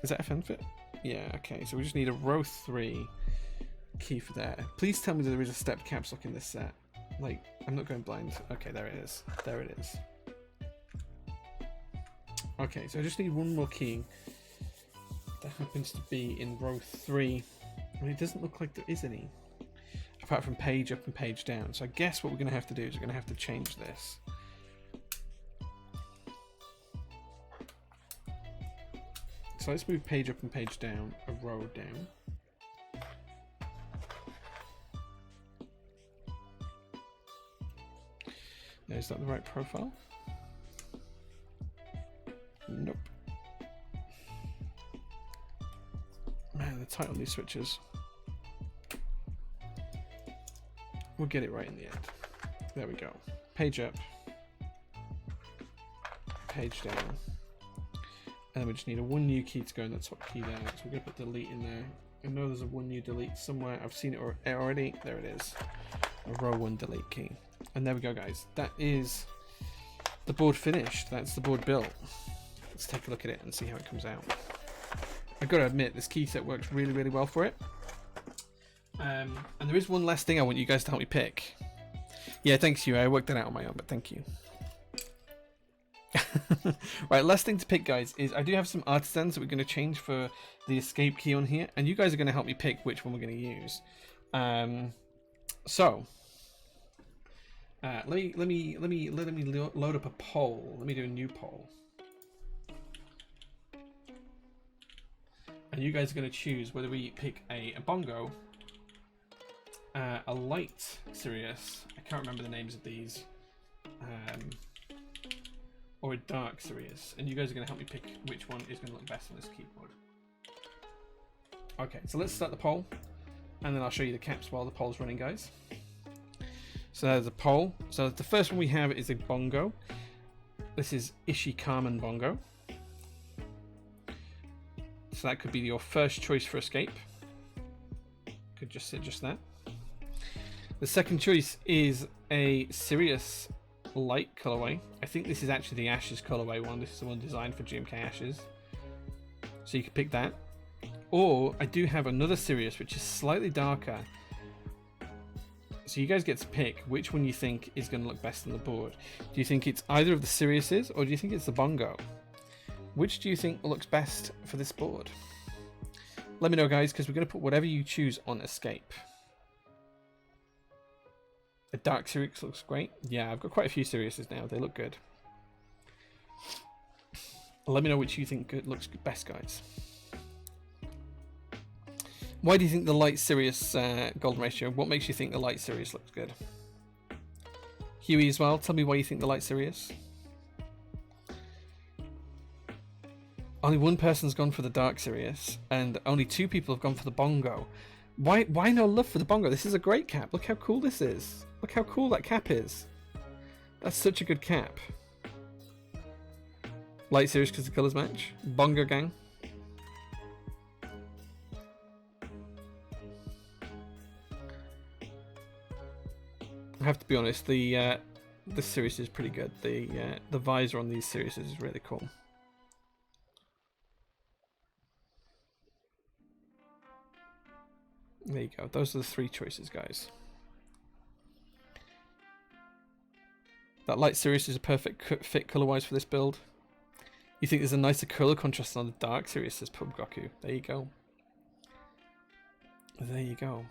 Is that FN fit? Yeah, okay, so we just need a row 3 key for there. Please tell me that there is a stepped caps lock in this set. Like, I'm not going blind. Okay, there it is. There it is. Okay, so I just need one more key that happens to be in row 3. And it doesn't look like there is any, apart from page up and page down. So I guess what we're going to have to do is we're going to have to change this. So let's move page up and page down a row down. Is that the right profile? Nope. Man, they're tight on these switches. We'll get it right in the end. There we go. Page up. Page down. And then we just need a one new key to go in the top key there. So we're going to put delete in there. I know there's a one new delete somewhere. I've seen it already. There it is. A row 1 delete key. And there we go, guys. That is the board finished. That's the board built. Let's take a look at it and see how it comes out. I've got to admit, this key set works really, really well for it. And there is one last thing I want you guys to help me pick. Yeah, thanks you. I worked that out on my own, but thank you. Right, last thing to pick, guys, is I do have some artisans that we're going to change for the escape key on here, and you guys are going to help me pick which one we're going to use. Let me load up a poll. Let me do a new poll, and you guys are going to choose whether we pick a bongo, a light Sirius. I can't remember the names of these, or a dark Sirius, and you guys are going to help me pick which one is going to look best on this keyboard. Okay, so let's start the poll, and then I'll show you the caps while the poll's running, guys. So there's a poll. So the first one we have is a bongo. This is Ishi Carmen bongo. So that could be your first choice for escape. Could just sit just there. The second choice is a Sirius light colorway. I think this is actually the Ashes colorway one. This is the one designed for GMK Ashes. So you could pick that. Or I do have another Sirius which is slightly darker. So you guys get to pick which one you think is going to look best on the board. Do you think it's either of the Siriuses, or do you think it's the Bongo? Which do you think looks best for this board? Let me know, guys, because we're going to put whatever you choose on Escape. A Dark Sirius looks great. Yeah, I've got quite a few Siriuses now. They look good. Let me know which you think looks best, guys. Why do you think the light Sirius golden ratio? What makes you think the light Sirius looks good? Huey as well. Tell me why you think the light Sirius. Only one person's gone for the dark Sirius, and only 2 people have gone for the Bongo. Why no love for the Bongo? This is a great cap. Look how cool this is. Look how cool that cap is. That's such a good cap. Light Sirius because the colours match. Bongo gang. I have to be honest, the Sirius is pretty good. The visor on these Sirius is really cool. There you go. Those are the 3 choices, guys. That light Sirius is a perfect fit color-wise for this build. You think there's a nicer color contrast on the dark Sirius, says Pub Goku. There you go. There you go.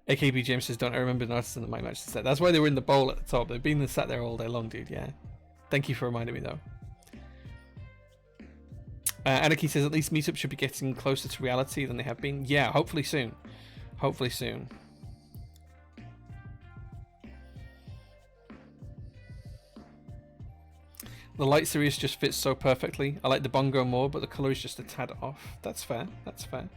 AKB James says, don't I remember noticing that my match is set. That's why they were in the bowl at the top. They've been sat there all day long, dude. Yeah. Thank you for reminding me, though. Anarchy says, at least meetups should be getting closer to reality than they have been. Yeah, hopefully soon. Hopefully soon. The light Sirius just fits so perfectly. I like the Bongo more, but the colour is just a tad off. That's fair. That's fair.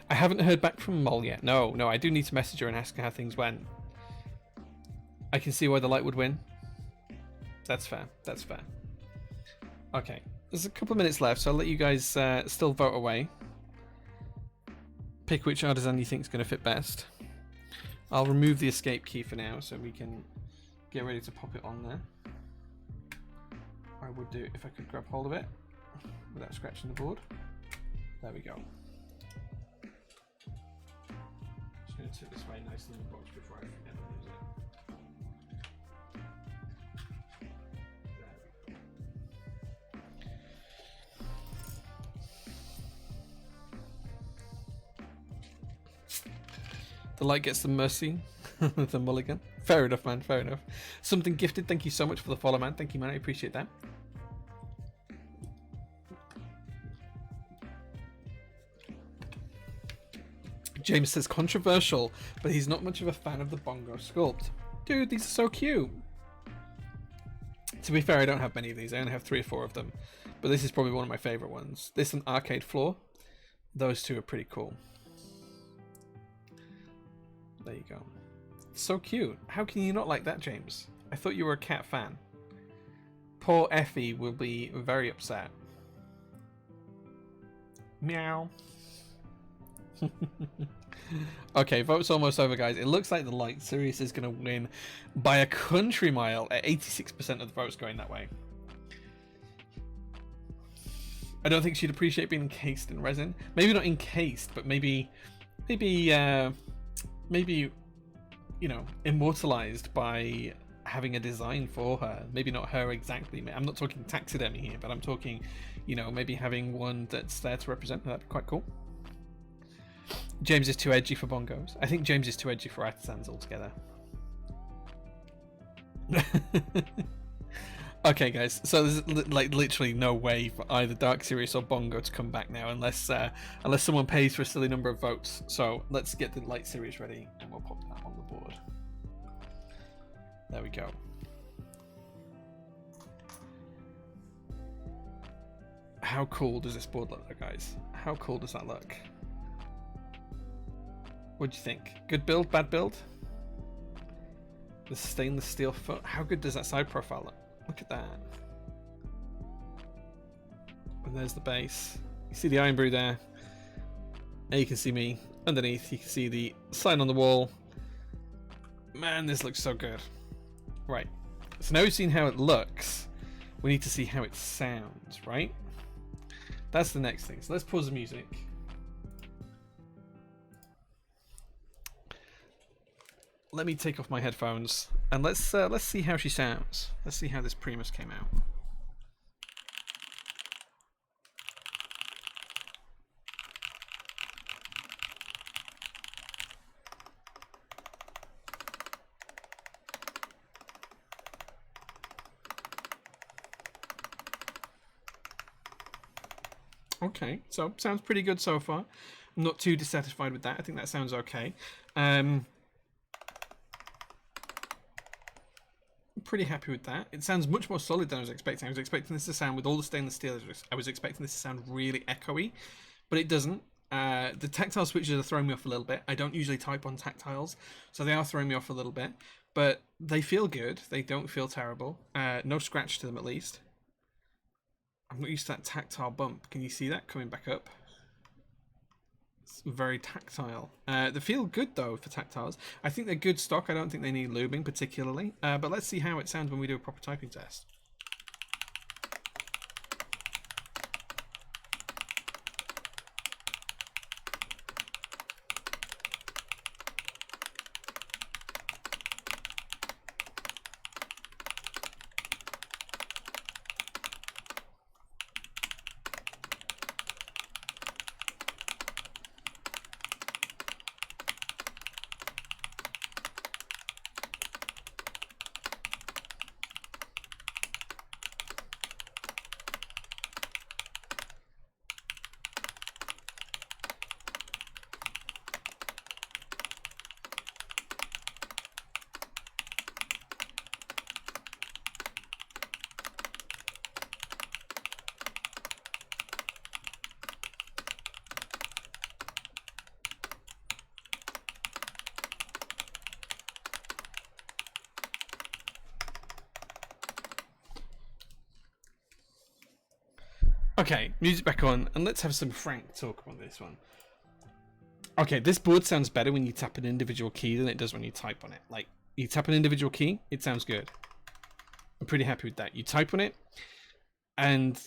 I haven't heard back from Mol yet. No, I do need to message her and ask her how things went. I can see why the light would win. That's fair. That's fair. Okay. There's a couple of minutes left, so I'll let you guys still vote away. Pick which artisan you think is going to fit best. I'll remove the escape key for now, so we can get ready to pop it on there. I would do if I could grab hold of it without scratching the board. There we go. Just going to sit this way nicely in the box before I forget to use it. The light gets the mercy. The mulligan. Fair enough, man. Fair enough. Something gifted. Thank you so much for the follow, man. Thank you, man. I appreciate that. James says controversial, but he's not much of a fan of the Bongo sculpt. Dude, these are so cute. To be fair, I don't have many of these. I only have 3 or 4 of them. But this is probably one of my favorite ones. This and Arcade Floor. Those 2 are pretty cool. There you go. So cute. How can you not like that, James? I thought you were a cat fan. Poor Effie will be very upset. Meow. Okay, vote's almost over, guys. It looks like the light Sirius is going to win by a country mile at 86% of the votes going that way. I don't think she'd appreciate being encased in resin. Maybe not encased, but maybe you know, immortalized by having a design for her. Maybe not her exactly. I'm not talking taxidermy here, but I'm talking, you know, maybe having one that's there to represent her. That'd be quite cool. James is too edgy for Bongos. I think James is too edgy for artisans altogether. Okay, guys. So there's like literally no way for either Dark Sirius or Bongo to come back now, unless someone pays for a silly number of votes. So let's get the Light Sirius ready, and we'll pop that on the board. There we go. How cool does this board look, guys? How cool does that look? What do you think? Good build, bad build? The stainless steel foot. How good does that side profile look? Look at that. And there's the base. You see the Iron Brew there. And you can see me underneath. You can see the sign on the wall. Man, this looks so good. Right. So now we've seen how it looks. We need to see how it sounds, right? That's the next thing. So let's pause the music. let me take off my headphones and let's see how she sounds. Let's see how this Primus came out. Okay, so sounds pretty good so far. I'm not too dissatisfied with that. I think that sounds okay. Pretty happy with that. It sounds much more solid than I was expecting. I was expecting this to sound, with all the stainless steel, I was expecting this to sound really echoey, but it doesn't. The tactile switches are throwing me off a little bit. I don't usually type on tactiles, so they are throwing me off a little bit, but they feel good. They don't feel terrible. No scratch to them, at least. I'm not used to that tactile bump. Can you see that coming back up? It's very tactile. They feel good though for tactiles. I think they're good stock. I don't think they need lubing particularly. But let's see how it sounds when we do a proper typing test. Okay, music back on, and let's have some frank talk about this one. Okay, this board sounds better when you tap an individual key than it does when you type on it. Like, you tap an individual key, it sounds good. I'm pretty happy with that. You type on it, and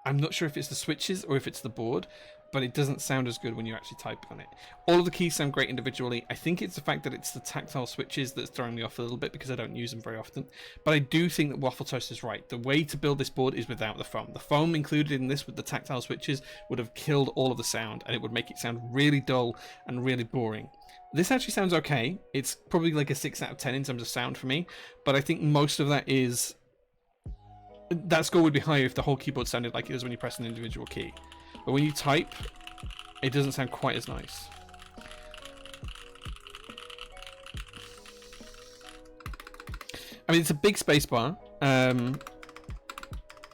I'm not sure if it's the switches or if it's the board, but it doesn't sound as good when you actually type on it. All of the keys sound great individually. I think it's the fact that it's the tactile switches that's throwing me off a little bit because I don't use them very often. But I do think that Waffle Toast is right. The way to build this board is without the foam. The foam included in this with the tactile switches would have killed all of the sound, and it would make it sound really dull and really boring. This actually sounds okay. It's probably like a 6 out of 10 in terms of sound for me, but I think most of that is... That score would be higher if the whole keyboard sounded like it does when you press an individual key. But when you type, it doesn't sound quite as nice. I mean, it's a big spacebar.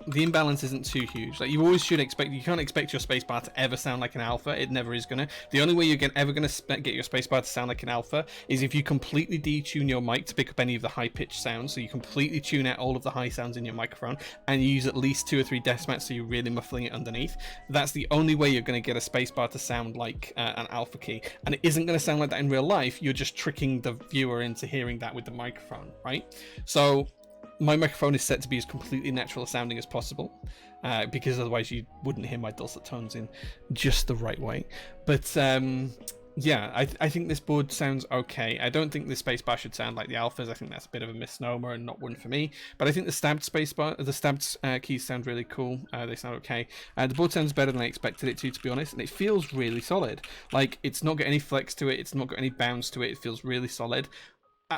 The imbalance isn't too huge. Like, you always should expect, you can't expect your spacebar to ever sound like an alpha. It never is gonna. The only way you're ever gonna get your spacebar to sound like an alpha is if you completely detune your mic to pick up any of the high pitched sounds. So you completely tune out all of the high sounds in your microphone, and you use at least 2 or 3 decimats, so you're really muffling it underneath. That's the only way you're gonna get a spacebar to sound like an alpha key, and it isn't gonna sound like that in real life. You're just tricking the viewer into hearing that with the microphone, right? So my microphone is set to be as completely natural sounding as possible, because otherwise you wouldn't hear my dulcet tones in just the right way. But yeah, I think this board sounds okay. I don't think the spacebar should sound like the alphas. I think that's a bit of a misnomer and not one for me. But I think the stabbed spacebar, the stabbed keys sound really cool. They sound okay. The board sounds better than I expected it to be honest, and it feels really solid. Like, it's not got any flex to it. It's not got any bounce to it. It feels really solid.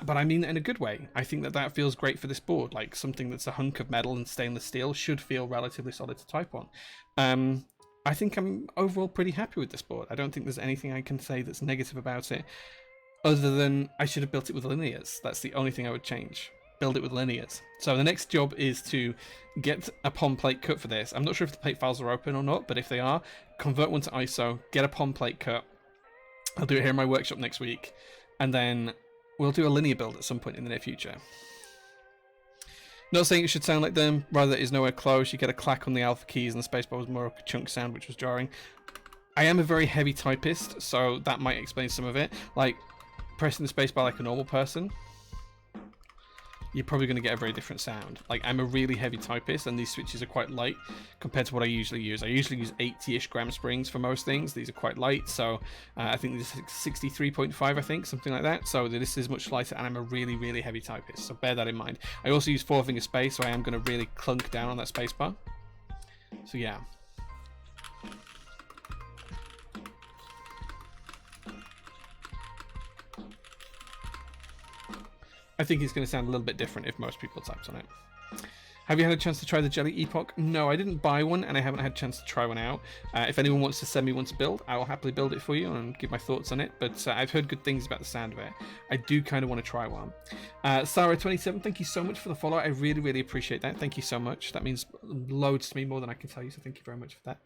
But I mean that in a good way. I think that feels great for this board. Like, something that's a hunk of metal and stainless steel should feel relatively solid to type on. I think I'm overall pretty happy with this board. I don't think there's anything I can say that's negative about it, other than I should have built it with linears. That's the only thing I would change. Build it with linears. So the next job is to get a POM plate cut for this. I'm not sure if the plate files are open or not, but if they are, convert one to ISO, get a POM plate cut. I'll do it here in my workshop next week, and then we'll do a linear build at some point in the near future. Not saying it should sound like them, rather it is nowhere close. You get a clack on the alpha keys and the spacebar was more of a chunk sound, which was jarring. I am a very heavy typist, so that might explain some of it. Like, pressing the spacebar like a normal person. you're probably going to get a very different sound. Like, I'm a really heavy typist, and these switches are quite light compared to what I usually use. I usually use 80-ish gram springs for most things. These are quite light, so I think this is 63.5, I think, something like that. So this is much lighter, and I'm a really, really heavy typist, so bear that in mind. I also use 4-finger space, so I am going to really clunk down on that space bar. So yeah. I think it's going to sound a little bit different if most people typed on it. Have you had a chance to try the Jelly Epoch? No, I didn't buy one, and I haven't had a chance to try one out. If anyone wants to send me one to build, I will happily build it for you and give my thoughts on it, but I've heard good things about the sound of it. I do kind of want to try one. Sarah27, thank you so much for the follow. I really, really appreciate that. Thank you so much. That means loads to me, more than I can tell you, so thank you very much for that.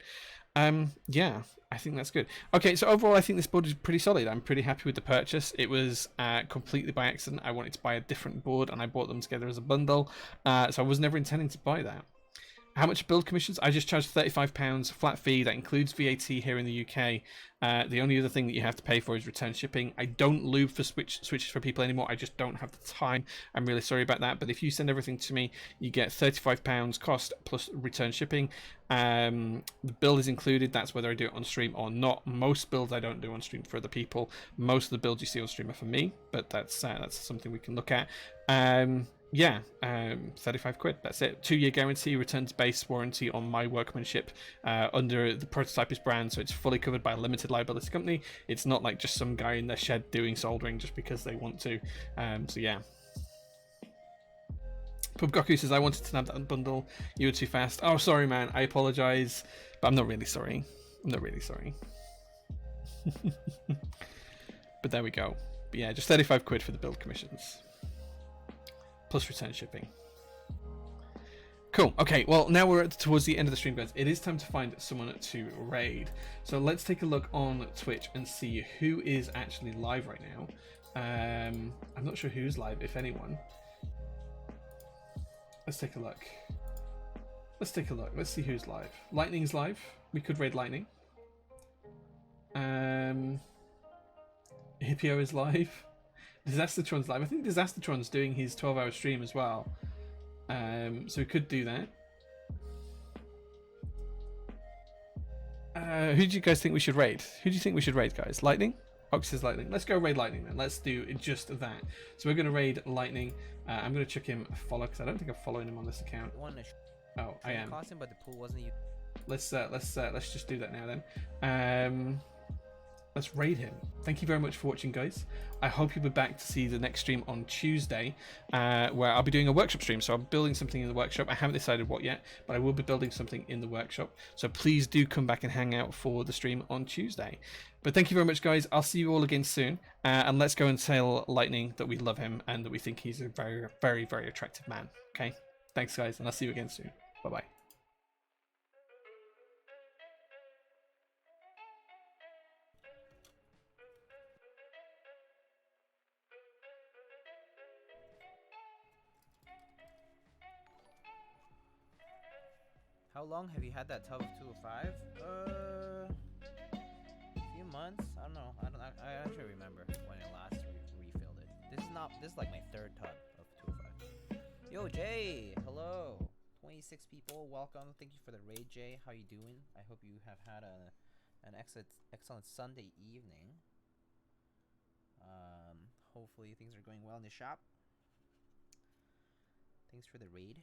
Yeah, I think that's good. Okay, so overall I think this board is pretty solid. I'm pretty happy with the purchase. It was completely by accident. I wanted to buy a different board and I bought them together as a bundle, so I was never intending to buy that. How much build commissions? I just charged £35 flat fee. That includes VAT here in the UK. The only other thing that you have to pay for is return shipping. I don't lube for switches for people anymore. I just don't have the time. I'm really sorry about that. But if you send everything to me, you get £35 cost plus return shipping. The build is included. That's whether I do it on stream or not. Most builds I don't do on stream for other people. Most of the builds you see on stream are for me. But that's something we can look at. Yeah, 35 quid, that's it. 2-year guarantee, returns base warranty on my workmanship under the Prototypist brand, so it's fully covered by a limited liability company. It's not like just some guy in their shed doing soldering just because they want to. So yeah. Pubgoku says, I wanted to nab that bundle, you were too fast. Oh, sorry man, I apologise, but I'm not really sorry. I'm not really sorry. But there we go. But yeah, just 35 quid for the build commissions. Plus return shipping. Cool. Okay, well, now we're towards the end of the stream, guys. It is time to find someone to raid. So let's take a look on Twitch and see who is actually live right now. I'm not sure who's live, if anyone. Let's take a look. Let's take a look. Let's see who's live. Lightning's live. We could raid Lightning. Hippio is live. Disastertron's live. I think Disastertron's doing his 12-hour stream as well. So we could do that. Who do you guys think we should raid? Who do you think we should raid, guys? Lightning? Ox says Lightning. Let's go raid Lightning then. Let's do just that. So we're going to raid Lightning. I'm going to check him follow because I don't think I'm following him on this account. Oh, I am. But the pool wasn't you. Let's just do that now then. Let's raid him. Thank you very much for watching, guys. I hope you'll be back to see the next stream on Tuesday, where I'll be doing a workshop stream. So I'm building something in the workshop. I haven't decided what yet, but I will be building something in the workshop. So please do come back and hang out for the stream on Tuesday. But thank you very much, guys. I'll see you all again soon. And let's go and tell Lightning that we love him and that we think he's a very, very, very attractive man. Okay? Thanks, guys, and I'll see you again soon. Bye-bye. How long have you had that tub of 205? A few months. I don't know. I actually remember when I last refilled it. This is like my 3rd tub of 205. Yo, Jay. Hello. 26 people. Welcome. Thank you for the raid, Jay. How you doing? I hope you have had an excellent Sunday evening. Hopefully things are going well in the shop. Thanks for the raid.